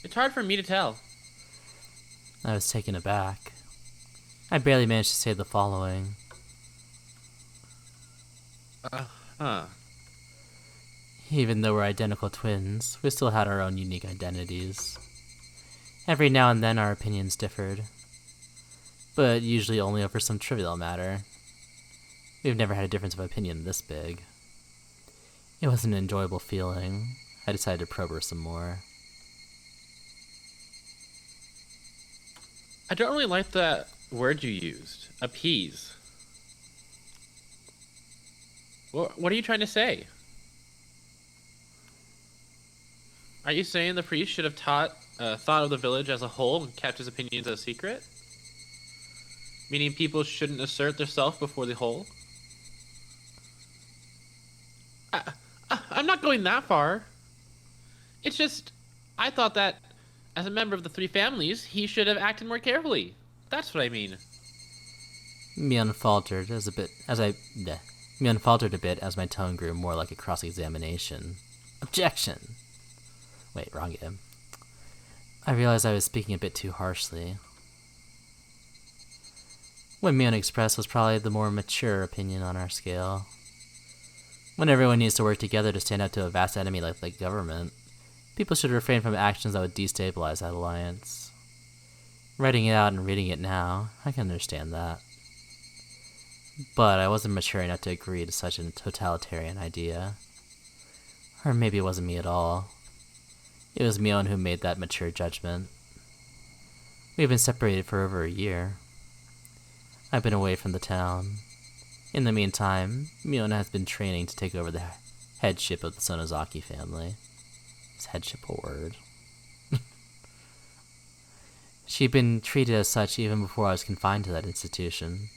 It's hard for me to tell. I was taken aback. I barely managed to say the following. Huh. Even though we're identical twins, we still had our own unique identities. Every now and then our opinions differed, but usually only over some trivial matter. We've never had a difference of opinion this big. It was an enjoyable feeling. I decided to probe her some more. I don't really like that word you used. Appease. What are you trying to say? Are you saying the priest should have thought of the village as a whole and kept his opinions a secret? Meaning people shouldn't assert themselves before the whole? I'm not going that far. It's just, I thought that, as a member of the three families, he should have acted more carefully. That's what I mean. Mion faltered a bit as my tone grew more like a cross-examination. Objection! Wait, wrong game. I realized I was speaking a bit too harshly. What Mion expressed was probably the more mature opinion on our scale. When everyone needs to work together to stand up to a vast enemy like the government, people should refrain from actions that would destabilize that alliance. Writing it out and reading it now, I can understand that. But I wasn't mature enough to agree to such a totalitarian idea. Or maybe it wasn't me at all. It was Mion who made that mature judgment. We've been separated for over a year. I've been away from the town. In the meantime, Mion has been training to take over the headship of the Sonozaki family. Is headship a word? She'd been treated as such even before I was confined to that institution.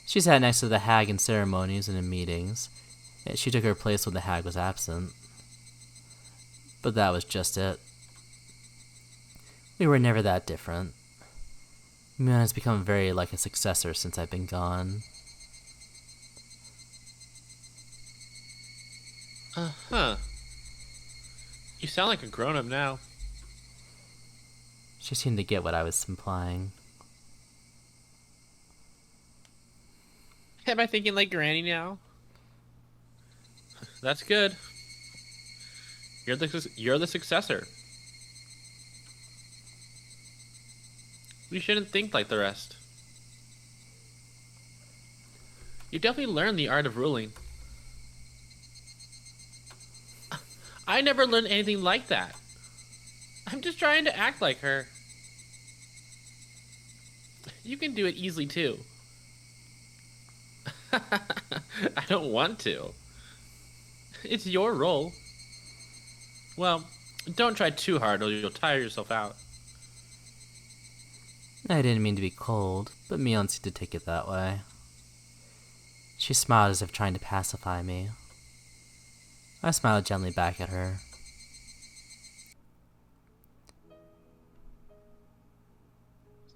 She sat next to the hag in ceremonies and in meetings. She took her place when the hag was absent. But that was just it. We were never that different. Mion has become very like a successor since I've been gone. Huh. You sound like a grown-up now. She seemed to get what I was implying. Am I thinking like Granny now? That's good. You're the successor. You shouldn't think like the rest. You definitely learned the art of ruling. I never learned anything like that. I'm just trying to act like her. You can do it easily too. I don't want to. It's your role. Well, don't try too hard or you'll tire yourself out. I didn't mean to be cold, but Mion seemed to take it that way. She smiled as if trying to pacify me. I smiled gently back at her.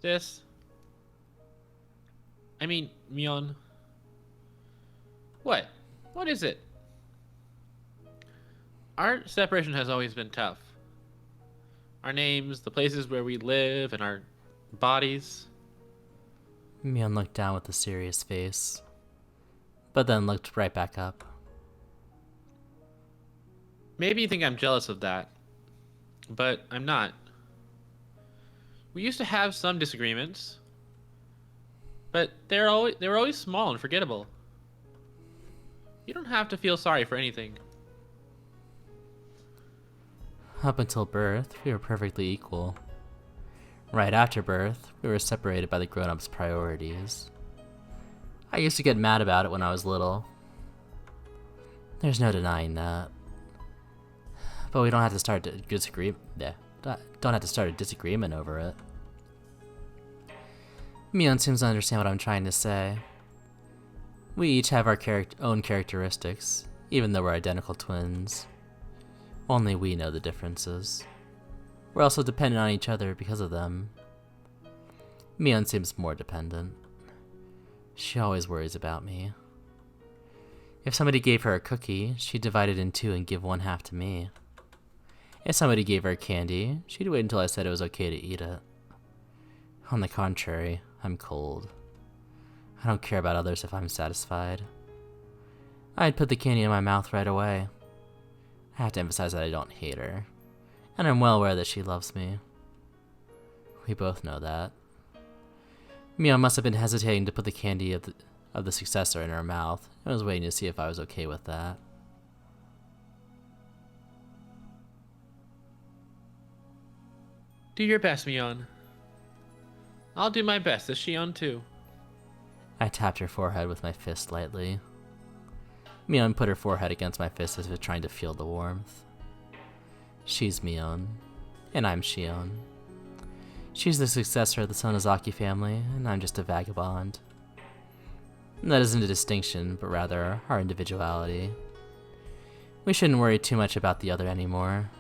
Sis. I mean, Mion. What? What is it? Our separation has always been tough. Our names, the places where we live, and our bodies. Mion looked down with a serious face, but then looked right back up. Maybe you think I'm jealous of that, but I'm not. We used to have some disagreements, but they were always small and forgettable. You don't have to feel sorry for anything. Up until birth, we were perfectly equal. Right after birth, we were separated by the grown-ups' priorities. I used to get mad about it when I was little. There's no denying that. But we don't have to start a disagreement over it. Mion seems to understand what I'm trying to say. We each have our own characteristics, even though we're identical twins. Only we know the differences. We're also dependent on each other because of them. Mion seems more dependent. She always worries about me. If somebody gave her a cookie, she'd divide it in two and give one half to me. If somebody gave her candy, she'd wait until I said it was okay to eat it. On the contrary, I'm cold. I don't care about others if I'm satisfied. I'd put the candy in my mouth right away. I have to emphasize that I don't hate her, and I'm well aware that she loves me. We both know that. Mio must have been hesitating to put the candy of the successor in her mouth, and was waiting to see if I was okay with that. Do your best, Mion. I'll do my best as Shion too. I tapped her forehead with my fist lightly. Mion put her forehead against my fist as if trying to feel the warmth. She's Mion, and I'm Shion. She's the successor of the Sonozaki family, and I'm just a vagabond. And that isn't a distinction, but rather our individuality. We shouldn't worry too much about the other anymore.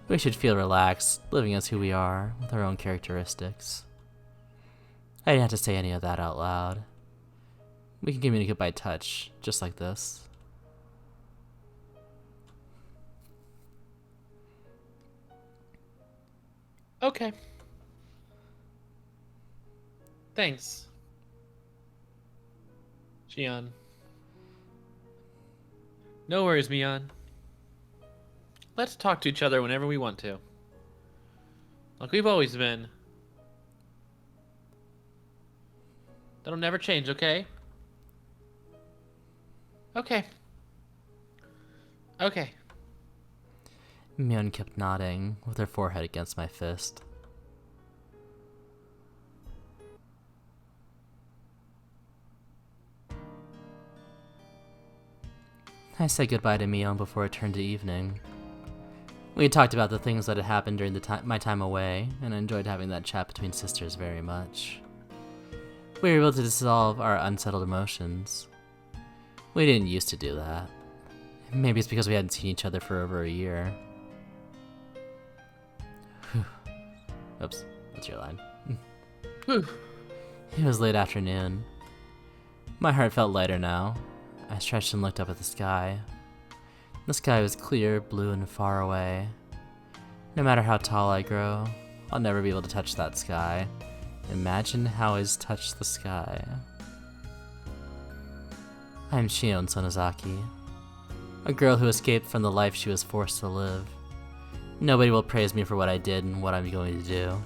We should feel relaxed, living as who we are, with our own characteristics. I didn't have to say any of that out loud. We can communicate by touch, just like this. Okay. Thanks. Shion. No worries, Mion. Let's talk to each other whenever we want to. Like we've always been. That'll never change, okay? Okay. Okay. Mion kept nodding, with her forehead against my fist. I said goodbye to Mion before it turned to evening. We had talked about the things that had happened during my time away, and I enjoyed having that chat between sisters very much. We were able to dissolve our unsettled emotions. We didn't used to do that. Maybe it's because we hadn't seen each other for over a year. Oops, that's your line. It was late afternoon. My heart felt lighter now. I stretched and looked up at the sky. The sky was clear, blue, and far away. No matter how tall I grow, I'll never be able to touch that sky. Imagine how I's touched the sky. I am Shion Sonozaki, a girl who escaped from the life she was forced to live. Nobody will praise me for what I did and what I'm going to do.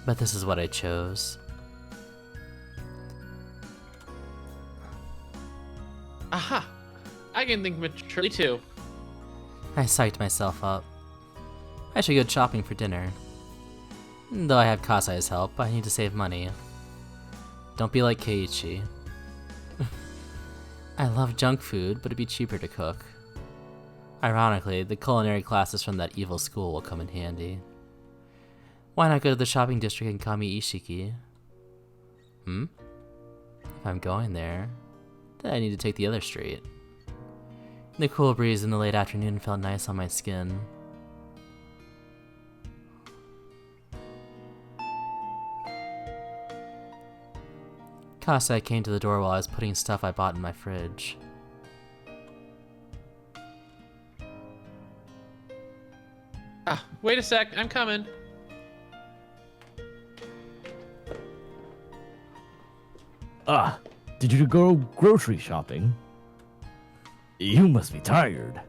But this is what I chose. Aha! I can think maturely too. I psyched myself up. I should go shopping for dinner. Though I have Kasai's help, I need to save money. Don't be like Keiichi. I love junk food, but it'd be cheaper to cook. Ironically, the culinary classes from that evil school will come in handy. Why not go to the shopping district in Kami Ishiki? If I'm going there, then I need to take the other street. The cool breeze in the late afternoon felt nice on my skin. Kasai came to the door while I was putting stuff I bought in my fridge. Ah, wait a sec, I'm coming. Ah, did you go grocery shopping? You must be tired.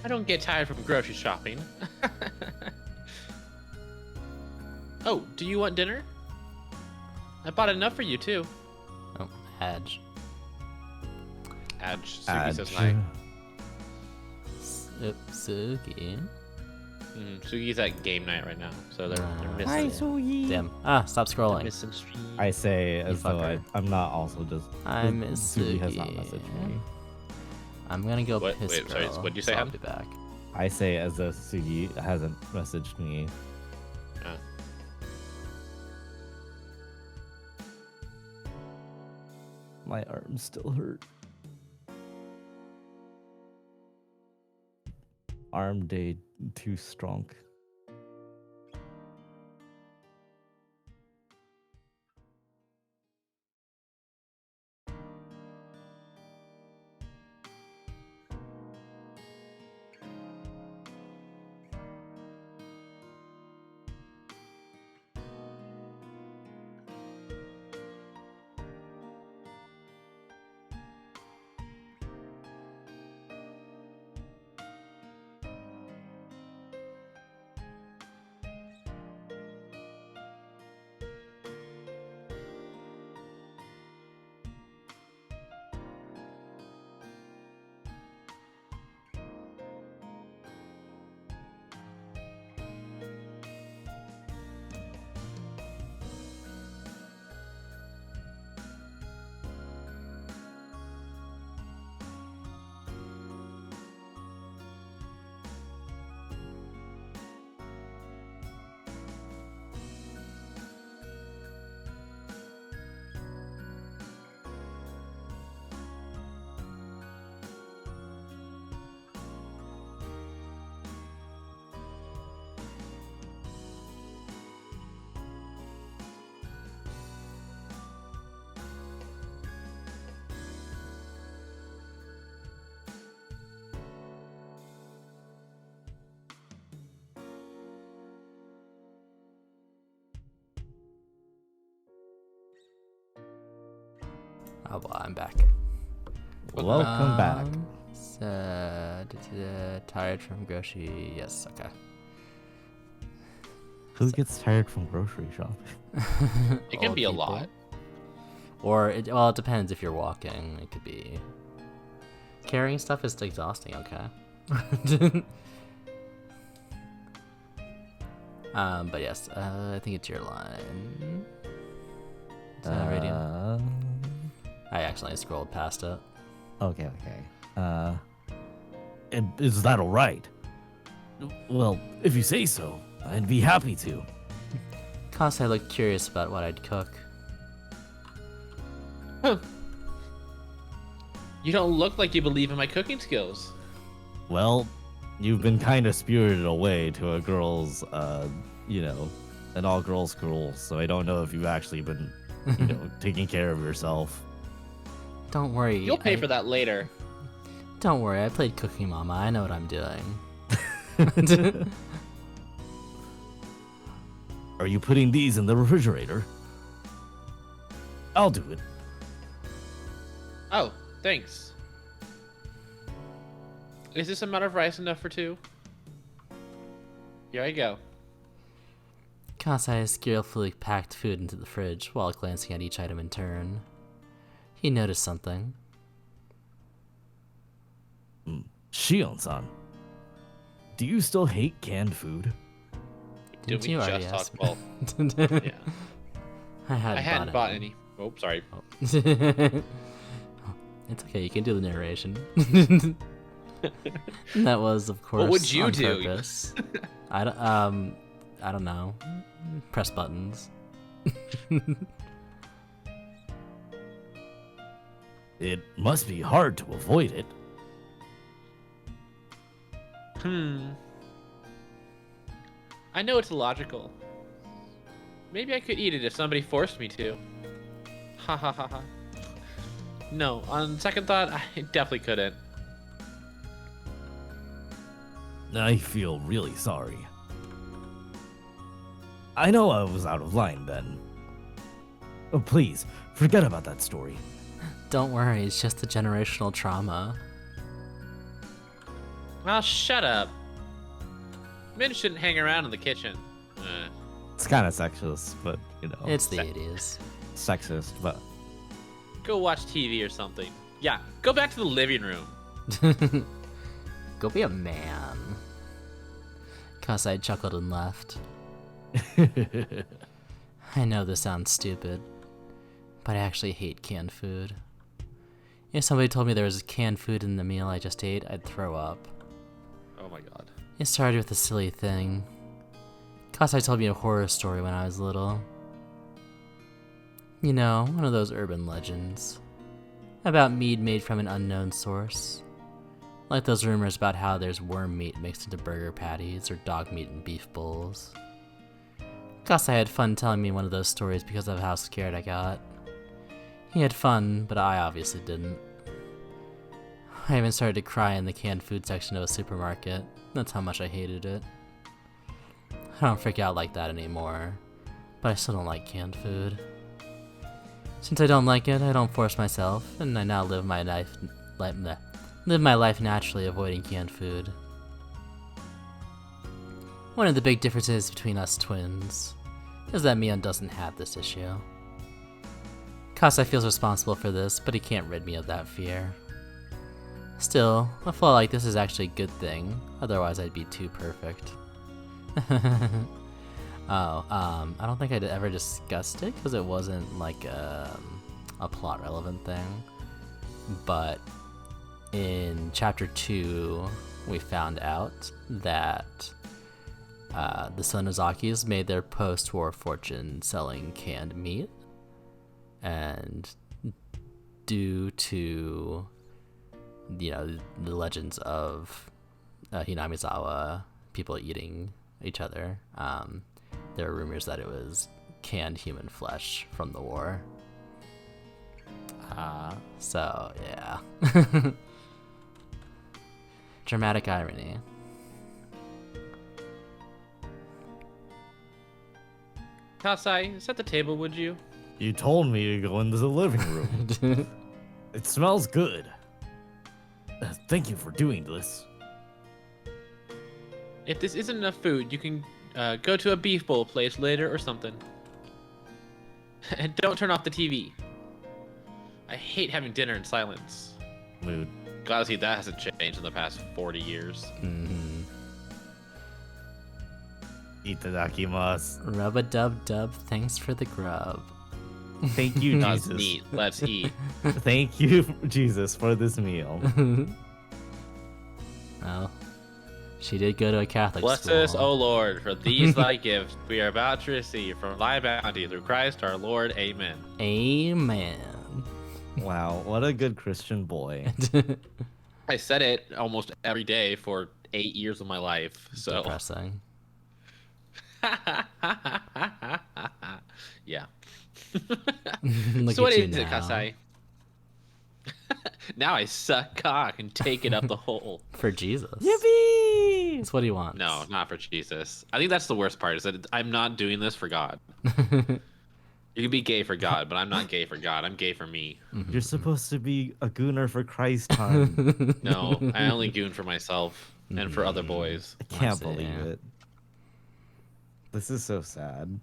I don't get tired from grocery shopping. Oh, do you want dinner? I bought enough for you too. Oh, Adge. Adge. Sugi says hi. Sugi? Sugi's at game night right now, so they're missing. Hi, Sugi. Damn. Stop They're scrolling. missing stream. I say as though fucker. I'm not also just. I miss Sugi has not Sugi. messaged me. I'm gonna go What? piss Wait, sorry, girl, what'd you say, so I'll Ham? be back. I say as though Sugi hasn't messaged me. My arm still hurt. Arm day too strong. Oh, well, I'm back. Welcome back. Tired from grocery. Yes, okay. Who gets tired from grocery shopping? It can Old be a people. lot. Or, it depends if you're walking. It could be... Carrying stuff is exhausting, okay? But yes, I think it's your line. Radio. I accidentally scrolled past it. Okay. Is that all right? Well, if you say so, I'd be happy to. Kasai looked curious about what I'd cook. Huh. You don't look like you believe in my cooking skills. Well, you've been kind of spirited away to a girl's, an all-girls school, so I don't know if you've actually been, taking care of yourself. Don't worry. You'll pay for that later. Don't worry, I played Cooking Mama. I know what I'm doing. Are you putting these in the refrigerator? I'll do it. Oh, thanks. Is this amount of rice enough for two? Here I go. Kasai skillfully packed food into the fridge while glancing at each item in turn. He noticed something. Shion-san, do you still hate canned food? Did Didn't we you just already talk ask me? about? Yeah. I I hadn't bought any. any. Oh, sorry. It's okay, you can do the narration. That was, of course, What would you on do? purpose. I don't know. Press buttons. It must be hard to avoid it. I know it's illogical. Maybe I could eat it if somebody forced me to. Ha ha ha ha. No, on second thought, I definitely couldn't. I feel really sorry. I know I was out of line then. Oh, please, forget about that story. Don't worry, it's just the generational trauma. Well, shut up. Men shouldn't hang around in the kitchen. It's kind of sexist, but, It's the 80s. sexist, but... Go watch TV or something. Yeah, go back to the living room. Go be a man. Kasai chuckled and left. I know this sounds stupid, but I actually hate canned food. If somebody told me there was canned food in the meal I just ate, I'd throw up. Oh my god. It started with a silly thing. Kasai told me a horror story when I was little. You know, one of those urban legends. About meat made from an unknown source. Like those rumors about how there's worm meat mixed into burger patties or dog meat in beef bowls. Kasai had fun telling me one of those stories because of how scared I got. He had fun, but I obviously didn't. I even started to cry in the canned food section of a supermarket. That's how much I hated it. I don't freak out like that anymore, but I still don't like canned food. Since I don't like it, I don't force myself, and I now live my life naturally, avoiding canned food. One of the big differences between us twins is that Mion doesn't have this issue. Kasai feels responsible for this, but he can't rid me of that fear. Still, a flaw like this is actually a good thing, otherwise I'd be too perfect. I don't think I'd ever discussed it because it wasn't like a plot relevant thing, but in chapter 2 we found out that the Sonozakis made their post-war fortune selling canned meat, and due to the legends of Hinamizawa people eating each other, there are rumors that it was canned human flesh from the war. So yeah. Dramatic irony. Kasai, set the table, would you? You told me to go into the living room. It smells good. Thank you for doing this. If this isn't enough food, you can go to a beef bowl place later or something. And don't turn off the TV. I hate having dinner in silence. Mood. Gotta see, that hasn't changed in the past 40 years. Mm-hmm. Itadakimasu. Rub-a-dub-dub, thanks for the grub. Thank you, Let's Jesus. eat. Let's eat. Thank you, Jesus, for this meal. Well, she did go to a Catholic Bless school. us, O Lord, for these thy gifts we are about to receive from thy bounty through Christ our Lord. Amen. Amen. Wow, what a good Christian boy. I said it almost every day for 8 years of my life. So Depressing. yeah. Look So what at you is it, now. Kasai? Now I suck cock and take it up the hole. For Jesus. Yippee! That's what he wants. No, not for Jesus. I think that's the worst part, is that I'm not doing this for God. You can be gay for God, but I'm not gay for God. I'm gay for me. You're supposed to be a gooner for Christ time. No, I only goon for myself and for other boys. I can't see. believe it. This is so sad.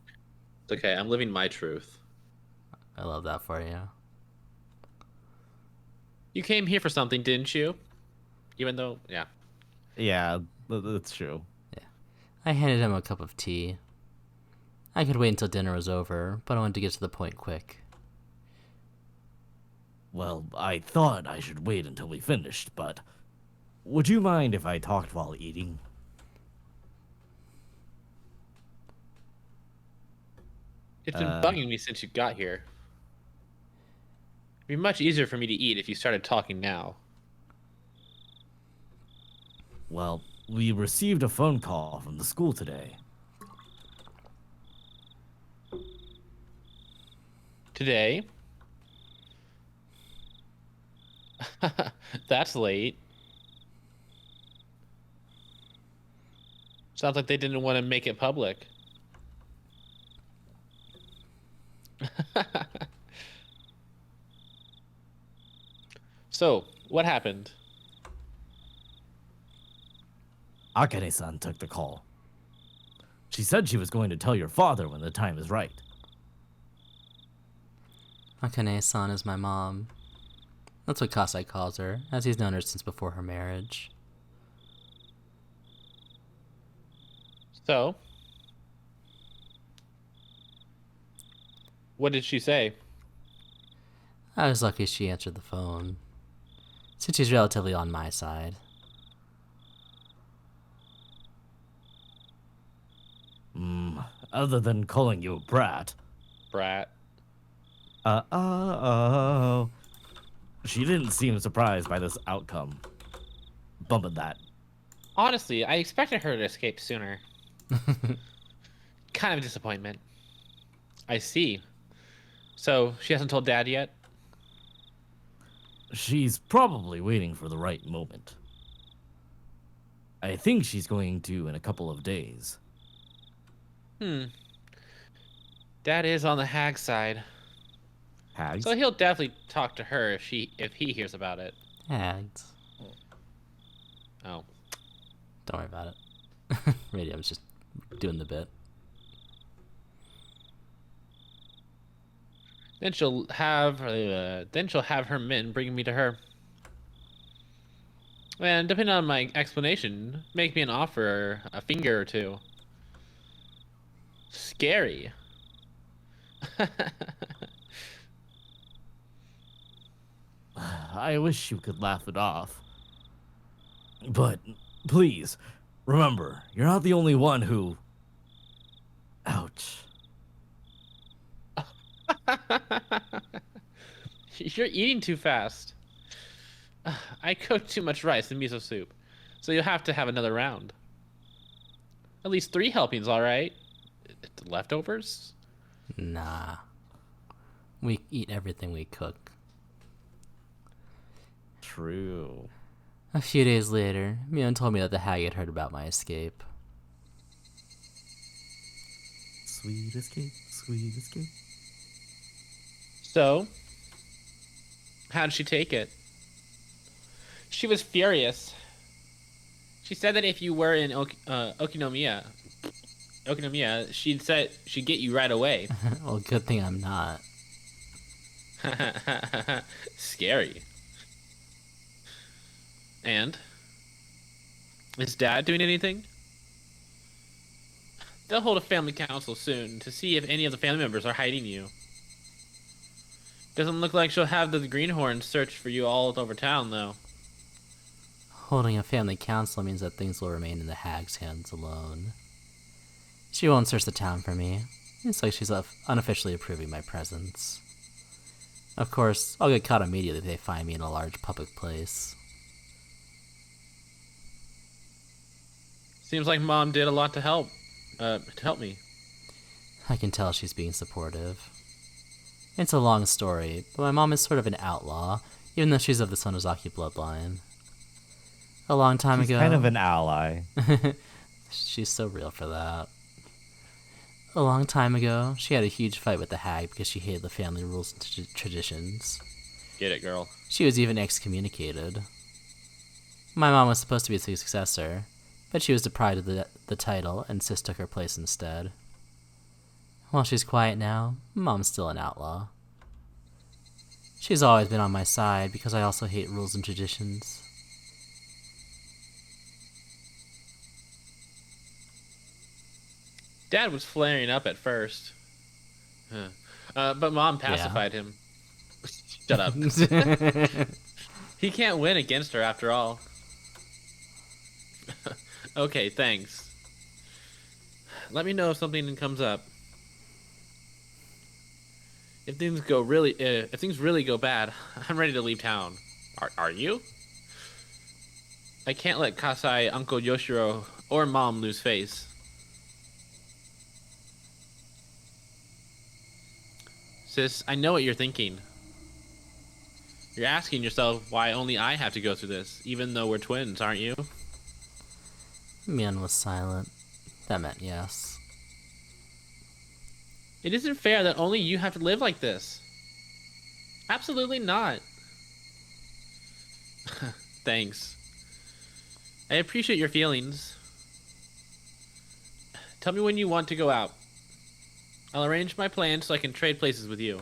It's okay. I'm living my truth. I love that for you. You came here for something, didn't you? Even though, yeah. Yeah, that's true. I handed him a cup of tea. I could wait until dinner was over, but I wanted to get to the point quick. Well, I thought I should wait until we finished, but would you mind if I talked while eating? It's been bugging me since you got here. It'd be much easier for me to eat if you started talking now. Well, we received a phone call from the school today. Today? That's late. Sounds like they didn't want to make it public. So, what happened? Akane-san took the call. She said she was going to tell your father when the time is right. Akane-san is my mom. That's what Kasai calls her, as he's known her since before her marriage. So, what did she say? I was lucky she answered the phone, since she's relatively on my side. other than calling you a brat. Brat. Oh. She didn't seem surprised by this outcome. Bumping that. Honestly, I expected her to escape sooner. Kind of a disappointment. I see. So, she hasn't told Dad yet? She's probably waiting for the right moment. I think she's going to in a couple of days. Dad is on the hag side. Hags? So he'll definitely talk to her if he hears about it. Hags. Oh. Don't worry about it. Radio was just doing the bit. Then she'll have her men bring me to her. And depending on my explanation, make me an offer, a finger or two. Scary. I wish you could laugh it off. But please, remember, you're not the only one who... Ouch. You're eating too fast. I cooked too much rice and miso soup, so you'll have to have another round. At least 3 helpings, all right? Leftovers? Nah. We eat everything we cook. True. A few days later, Mion told me that the hag had heard about my escape. Sweet escape, sweet escape. So, how did she take it? She was furious. She said that if you were in Okinomiya, she'd get you right away. Well, good thing I'm not. Scary. And? Is Dad doing anything? They'll hold a family council soon to see if any of the family members are hiding you. Doesn't look like she'll have the greenhorns search for you all over town, though. Holding a family council means that things will remain in the hag's hands alone. She won't search the town for me. It's like she's unofficially approving my presence. Of course, I'll get caught immediately if they find me in a large public place. Seems like Mom did a lot to help me. I can tell she's being supportive. It's a long story, but my mom is sort of an outlaw, even though she's of the Sonozaki bloodline. A long time She's ago... kind of an ally. She's so real for that. A long time ago, she had a huge fight with the hag because she hated the family rules and traditions. Get it, girl. She was even excommunicated. My mom was supposed to be the successor, but she was deprived of the title, and Sis took her place instead. While she's quiet now, Mom's still an outlaw. She's always been on my side because I also hate rules and traditions. Dad was flaring up at first. But Mom pacified him. Shut up. He can't win against her after all. Okay, thanks. Let me know if something comes up. If things really go bad, I'm ready to leave town. Are you? I can't let Kasai, Uncle Yoshiro, or Mom lose face. Sis, I know what you're thinking. You're asking yourself why only I have to go through this, even though we're twins, aren't you? Mion was silent. That meant yes. It isn't fair that only you have to live like this. Absolutely not. Thanks. I appreciate your feelings. Tell me when you want to go out. I'll arrange my plans so I can trade places with you.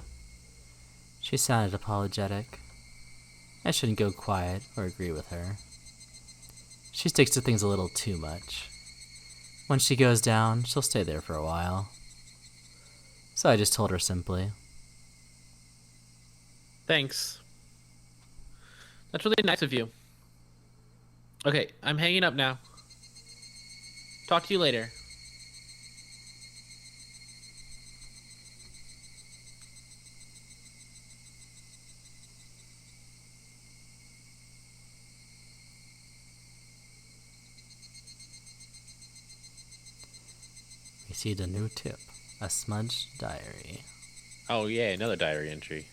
She sounded apologetic. I shouldn't go quiet or agree with her. She sticks to things a little too much. When she goes down, she'll stay there for a while. So I just told her simply. Thanks. That's really nice of you. Okay, I'm hanging up now. Talk to you later. received a new tip. A smudged diary. Oh yeah, another diary entry.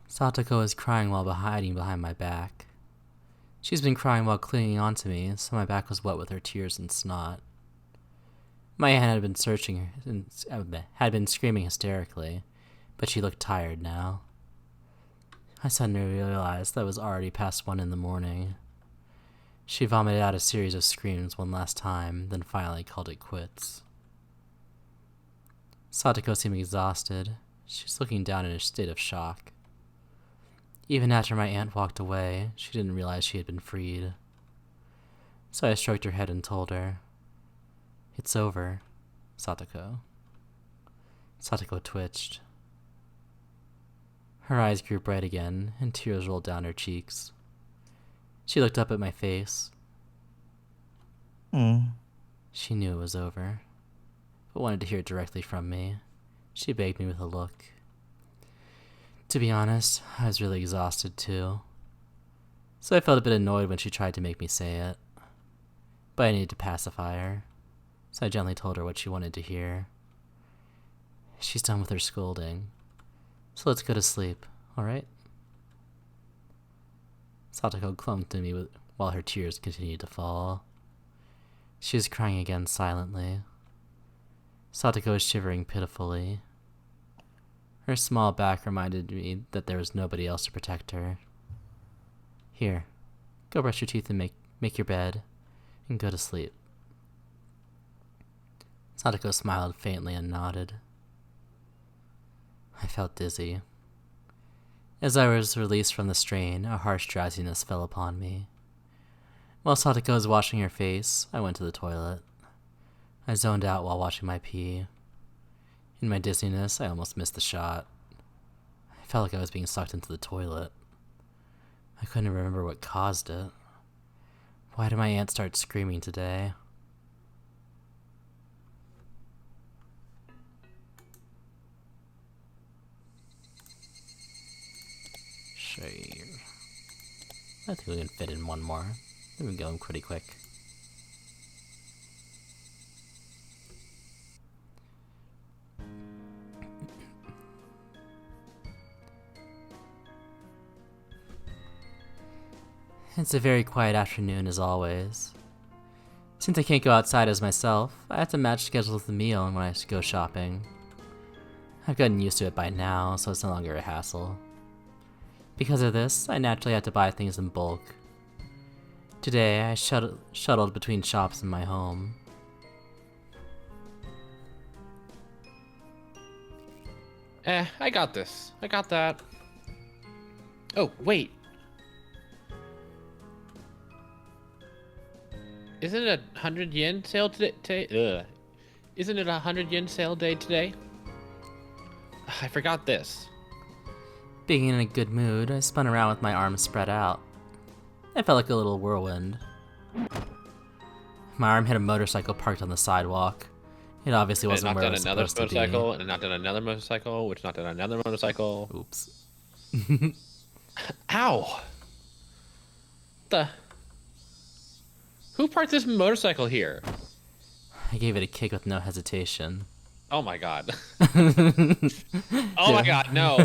Satoko is crying while hiding behind my back. She's been crying while clinging onto me, so my back was wet with her tears and snot. My aunt had been had been screaming hysterically, but she looked tired now. I suddenly realized that it was already past 1 in the morning. She vomited out a series of screams one last time, then finally called it quits. Satoko seemed exhausted. She was looking down in a state of shock. Even after my aunt walked away, she didn't realize she had been freed. So I stroked her head and told her, "It's over, Satoko." Satoko twitched. Her eyes grew bright again, and tears rolled down her cheeks. She looked up at my face. She knew it was over, but wanted to hear it directly from me. She begged me with a look. To be honest, I was really exhausted too. So I felt a bit annoyed when she tried to make me say it. But I needed to pacify her, so I gently told her what she wanted to hear. She's done with her scolding, so let's go to sleep, alright? Satoko clung to me while her tears continued to fall. She was crying again silently. Satoko was shivering pitifully. Her small back reminded me that there was nobody else to protect her. Here, go brush your teeth and make your bed, and go to sleep. Satoko smiled faintly and nodded. I felt dizzy. As I was released from the strain, a harsh drowsiness fell upon me. While Satoko was washing her face, I went to the toilet. I zoned out while watching my pee. In my dizziness, I almost missed the shot. I felt like I was being sucked into the toilet. I couldn't remember what caused it. Why did my aunt start screaming today? Shave. I think we can fit in one more. We've been going pretty quick. It's a very quiet afternoon as always. Since I can't go outside as myself, I have to match schedules with the meal when I go shopping. I've gotten used to it by now, so it's no longer a hassle. Because of this, I naturally have to buy things in bulk. Today, I shuttled between shops in my home. I got this. I got that. Oh, wait. Isn't it a 100 yen sale today? Isn't it a 100 yen sale day today? I forgot this. Being in a good mood, I spun around with my arms spread out. I felt like a little whirlwind. My arm hit a motorcycle parked on the sidewalk. It obviously wasn't where it was supposed to be. And it knocked down another motorcycle, which knocked down another motorcycle. Oops. Ow! Who parked this motorcycle here? I gave it a kick with no hesitation. Oh my god. Oh my god, no.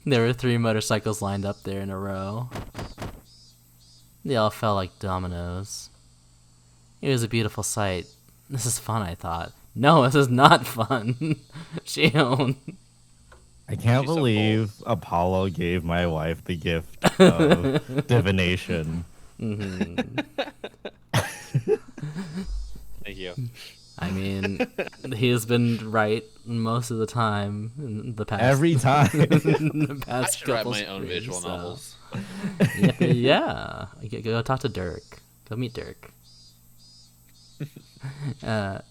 There were 3 motorcycles lined up there in a row. They all fell like dominoes. It was a beautiful sight. This is fun, I thought. No, this is not fun. Shion. I can't believe Apollo gave my wife the gift of divination. Mm-hmm. Thank you. I mean, he has been right most of the time in the past. Every time. In the I past should write couple my own streams, visual so. novels. Yeah. Go talk to Dirk. Go meet Dirk.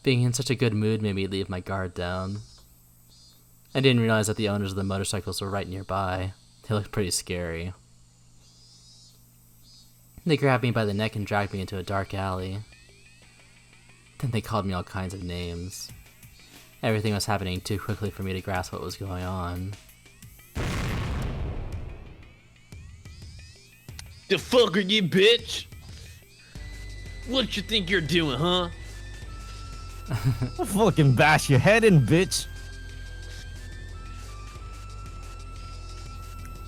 Being in such a good mood made me leave my guard down. I didn't realize that the owners of the motorcycles were right nearby. They looked pretty scary. They grabbed me by the neck and dragged me into a dark alley. Then they called me all kinds of names. Everything was happening too quickly for me to grasp what was going on. The fuck are you, bitch? What you think you're doing, huh? I'll fucking bash your head in, bitch.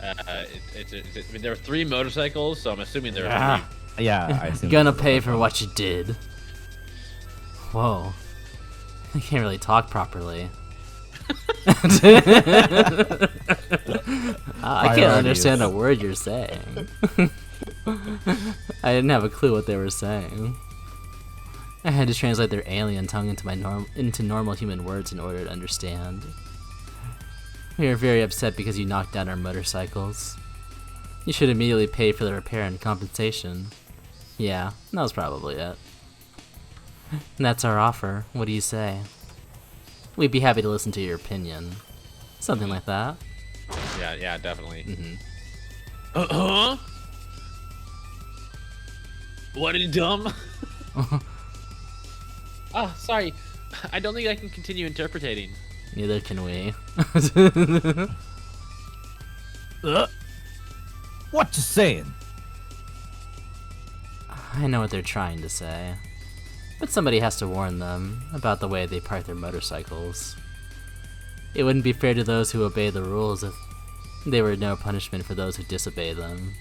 I mean, there were 3 motorcycles, so I'm assuming there were Ah. 3. Yeah, I assume Gonna that's pay what for I what you did. Whoa. I can't really talk properly. I can't understand a word you're saying. I didn't have a clue what they were saying. I had to translate their alien tongue into normal human words in order to understand. We are very upset because you knocked down our motorcycles. You should immediately pay for the repair and compensation. Yeah, that was probably it. And that's our offer. What do you say? We'd be happy to listen to your opinion. Something like that. Yeah, definitely. Mm-hmm. Huh? What a dumb. Oh, sorry. I don't think I can continue interpreting. Neither can we. What you saying? I know what they're trying to say. But somebody has to warn them about the way they park their motorcycles. It wouldn't be fair to those who obey the rules if there were no punishment for those who disobey them.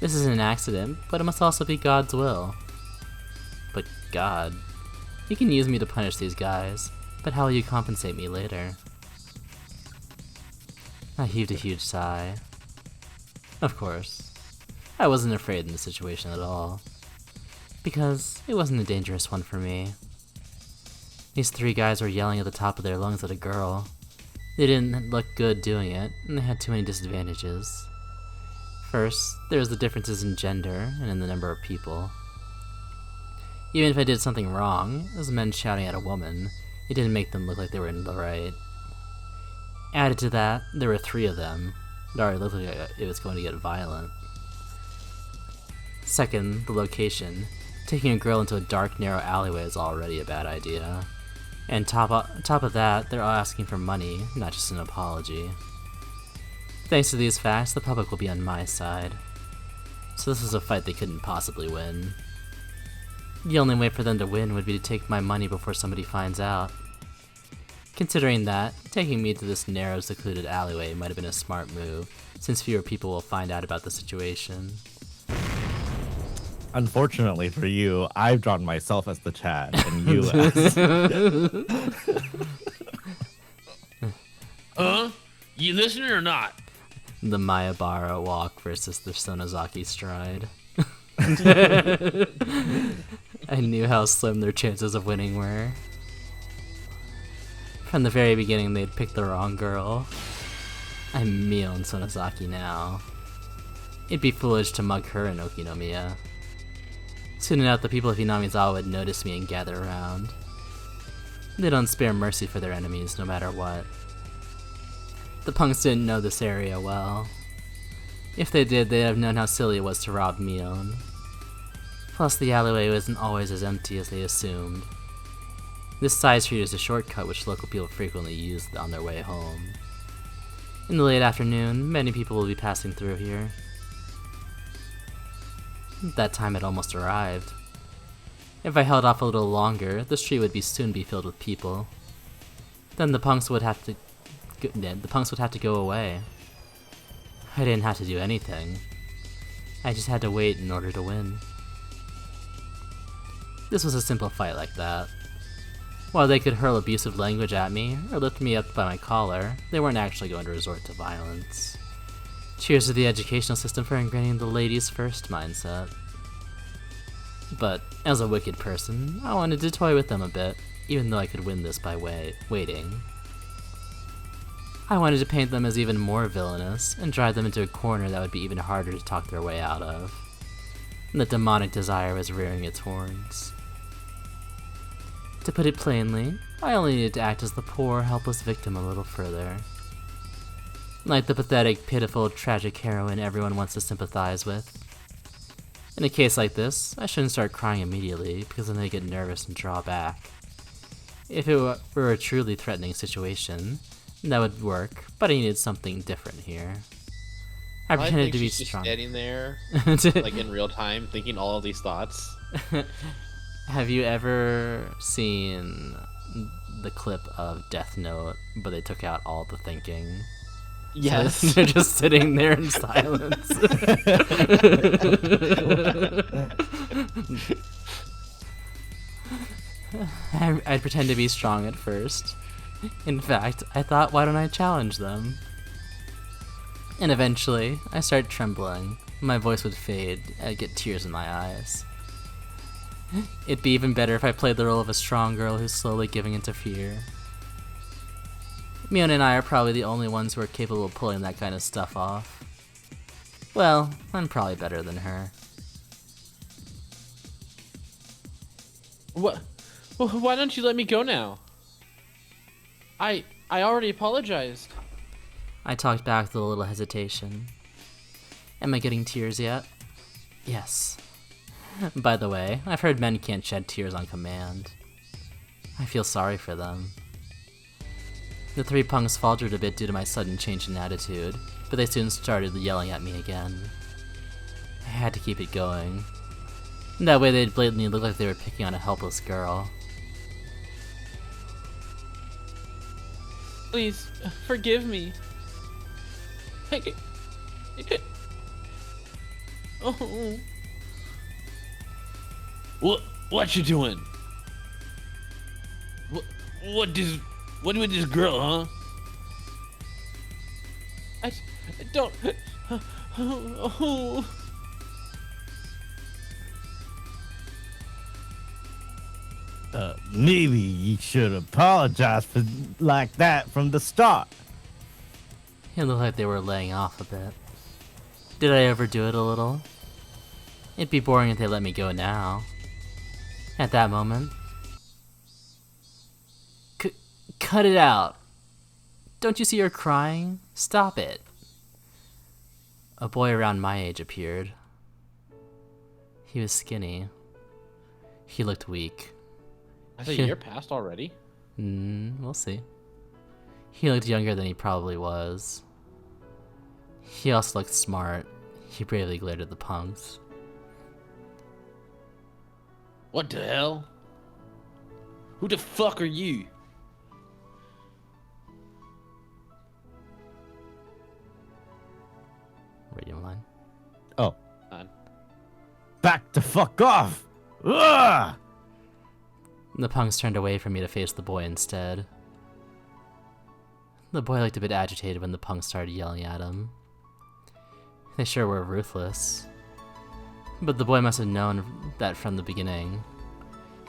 This is an accident, but it must also be God's will. But God, you can use me to punish these guys, but how will you compensate me later? I heaved a huge sigh. Of course, I wasn't afraid in this situation at all, because it wasn't a dangerous one for me. These 3 guys were yelling at the top of their lungs at a girl. They didn't look good doing it, and they had too many disadvantages. First, there was the differences in gender and in the number of people. Even if I did something wrong, as men shouting at a woman, it didn't make them look like they were in the right. Added to that, there were 3 of them. It already looked like it was going to get violent. Second, the location. Taking a girl into a dark, narrow alleyway is already a bad idea. And top of that, they're all asking for money, not just an apology. Thanks to these facts, the public will be on my side. So this was a fight they couldn't possibly win. The only way for them to win would be to take my money before somebody finds out. Considering that, taking me to this narrow, secluded alleyway might have been a smart move, since fewer people will find out about the situation. Unfortunately for you, I've drawn myself as the Chad, and you as... Huh? You listening or not? The Mayabara walk versus the Sonozaki stride. I knew how slim their chances of winning were. From the very beginning, they'd picked the wrong girl. I'm Mio and Sonozaki now. It'd be foolish to mug her in Okinomiya. Soon enough, the people of Hinamizawa would notice me and gather around. They don't spare mercy for their enemies, no matter what. The punks didn't know this area well. If they did, they'd have known how silly it was to rob Mion. Plus, the alleyway wasn't always as empty as they assumed. This side street is a shortcut which local people frequently use on their way home. In the late afternoon, many people will be passing through here. That time had almost arrived. If I held off a little longer, the street would soon be filled with people. Then the punks would have to go away. I didn't have to do anything. I just had to wait in order to win. This was a simple fight like that. While they could hurl abusive language at me, or lift me up by my collar, they weren't actually going to resort to violence. Cheers to the educational system for ingraining the ladies first mindset. But, as a wicked person, I wanted to toy with them a bit, even though I could win this by waiting. I wanted to paint them as even more villainous, and drive them into a corner that would be even harder to talk their way out of. And the demonic desire was rearing its horns. To put it plainly, I only needed to act as the poor, helpless victim a little further. Like the pathetic, pitiful, tragic heroine everyone wants to sympathize with. In a case like this, I shouldn't start crying immediately, because then they get nervous and draw back. If it were a truly threatening situation, that would work, but I needed something different here. I I pretended think to be she's just strong. standing there, like in real time, thinking all of these thoughts. Have you ever seen the clip of Death Note, but they took out all the thinking? Yes. So they're just sitting there in silence. I'd pretend to be strong at first. In fact, I thought, why don't I challenge them? And eventually, I started trembling. My voice would fade. I'd get tears in my eyes. It'd be even better if I played the role of a strong girl who's slowly giving into fear. Miona and I are probably the only ones who are capable of pulling that kind of stuff off. Well, I'm probably better than her. What? Well, why don't you let me go now? I already apologized. I talked back with a little hesitation. Am I getting tears yet? Yes. By the way, I've heard men can't shed tears on command. I feel sorry for them. The three punks faltered a bit due to my sudden change in attitude, but they soon started yelling at me again. I had to keep it going. That way they'd blatantly look like they were picking on a helpless girl. Please, forgive me. Hey. Oh. What you doing? What with this girl, huh? I don't. Oh. Maybe you should apologize for like that from the start. It looked like they were laying off a bit. Did I overdo it a little? It'd be boring if they let me go now. At that moment. Cut it out! Don't you see her crying? Stop it! A boy around my age appeared. He was skinny. He looked weak. I thought you're past already. We'll see. He looked younger than he probably was. He also looked smart. He bravely glared at the punks. What the hell? Who the fuck are you? Radio line. Oh, None. back the fuck off! Ugh! The punks turned away from me to face the boy instead. The boy looked a bit agitated when the punks started yelling at him. They sure were ruthless. But the boy must have known that from the beginning.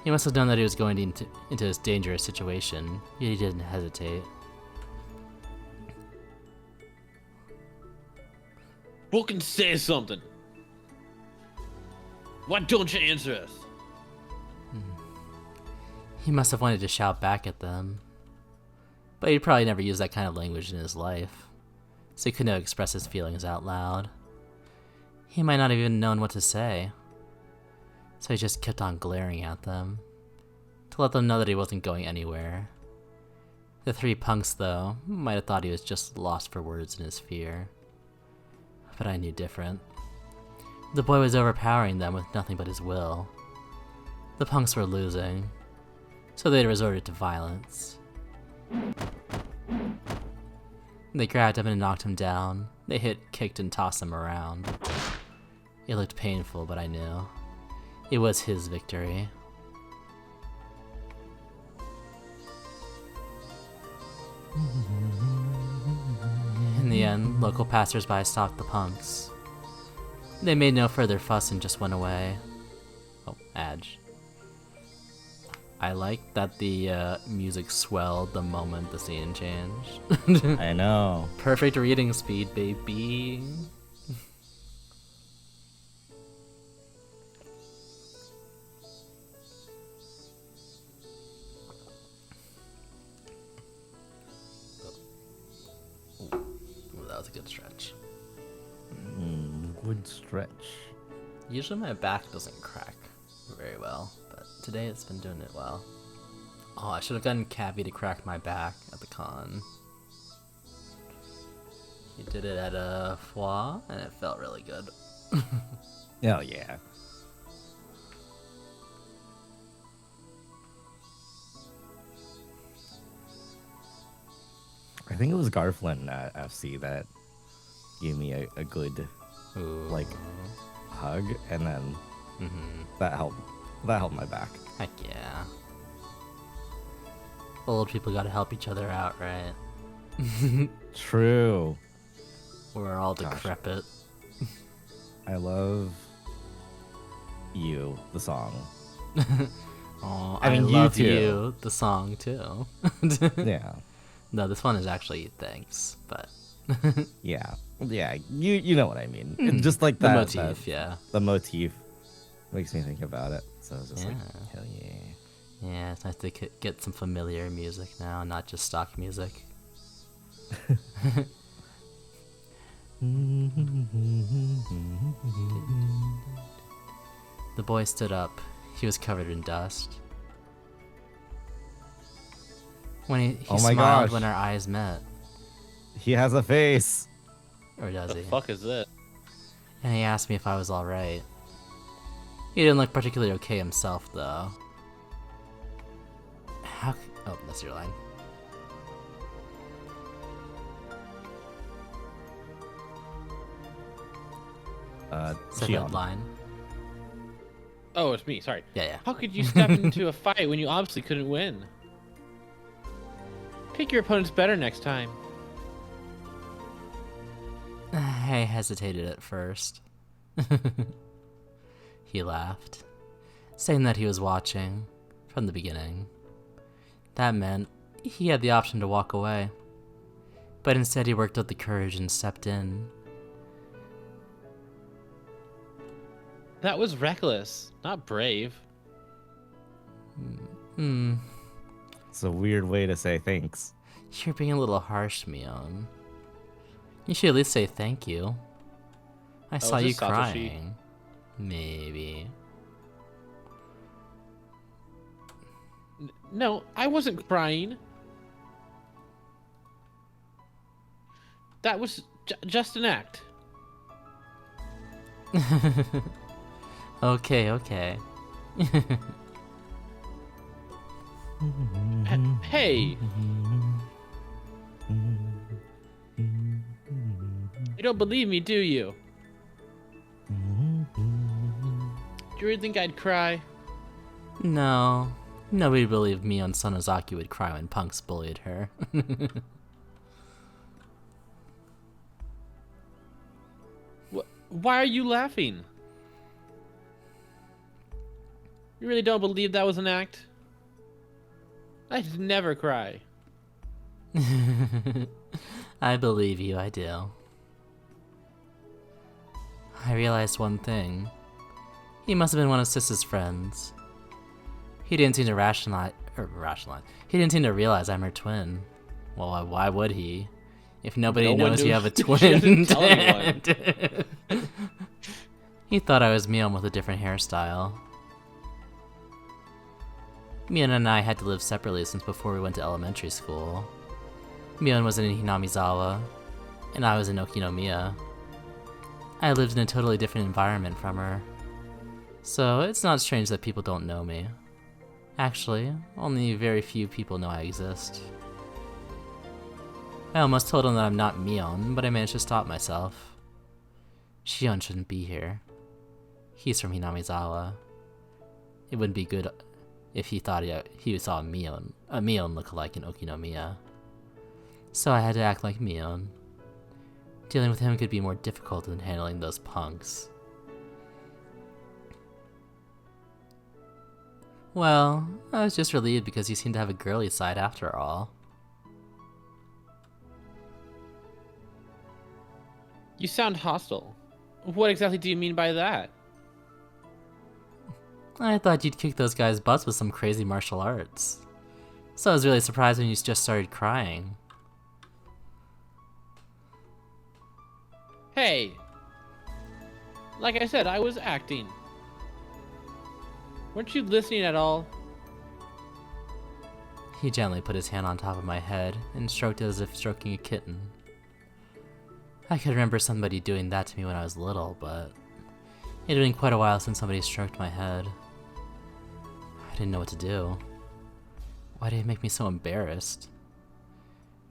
He must have known that he was going into this dangerous situation, yet he didn't hesitate. Fucking say something. Why don't you answer us? He must have wanted to shout back at them. But he'd probably never used that kind of language in his life, so he couldn't have expressed his feelings out loud. He might not have even known what to say, so he just kept on glaring at them, to let them know that he wasn't going anywhere. The three punks, though, might have thought he was just lost for words in his fear. But I knew different. The boy was overpowering them with nothing but his will. The punks were losing, so they resorted to violence. They grabbed him and knocked him down. They hit, kicked, and tossed him around. It looked painful, but I knew. It was his victory. In the end, local passersby stopped the punks. They made no further fuss and just went away. Oh, Adge. I like that the music swelled the moment the scene changed. I know. Perfect reading speed, baby. Ooh, that was a good stretch. Good stretch. Usually my back doesn't crack very well, but today it's been doing it well. Oh, I should have gotten Cavi to crack my back at the con. You did it at a foie, and it felt really good. Oh yeah. I think it was Garflin at FC that gave me a good Ooh. like hug, and then that helped my back. Heck yeah. Old people gotta help each other out, right? True. We're all Gosh. decrepit. I love you, the song. Oh, I mean, you love too. you, the song too. Yeah. No, this one is actually thanks, but Yeah. Yeah. You know what I mean. It's just like the that. motif, yeah. The motif makes me think about it. So it's just like, Yeah. hell yeah. Yeah, it's nice to get some familiar music now, not just stock music. The boy stood up. He was covered in dust. When he Oh my smiled gosh. when our eyes met. He has a face. Or does The he? fuck is this? And he asked me if I was alright. He didn't look particularly okay himself, though. How... Oh, that's your line. Said Shion. that line. Oh, it's me. Sorry. Yeah, yeah. How could you step into a fight when you obviously couldn't win? Pick your opponents better next time. I hesitated at first. He laughed, saying that he was watching from the beginning. That meant he had the option to walk away, but instead he worked up the courage and stepped in. That was reckless, not brave. It's a weird way to say thanks. You're being a little harsh, Mion. You should at least say thank you. I saw is you this Satoshi? crying. Maybe. No, I wasn't crying. That was just an act. Okay, okay. Hey! You don't believe me, do you? Do you really think I'd cry? No. Nobody believed Mion Sonozaki would cry when punks bullied her. Why are you laughing? You really don't believe that was an act? I'd never cry. I believe you, I do. I realized one thing. He must have been one of Sis's friends. He didn't seem to rationalize. He didn't seem to realize I'm her twin. Well, why would he? If nobody No one knows you knew. have a She twin. doesn't tell anyone. He thought I was Mion with a different hairstyle. Mion and I had to live separately since before we went to elementary school. Mion was in Hinamizawa, and I was in Okinomiya. I lived in a totally different environment from her. So it's not strange that people don't know me. Actually, only very few people know I exist. I almost told him that I'm not Mion, but I managed to stop myself. Shion shouldn't be here. He's from Hinamizawa. It wouldn't be good if he thought he saw a Mion lookalike in Okinomiya. So I had to act like Mion. Dealing with him could be more difficult than handling those punks. Well, I was just relieved because he seemed to have a girly side after all. You sound hostile. What exactly do you mean by that? I thought you'd kick those guys' butts with some crazy martial arts. So I was really surprised when you just started crying. Hey! Like I said, I was acting. Weren't you listening at all? He gently put his hand on top of my head and stroked it as if stroking a kitten. I could remember somebody doing that to me when I was little, but it had been quite a while since somebody stroked my head. I didn't know what to do. Why did it make me so embarrassed?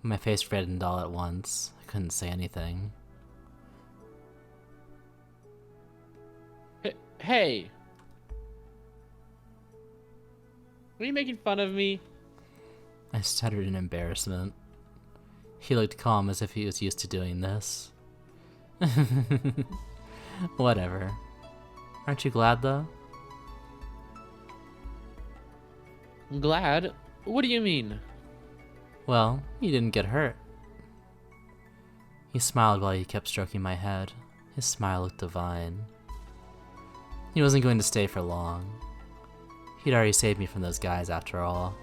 My face reddened all at once. I couldn't say anything. Hey! Are you making fun of me? I stuttered in embarrassment. He looked calm as if he was used to doing this. Whatever. Aren't you glad though? Glad? What do you mean? Well, you didn't get hurt. He smiled while he kept stroking my head. His smile looked divine. He wasn't going to stay for long. He'd already saved me from those guys after all.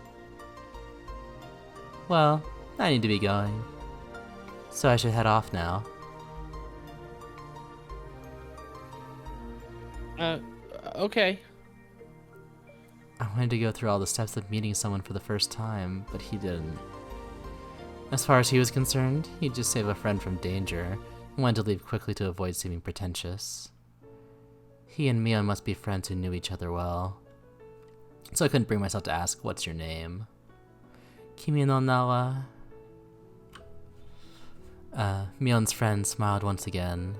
Well, I need to be going. So I should head off now. Okay. I wanted to go through all the steps of meeting someone for the first time, but he didn't. As far as he was concerned, he'd just save a friend from danger and wanted to leave quickly to avoid seeming pretentious. He and Mia must be friends who knew each other well. So I couldn't bring myself to ask, "What's your name?" Kimi no nawa. Mion's friend smiled once again.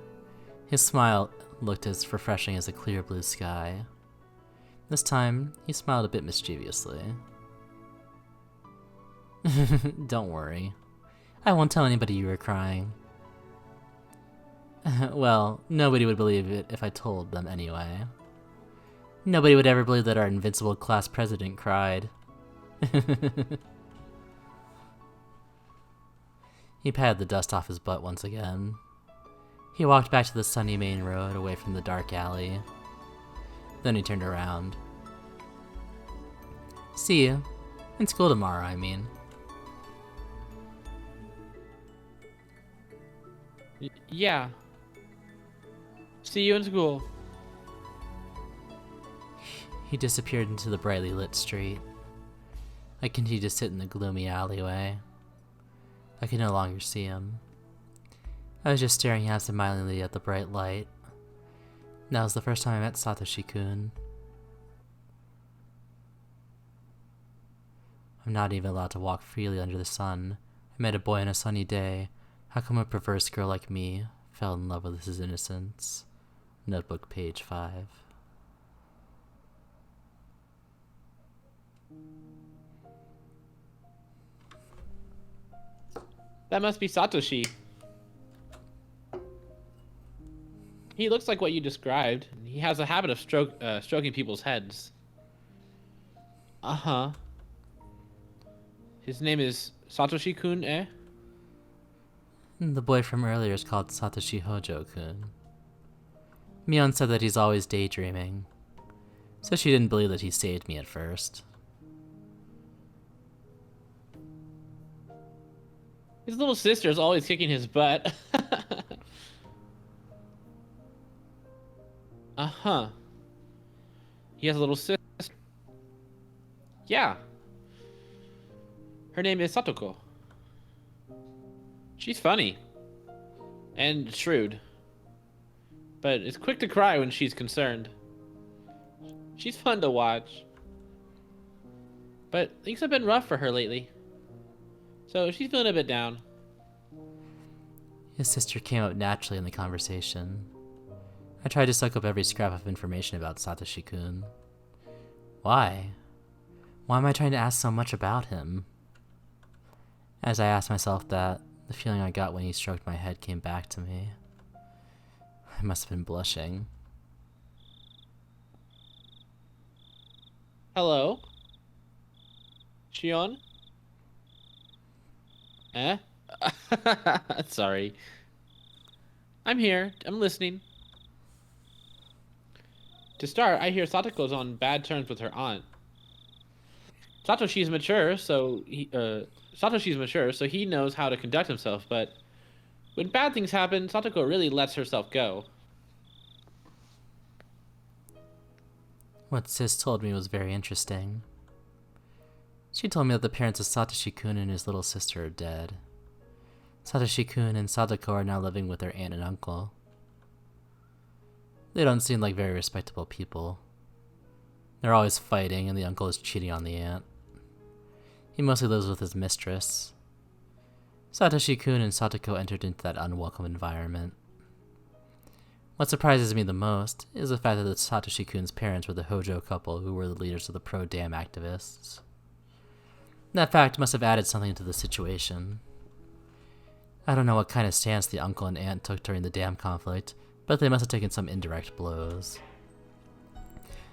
His smile looked as refreshing as a clear blue sky. This time, he smiled a bit mischievously. Don't worry. I won't tell anybody you were crying. Well, nobody would believe it if I told them anyway. Nobody would ever believe that our invincible class president cried. He patted the dust off his butt once again. He walked back to the sunny main road away from the dark alley. Then he turned around. See you. In school tomorrow, I mean. Yeah. See you in school. He disappeared into the brightly lit street. I continued to sit in the gloomy alleyway. I could no longer see him. I was just staring absentmindedly at the bright light. That was the first time I met Satoshi-kun. I'm not even allowed to walk freely under the sun. I met a boy on a sunny day. How come a perverse girl like me fell in love with his innocence? Notebook, page 5. That must be Satoshi. He looks like what you described. He has a habit of stroking people's heads. Uh-huh. His name is Satoshi-kun, eh? The boy from earlier is called Satoshi Hojo-kun. Mion said that he's always daydreaming, so she didn't believe that he saved me at first. His little sister is always kicking his butt. Uh-huh. He has a little sister. Yeah. Her name is Satoko. She's funny. And shrewd. But is quick to cry when she's concerned. She's fun to watch. But things have been rough for her lately. So she's feeling a bit down. His sister came up naturally in the conversation. I tried to suck up every scrap of information about Satoshi-kun. Why? Why am I trying to ask so much about him? As I asked myself that, the feeling I got when he stroked my head came back to me. I must have been blushing. Hello? Shion? Eh? Sorry. I'm here. I'm listening. To start, I hear Satoko's on bad terms with her aunt. Satoshi's mature, so he knows how to conduct himself, but when bad things happen, Satoko really lets herself go. What Sis told me was very interesting. She told me that the parents of Satoshi-kun and his little sister are dead. Satoshi-kun and Sadako are now living with their aunt and uncle. They don't seem like very respectable people. They're always fighting, and the uncle is cheating on the aunt. He mostly lives with his mistress. Satoshi-kun and Sadako entered into that unwelcome environment. What surprises me the most is the fact that Satoshi-kun's parents were the Hojo couple who were the leaders of the pro-dam activists. That fact must have added something to the situation. I don't know what kind of stance the uncle and aunt took during the dam conflict, but they must have taken some indirect blows.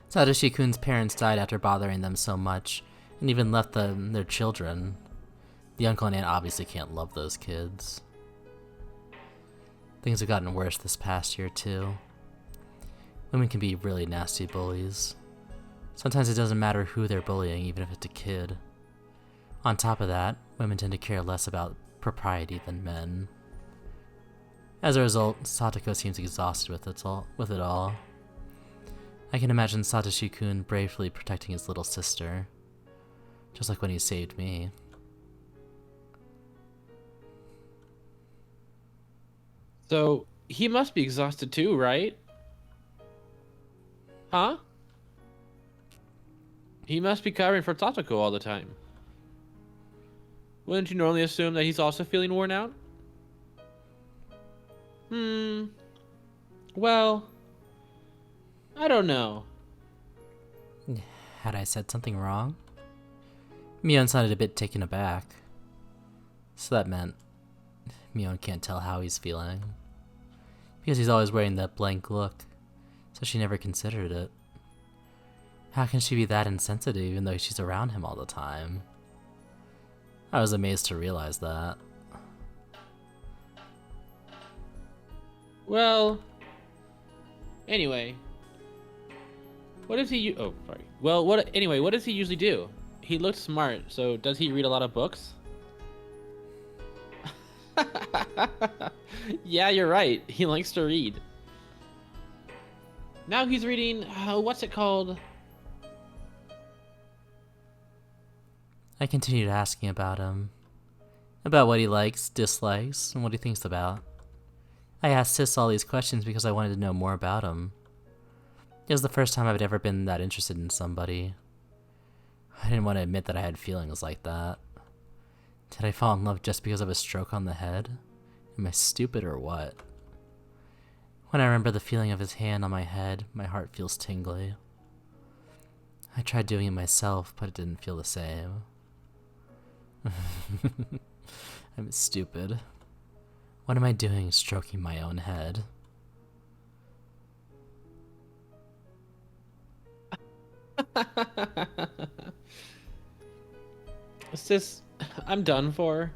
Satoshi-kun's parents died after bothering them so much, and even left them their children. The uncle and aunt obviously can't love those kids. Things have gotten worse this past year, too. Women can be really nasty bullies. Sometimes it doesn't matter who they're bullying, even if it's a kid. On top of that, women tend to care less about propriety than men. As a result, Satoko seems exhausted with it all. I can imagine Satoshi-kun bravely protecting his little sister, just like when he saved me. So, he must be exhausted too, right? Huh? He must be covering for Tatako all the time. Wouldn't you normally assume that he's also feeling worn out? Well, I don't know. Had I said something wrong? Mion sounded a bit taken aback. So that meant Mion can't tell how he's feeling. Because he's always wearing that blank look, so she never considered it. How can she be that insensitive even though she's around him all the time? I was amazed to realize that. Well, anyway. What does he oh, sorry. Well, what does he usually do? He looks smart, so does he read a lot of books? Yeah, you're right. He likes to read. Now he's reading, what's it called? I continued asking about him. About what he likes, dislikes, and what he thinks about. I asked Sis all these questions because I wanted to know more about him. It was the first time I'd ever been that interested in somebody. I didn't want to admit that I had feelings like that. Did I fall in love just because of a stroke on the head? Am I stupid or what? When I remember the feeling of his hand on my head, my heart feels tingly. I tried doing it myself, but it didn't feel the same. I'm stupid. What am I doing stroking my own head? Sis, I'm done for.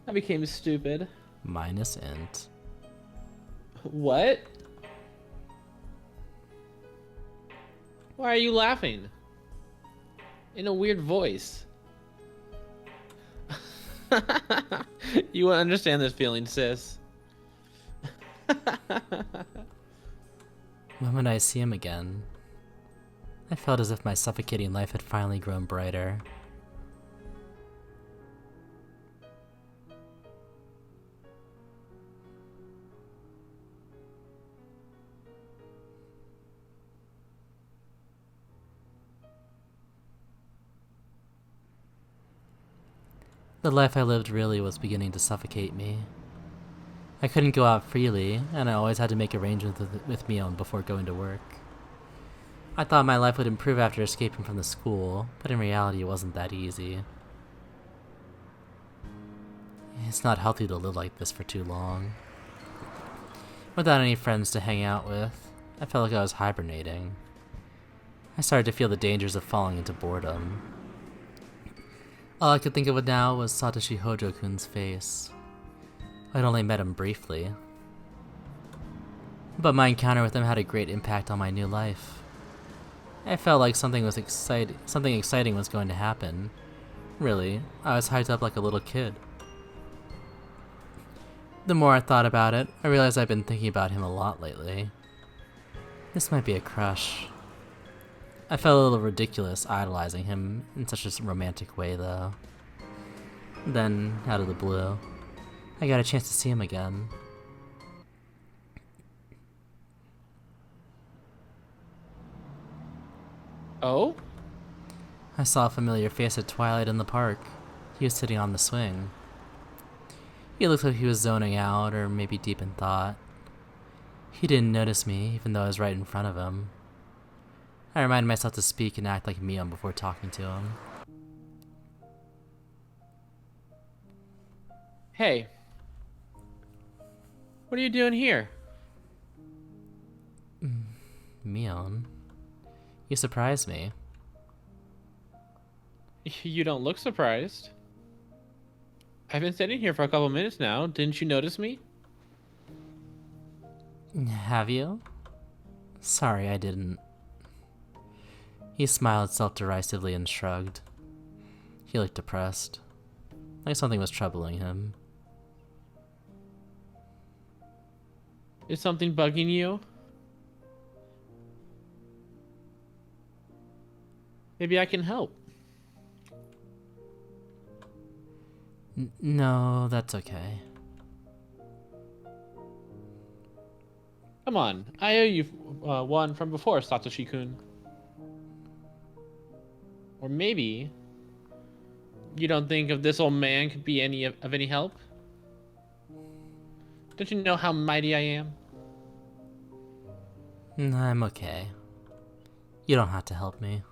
I became stupid. Minus int. What? Why are you laughing? In a weird voice. You won't understand this feeling, sis. When would I see him again? I felt as if my suffocating life had finally grown brighter. The life I lived really was beginning to suffocate me. I couldn't go out freely, and I always had to make arrangements with Mion before going to work. I thought my life would improve after escaping from the school, but in reality it wasn't that easy. It's not healthy to live like this for too long. Without any friends to hang out with, I felt like I was hibernating. I started to feel the dangers of falling into boredom. All I could think of now was Satoshi Hojo-kun's face. I'd only met him briefly. But my encounter with him had a great impact on my new life. I felt like something exciting was going to happen. Really, I was hyped up like a little kid. The more I thought about it, I realized I've been thinking about him a lot lately. This might be a crush. I felt a little ridiculous idolizing him in such a romantic way, though. Then, out of the blue, I got a chance to see him again. Oh? I saw a familiar face at twilight in the park. He was sitting on the swing. He looked like he was zoning out, or maybe deep in thought. He didn't notice me, even though I was right in front of him. I reminded myself to speak and act like Mion before talking to him. Hey. What are you doing here? Mion, you surprised me. You don't look surprised. I've been sitting here for a couple minutes now. Didn't you notice me? Have you? Sorry, I didn't. He smiled self-derisively and shrugged. He looked depressed, like something was troubling him. Is something bugging you? Maybe I can help. No, that's okay. Come on, I owe you one from before, Satoshi-kun. Or maybe you don't think of this old man could be of any help? Don't you know how mighty I am? I'm okay. You don't have to help me.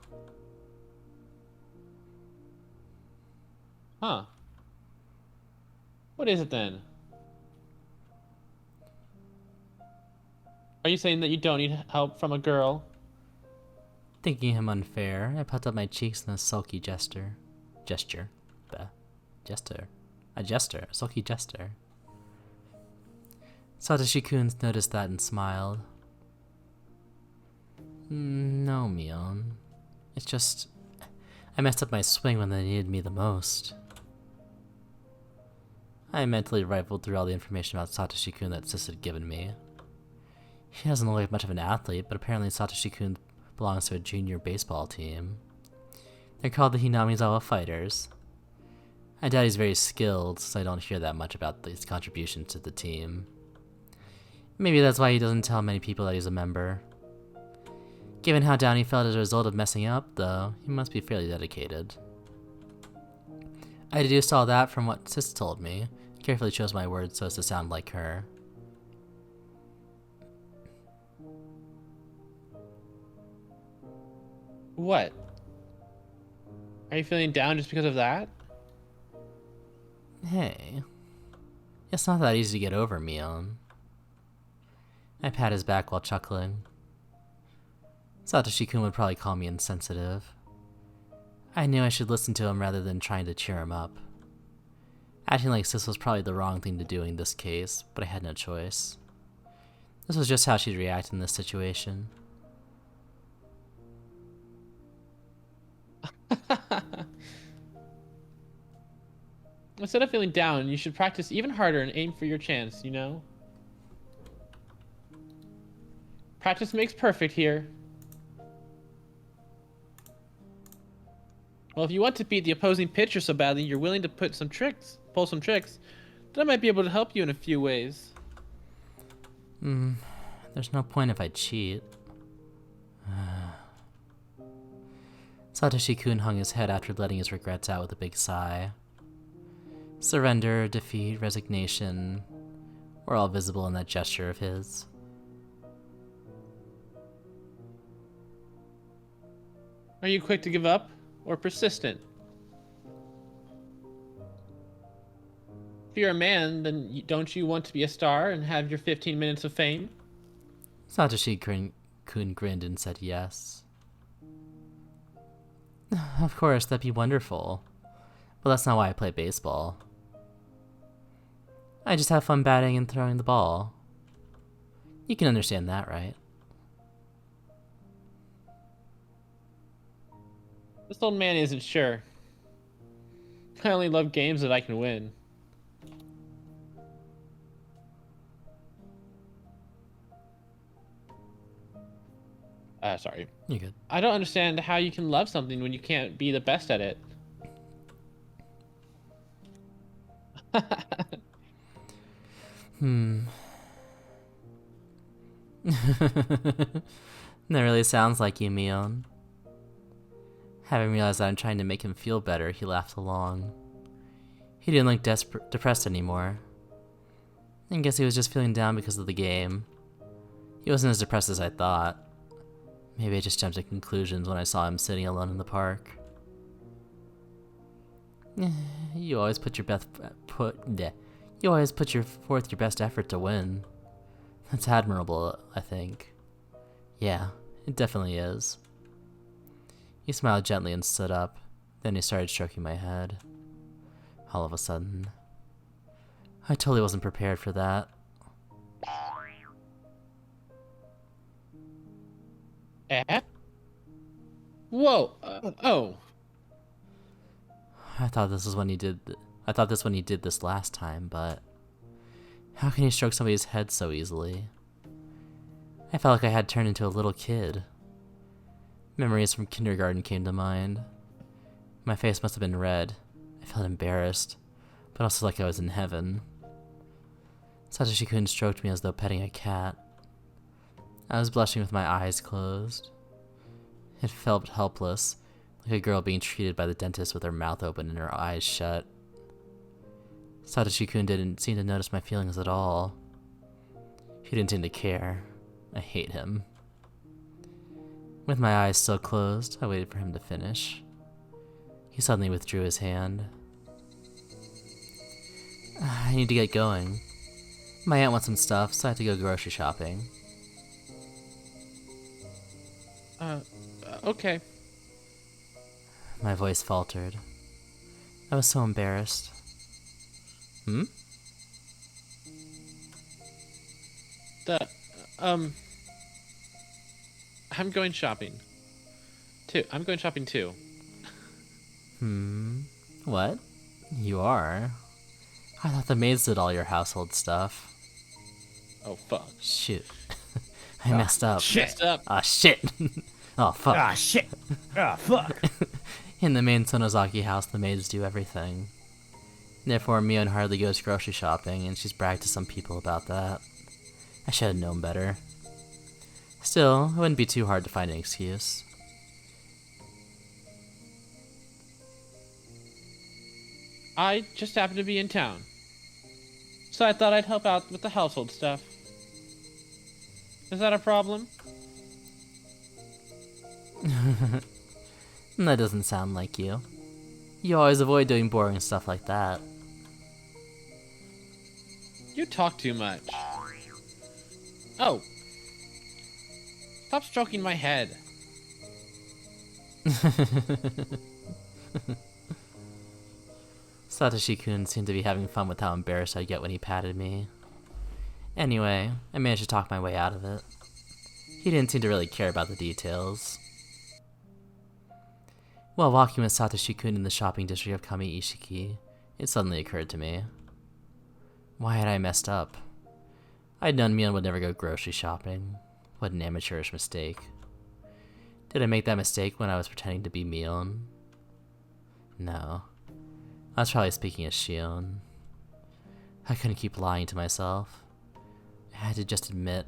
Huh. What is it then? Are you saying that you don't need help from a girl? Thinking him unfair, I puffed up my cheeks in a sulky gesture. A sulky gesture. Satoshi-kun noticed that and smiled. No, Mion. It's just, I messed up my swing when they needed me the most. I mentally rifled through all the information about Satoshi-kun that Sis had given me. He doesn't look like much of an athlete, but apparently Satoshi-kun belongs to a junior baseball team. They're called the Hinamizawa Fighters. I doubt he's very skilled, so I don't hear that much about his contribution to the team. Maybe that's why he doesn't tell many people that he's a member. Given how down he felt as a result of messing up, though, he must be fairly dedicated. I deduced all that from what Sis told me, carefully chose my words so as to sound like her. What? Are you feeling down just because of that? Hey, it's not that easy to get over, Mion. I pat his back while chuckling. Satoshi-kun would probably call me insensitive. I knew I should listen to him rather than trying to cheer him up. Acting like Sis was probably the wrong thing to do in this case, but I had no choice. This was just how she'd react in this situation. Instead of feeling down, you should practice even harder and aim for your chance, you know? Practice makes perfect here. Well, if you want to beat the opposing pitcher so badly you're willing to pull some tricks, then I might be able to help you in a few ways. There's no point if I cheat. Satoshi-kun hung his head after letting his regrets out with a big sigh. Surrender, defeat, resignation were all visible in that gesture of his. Are you quick to give up or persistent? If you're a man, then don't you want to be a star and have your 15 minutes of fame? Satoshi-kun grinned and said yes. Of course, that'd be wonderful. But that's not why I play baseball. I just have fun batting and throwing the ball. You can understand that, right? This old man isn't sure. I only love games that I can win. Sorry. You're good. I don't understand how you can love something when you can't be the best at it. That really sounds like you, Mion. Having realized that I'm trying to make him feel better, he laughed along. He didn't look depressed anymore. I guess he was just feeling down because of the game. He wasn't as depressed as I thought. Maybe I just jumped to conclusions when I saw him sitting alone in the park. You always put forth your best effort to win. That's admirable, I think. Yeah, it definitely is. He smiled gently and stood up. Then he started stroking my head. All of a sudden, I totally wasn't prepared for that. Eh? Whoa. Oh. I thought this when he did this last time, but how can he stroke somebody's head so easily? I felt like I had turned into a little kid. Memories from kindergarten came to mind. My face must have been red. I felt embarrassed, but also like I was in heaven. Satoshi-kun stroked me as though petting a cat. I was blushing with my eyes closed. It felt helpless, like a girl being treated by the dentist with her mouth open and her eyes shut. Satoshi-kun didn't seem to notice my feelings at all. He didn't seem to care. I hate him. With my eyes still closed, I waited for him to finish. He suddenly withdrew his hand. I need to get going. My aunt wants some stuff, so I have to go grocery shopping. Okay. My voice faltered. I was so embarrassed. I'm going shopping. I'm going shopping too. What? You are? I thought the maids did all your household stuff. Oh, fuck. Shoot. I messed up. Messed up. Ah, shit. Oh, fuck. Ah, shit. Ah, fuck. In the main Sonozaki house, the maids do everything. Therefore, Mion hardly goes grocery shopping, and she's bragged to some people about that. I should have known better. Still, it wouldn't be too hard to find an excuse. I just happened to be in town, so I thought I'd help out with the household stuff. Is that a problem? That doesn't sound like you. You always avoid doing boring stuff like that. You talk too much. Oh. Stop stroking my head. Satoshi-kun seemed to be having fun with how embarrassed I'd get when he patted me. Anyway, I managed to talk my way out of it. He didn't seem to really care about the details. While walking with Satoshi-kun in the shopping district of Kami-Ishiki, it suddenly occurred to me. Why had I messed up? I'd known Mion would never go grocery shopping. What an amateurish mistake. Did I make that mistake when I was pretending to be Mion? No. I was probably speaking as Shion. I couldn't keep lying to myself. I had to just admit.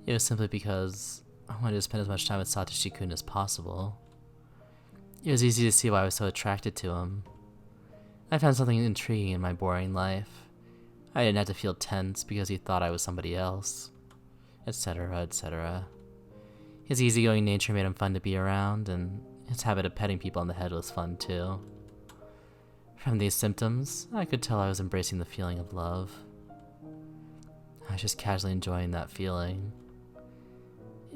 It was simply because I wanted to spend as much time with Satoshi-kun as possible. It was easy to see why I was so attracted to him. I found something intriguing in my boring life. I didn't have to feel tense because he thought I was somebody else, etc., etc. His easygoing nature made him fun to be around, and his habit of petting people on the head was fun too. From these symptoms, I could tell I was embracing the feeling of love. I was just casually enjoying that feeling.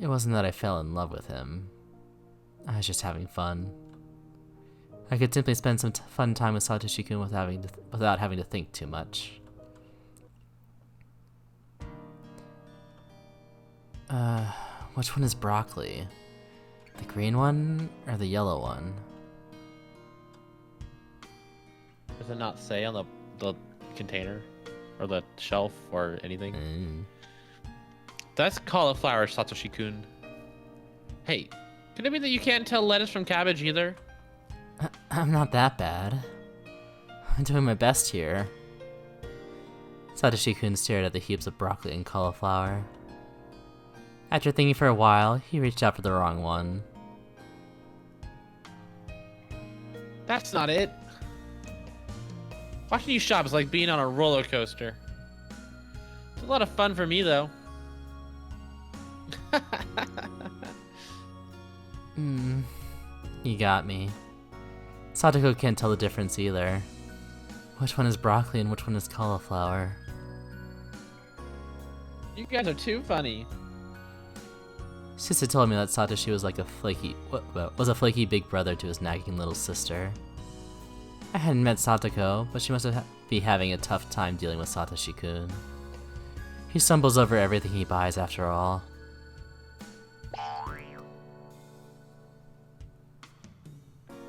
It wasn't that I fell in love with him. I was just having fun. I could simply spend some fun time with Satoshi-kun without having to think too much. Which one is broccoli? The green one or the yellow one? Does it not say on the container or the shelf or anything? That's cauliflower, Satoshi-kun. Hey, could it be that you can't tell lettuce from cabbage either? I'm not that bad. I'm doing my best here. Satoshi-kun stared at the heaps of broccoli and cauliflower. After thinking for a while, he reached out for the wrong one. That's not it. Watching you shop is like being on a roller coaster. It's a lot of fun for me, though. You got me. Satoko can't tell the difference either. Which one is broccoli and which one is cauliflower? You guys are too funny. Sister told me that Satoshi was like a flaky big brother to his nagging little sister. I hadn't met Satoko, but she must be having a tough time dealing with Satoshi-kun. He stumbles over everything he buys after all.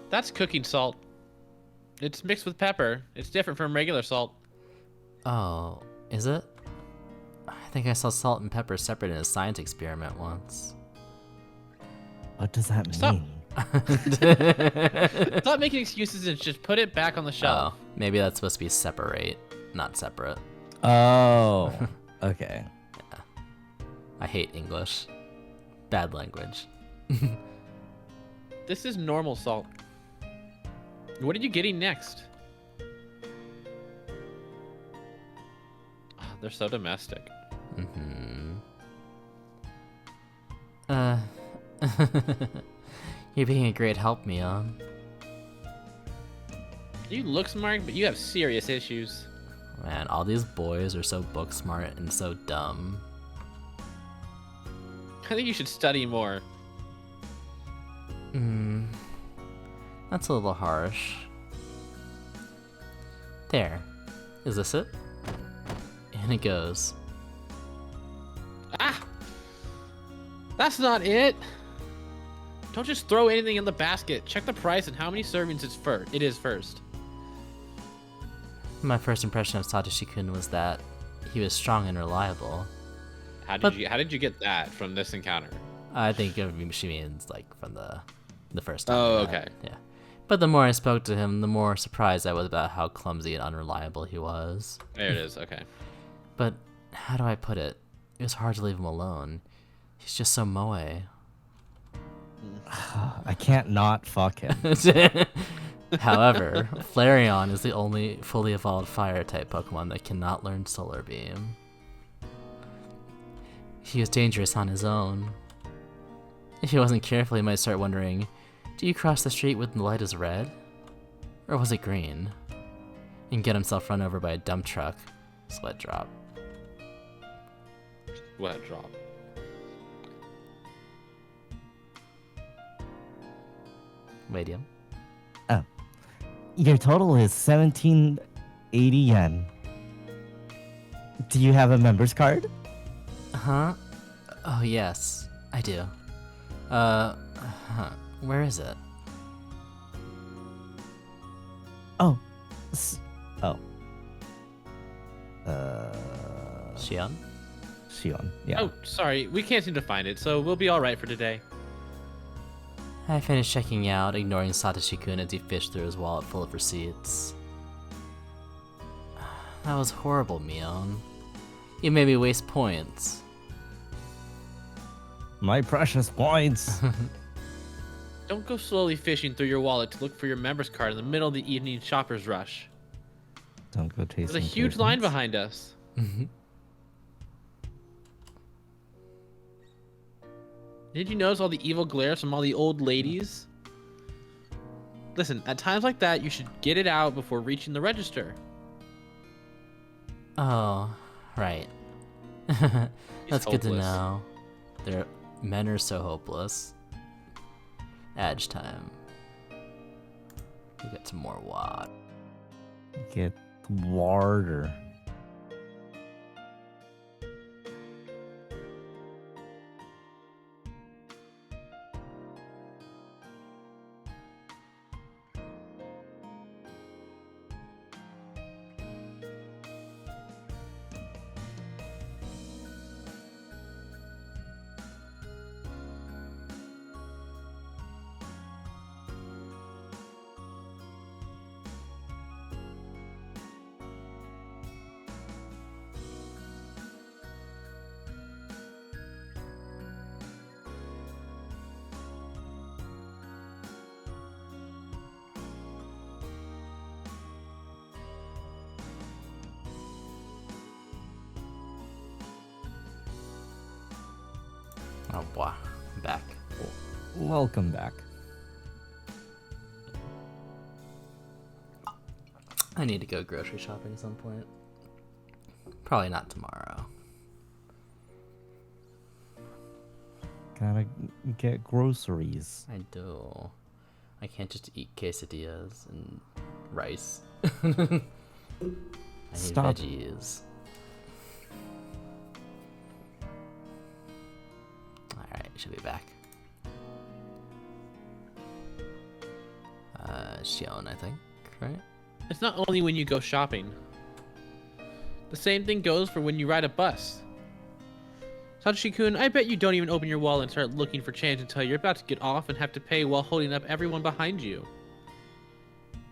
That's cooking salt. It's mixed with pepper. It's different from regular salt. Oh, is it? I think I saw salt and pepper separate in a science experiment once. What does that Stop. mean? Stop making excuses and just put it back on the shelf. Oh, maybe that's supposed to be separate, not separate. Oh, okay. I hate English. Bad language. This is normal salt. What are you getting next? Oh, they're so domestic. You're being a great help, Mion. You look smart, but you have serious issues. Man, all these boys are so book smart and so dumb. I think you should study more. That's a little harsh. There. Is this it? And it goes. Ah! That's not it! Don't just throw anything in the basket. Check the price and how many servings it is first. My first impression of Satoshi-kun was that he was strong and reliable. How did you get that from this encounter? I think she means like from the first time. Oh, we met. okay. Yeah. But the more I spoke to him, the more surprised I was about how clumsy and unreliable he was. There it is, okay. But how do I put it? It was hard to leave him alone. He's just so moe. I can't not fuck him. However, Flareon is the only fully evolved fire-type Pokemon that cannot learn Solar Beam. He was dangerous on his own. If he wasn't careful, he might start wondering, do you cross the street when the light is red? Or was it green? And get himself run over by a dump truck. Sweat drop. Sweat drop. Medium. Oh. Your total is 1780 yen. Do you have a member's card? Huh? Oh, yes, I do. Where is it? Oh. Shion? Shion, yeah. Oh, sorry. We can't seem to find it, so we'll be alright for today. I finished checking out, ignoring Satoshi-kun as he fished through his wallet full of receipts. That was horrible, Mion. You made me waste points. My precious points. Don't go slowly fishing through your wallet to look for your member's card in the middle of the evening shopper's rush. Don't go tasting. There's a huge line pavements. behind us. Did you notice all the evil glares from all the old ladies? Listen, at times like that, you should get it out before reaching the register. Oh, right. That's good to hopeless. know. Men are so hopeless. Edge time. We got some more water. Get water. Oh boy, I'm back. Welcome back. I need to go grocery shopping at some point. Probably not tomorrow. Gotta get groceries. I do. I can't just eat quesadillas and rice. I need Stop. veggies. Alright, should be back. Shion, I think, right? It's not only when you go shopping. The same thing goes for when you ride a bus. Satoshi-kun, I bet you don't even open your wallet and start looking for change until you're about to get off and have to pay while holding up everyone behind you.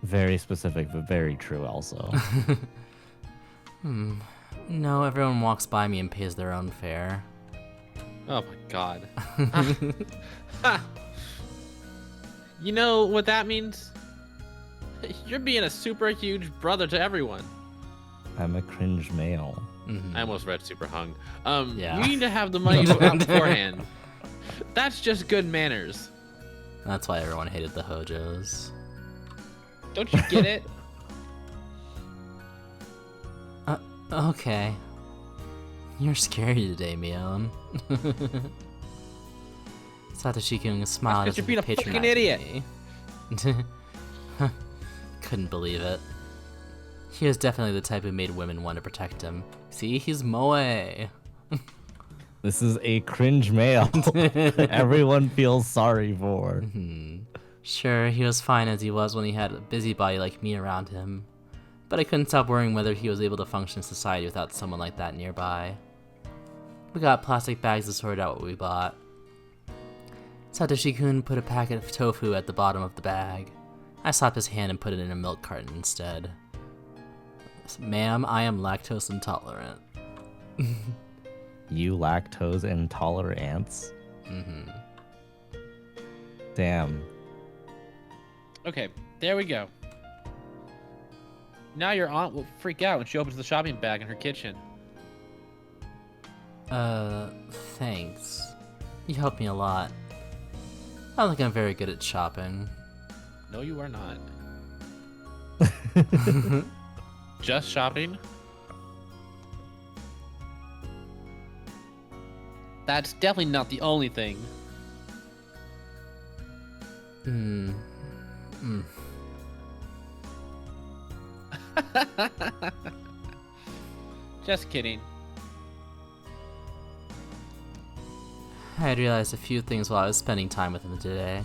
Very specific, but very true also. No, everyone walks by me and pays their own fare. Oh my god. You know what that means? You're being a super huge brother to everyone. I'm a cringe male. I almost read super hung. Yeah. You need to have the money to go out beforehand. That's just good manners. That's why everyone hated the Hojos. Don't you get it? Okay. You're scary today, Mion. Satoshi-kun smiled That's as 'cause you're if being a fucking patronizing me. Couldn't believe it. He was definitely the type who made women want to protect him. See, he's moe. This is a cringe male. Everyone feels sorry for. Sure, he was fine as he was when he had a busybody like me around him. But I couldn't stop worrying whether he was able to function in society without someone like that nearby. We got plastic bags to sort out what we bought. Satoshi-kun put a packet of tofu at the bottom of the bag. I slapped his hand and put it in a milk carton instead. Ma'am, I am lactose intolerant. You lactose intolerance? Damn. Okay, there we go. Now your aunt will freak out when she opens the shopping bag in her kitchen. Thanks. You helped me a lot. I don't think I'm very good at shopping. No, you are not. Just shopping? That's definitely not the only thing. Just kidding. I had realized a few things while I was spending time with him today.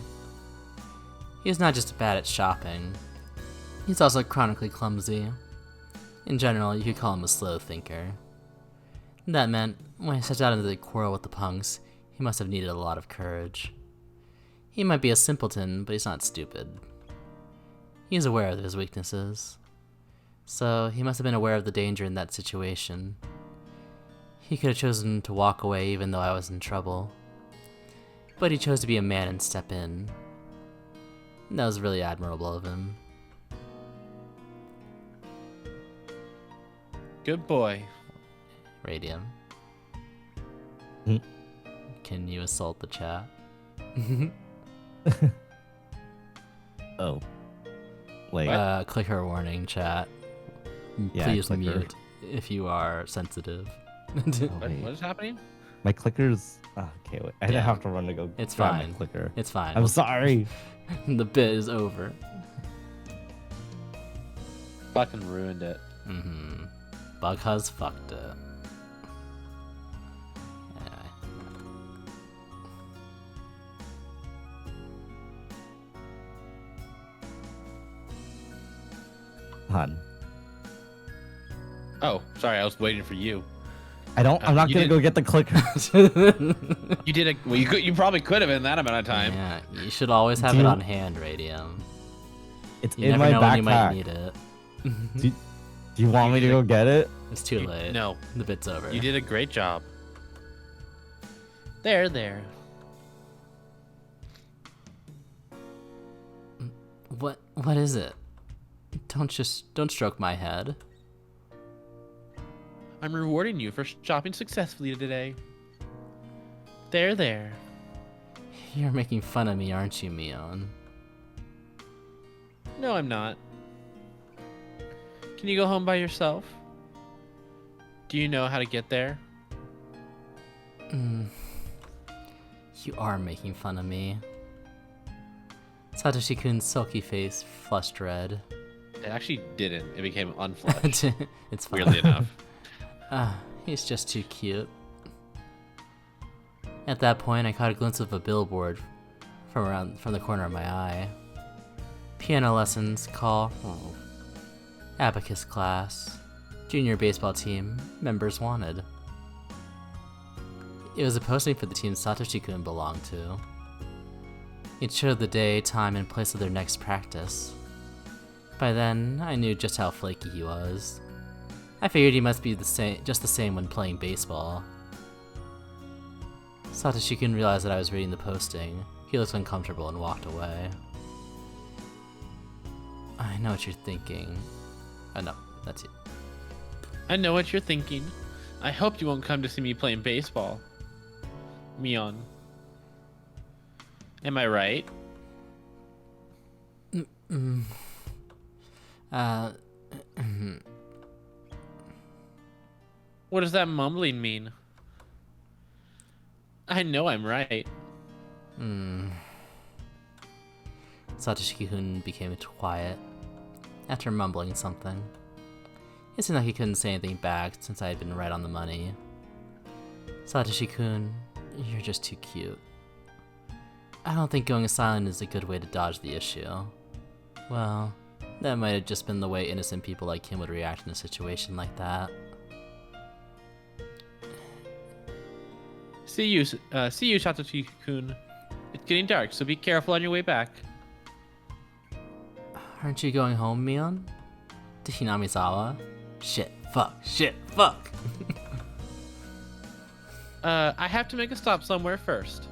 He's not just bad at shopping. He's also chronically clumsy. In general, you could call him a slow thinker. That meant, when he stepped out into the quarrel with the punks, he must have needed a lot of courage. He might be a simpleton, but he's not stupid. He's aware of his weaknesses. So, he must have been aware of the danger in that situation. He could have chosen to walk away even though I was in trouble. But he chose to be a man and step in. That was really admirable of him. Good boy. Radium. Hmm? Can you assault the chat? Oh. Wait. Clicker warning, chat. Yeah, Please clicker. mute if you are sensitive. What is happening? My clicker's... Oh, okay, wait. I Yeah. have to run to go It's grab fine. my clicker. It's fine. I'm sorry. The bit is over. Fucking ruined it. Bug has fucked it. Anyway. Hun. Oh, sorry, I was waiting for you. I'm not you gonna did- go get the clicker. You did a well. You probably could have in that amount of time. Yeah, you should always have Do it you- on hand, Radium. It's You in never my know when you might backpack. need it. Do you want me to go get it? It's too late. No, The bit's over. you did a great job. There. What is it? Don't stroke my head. I'm rewarding you for shopping successfully today. There, there. You're making fun of me, aren't you, Mion? No, I'm not. Can you go home by yourself? Do you know how to get there? You are making fun of me. Satoshi-kun's silky face flushed red. It actually didn't. It became unflushed. It's fine. Weirdly enough. He's just too cute. At that point, I caught a glimpse of a billboard from the corner of my eye. Piano lessons, call, abacus class, junior baseball team, members wanted. It was a posting for the team Satoshi-kun belonged to. It showed the day, time, and place of their next practice. By then, I knew just how flaky he was. I figured he must be just the same when playing baseball. Satoshi-kun realized that I was reading the posting. He looked uncomfortable and walked away. I know what you're thinking. Oh no, that's you. I know what you're thinking. I hope you won't come to see me playing baseball. Mion. Am I right? What does that mumbling mean? I know I'm right. Satoshi-kun became quiet after mumbling something. It seemed like he couldn't say anything back since I had been right on the money. Satoshi-kun, you're just too cute. I don't think going silent is a good way to dodge the issue. Well, that might have just been the way innocent people like him would react in a situation like that. See you, Satoshi-kun. It's getting dark, so be careful on your way back. Aren't you going home, Mion? To Hinamizawa? Shit, fuck. I have to make a stop somewhere first.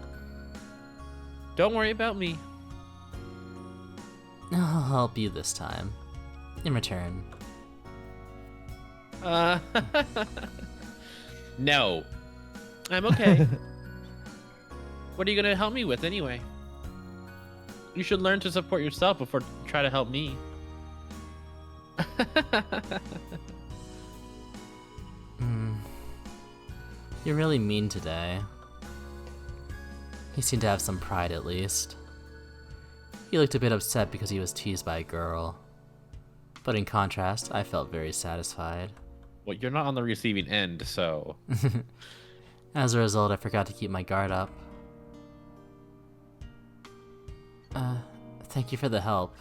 Don't worry about me. I'll help you this time. In return. No. I'm okay. What are you gonna help me with anyway? You should learn to support yourself before try to help me. You're really mean today. He seemed to have some pride at least. He looked a bit upset because he was teased by a girl. But in contrast, I felt very satisfied. Well, you're not on the receiving end, so... As a result, I forgot to keep my guard up. Thank you for the help.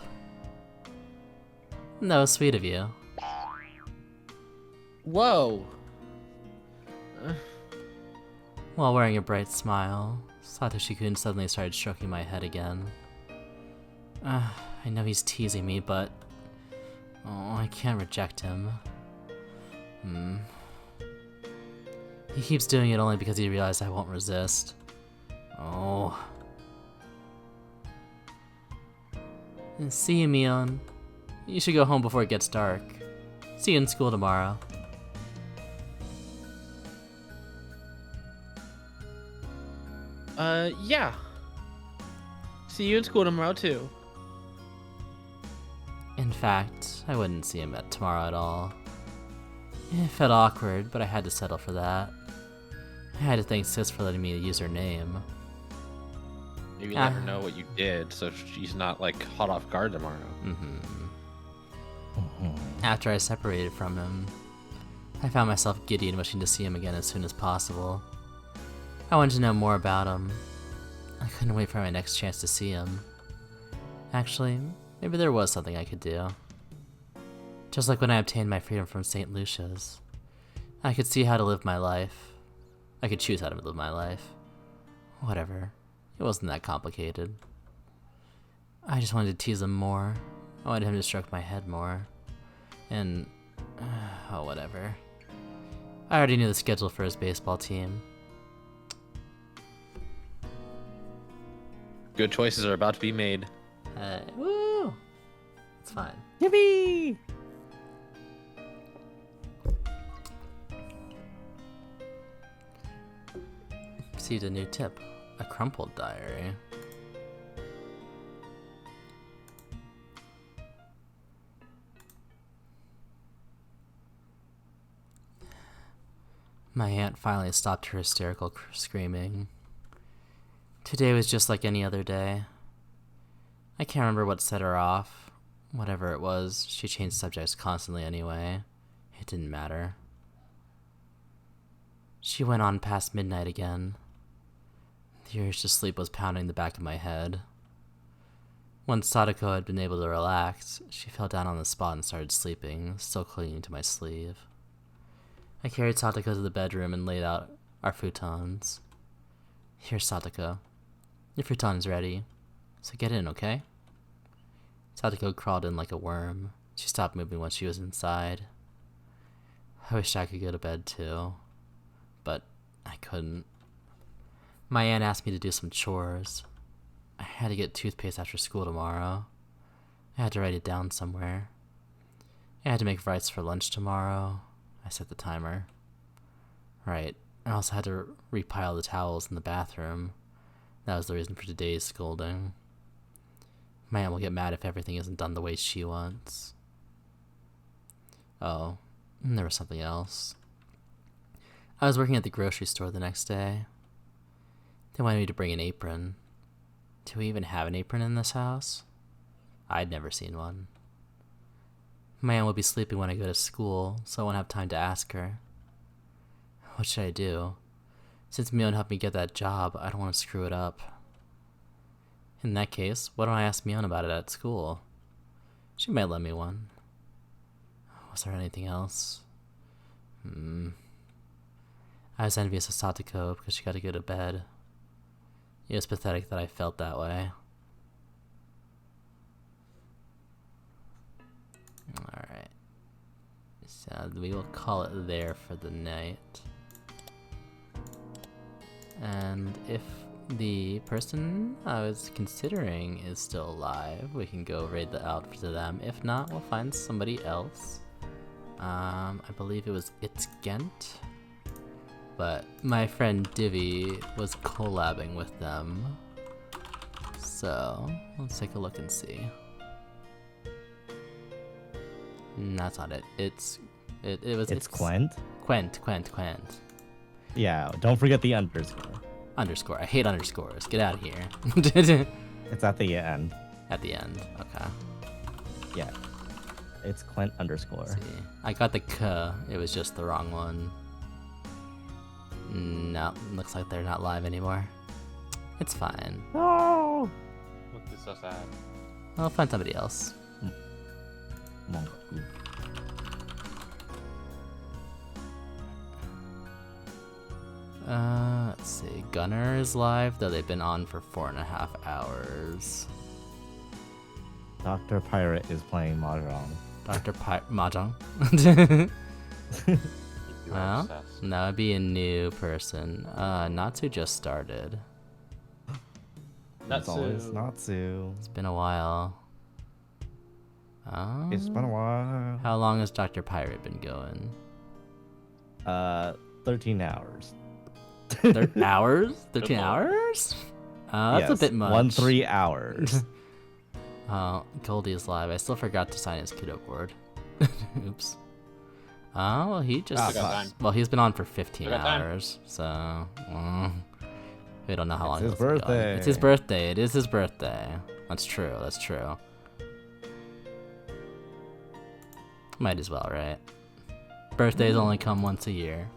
That was sweet of you. Whoa! While wearing a bright smile, Satoshi-kun suddenly started stroking my head again. I know he's teasing me, but... Oh, I can't reject him. He keeps doing it only because he realized I won't resist. Oh. See you, Mion. You should go home before it gets dark. See you in school tomorrow. Yeah. See you in school tomorrow, too. In fact, I wouldn't see him tomorrow at all. It felt awkward, but I had to settle for that. I had to thank Sis for letting me use her name. Maybe let her know what you did so she's not, like, caught off guard tomorrow. After I separated from him, I found myself giddy and wishing to see him again as soon as possible. I wanted to know more about him. I couldn't wait for my next chance to see him. Actually, maybe there was something I could do. Just like when I obtained my freedom from St. Lucia's. I could see how to live my life. I could choose how to live my life. Whatever. It wasn't that complicated. I just wanted to tease him more. I wanted him to stroke my head more. And... oh, whatever. I already knew the schedule for his baseball team. Good choices are about to be made. Woo! It's fine. Yippee! received a new tip. A crumpled diary. My aunt finally stopped her hysterical screaming. Today was just like any other day. I can't remember what set her off. Whatever it was, she changed subjects constantly anyway. It didn't matter. She went on past midnight again. The urge to sleep was pounding the back of my head. Once Sadako had been able to relax, she fell down on the spot and started sleeping, still clinging to my sleeve. I carried Sadako to the bedroom and laid out our futons. Here, Sadako. Your futon is ready, so get in, okay? Sadako crawled in like a worm. She stopped moving once she was inside. I wished I could go to bed too, but I couldn't. My aunt asked me to do some chores. I had to get toothpaste after school tomorrow. I had to write it down somewhere. I had to make rice for lunch tomorrow. I set the timer. Right. I also had to repile the towels in the bathroom. That was the reason for today's scolding. My aunt will get mad if everything isn't done the way she wants. Oh, and there was something else. I was working at the grocery store the next day. They wanted me to bring an apron. Do we even have an apron in this house? I'd never seen one. My aunt will be sleeping when I go to school, so I won't have time to ask her. What should I do? Since Mion helped me get that job, I don't want to screw it up. In that case, why don't I ask Mion about it at school? She might lend me one. Was there anything else? I was envious of Satoko because she got to go to bed. It was pathetic that I felt that way. Alright. So we will call it there for the night. And if the person I was considering is still alive, we can go raid the out to them. If not, we'll find somebody else. I believe it was It's Gent. But my friend Divi was collabing with them. So, let's take a look and see. That's not it. It's Quent? Quent. Yeah, don't forget the underscore. Underscore. I hate underscores. Get out of here. It's at the end. At the end. Okay. Yeah. It's Quent underscore. Let's see. I got the K. It was just the wrong one. No, looks like they're not live anymore. It's fine. No! This is so sad. I'll find somebody else. Let's see. Gunner is live, though they've been on for 4.5 hours. Dr. Pirate is playing Mahjong. Mahjong? You are Well, obsessed. that would be a new person. Natsu just started. It's always Natsu. Natsu. It's been a while. It's been a while. How long has Dr. Pirate been going? 13 hours. Hours? 13 Good lord. hours? That's a Yes, bit much. 3 hours. Goldie is live. I still forgot to sign his kiddo board. Oops. Oh, well, he just... Still got time. Well, he's been on for 15 Still got time. hours, so... we don't know how It's long his he's been going. birthday. It's his birthday. It is his birthday. That's true. Might as well, right? Birthdays only come once a year.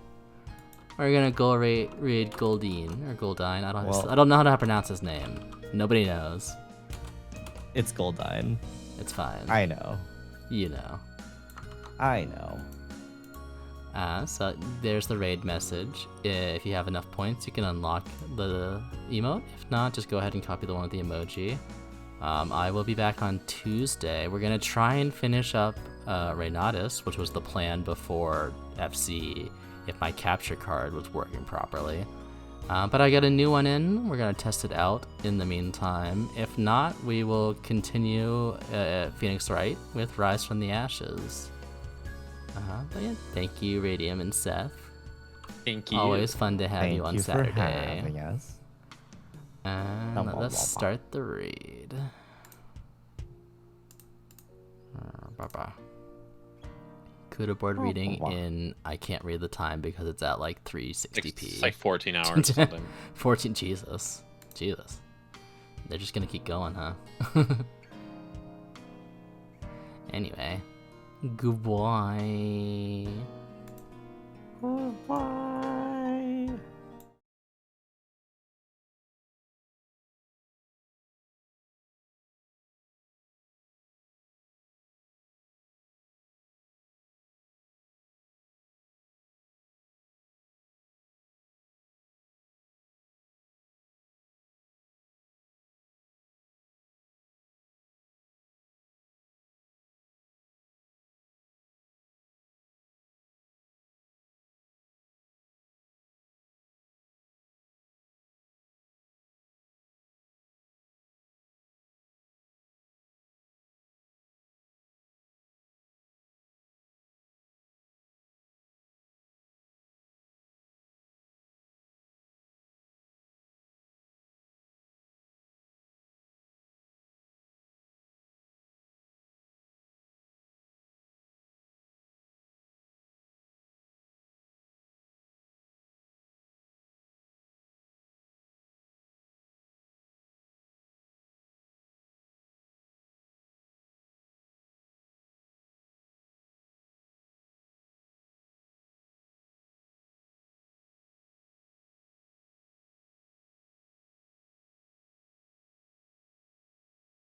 We're gonna go read Goldine or Goldine. I don't know how to pronounce his name. Nobody knows. It's Goldine. It's fine. I know. You know. I know. So there's the raid message. If you have enough points, you can unlock the emote. If not, just go ahead and copy the one with the emoji. I will be back on Tuesday. We're gonna try and finish up Reynatus, which was the plan before FC, if my capture card was working properly. But I got a new one in. We're gonna test it out in the meantime. If not, we will continue Phoenix Wright with Rise from the Ashes. But yeah, thank you, Radium and Seth. Thank you. Always fun to have Thank you on you for Saturday. having us. And let's start the read. Bye-bye. CUDA board reading in, I can't read the time because it's at like 360p. It's like 14 hours or something. 14, Jesus. They're just gonna keep going, huh? Anyway, goodbye. Goodbye.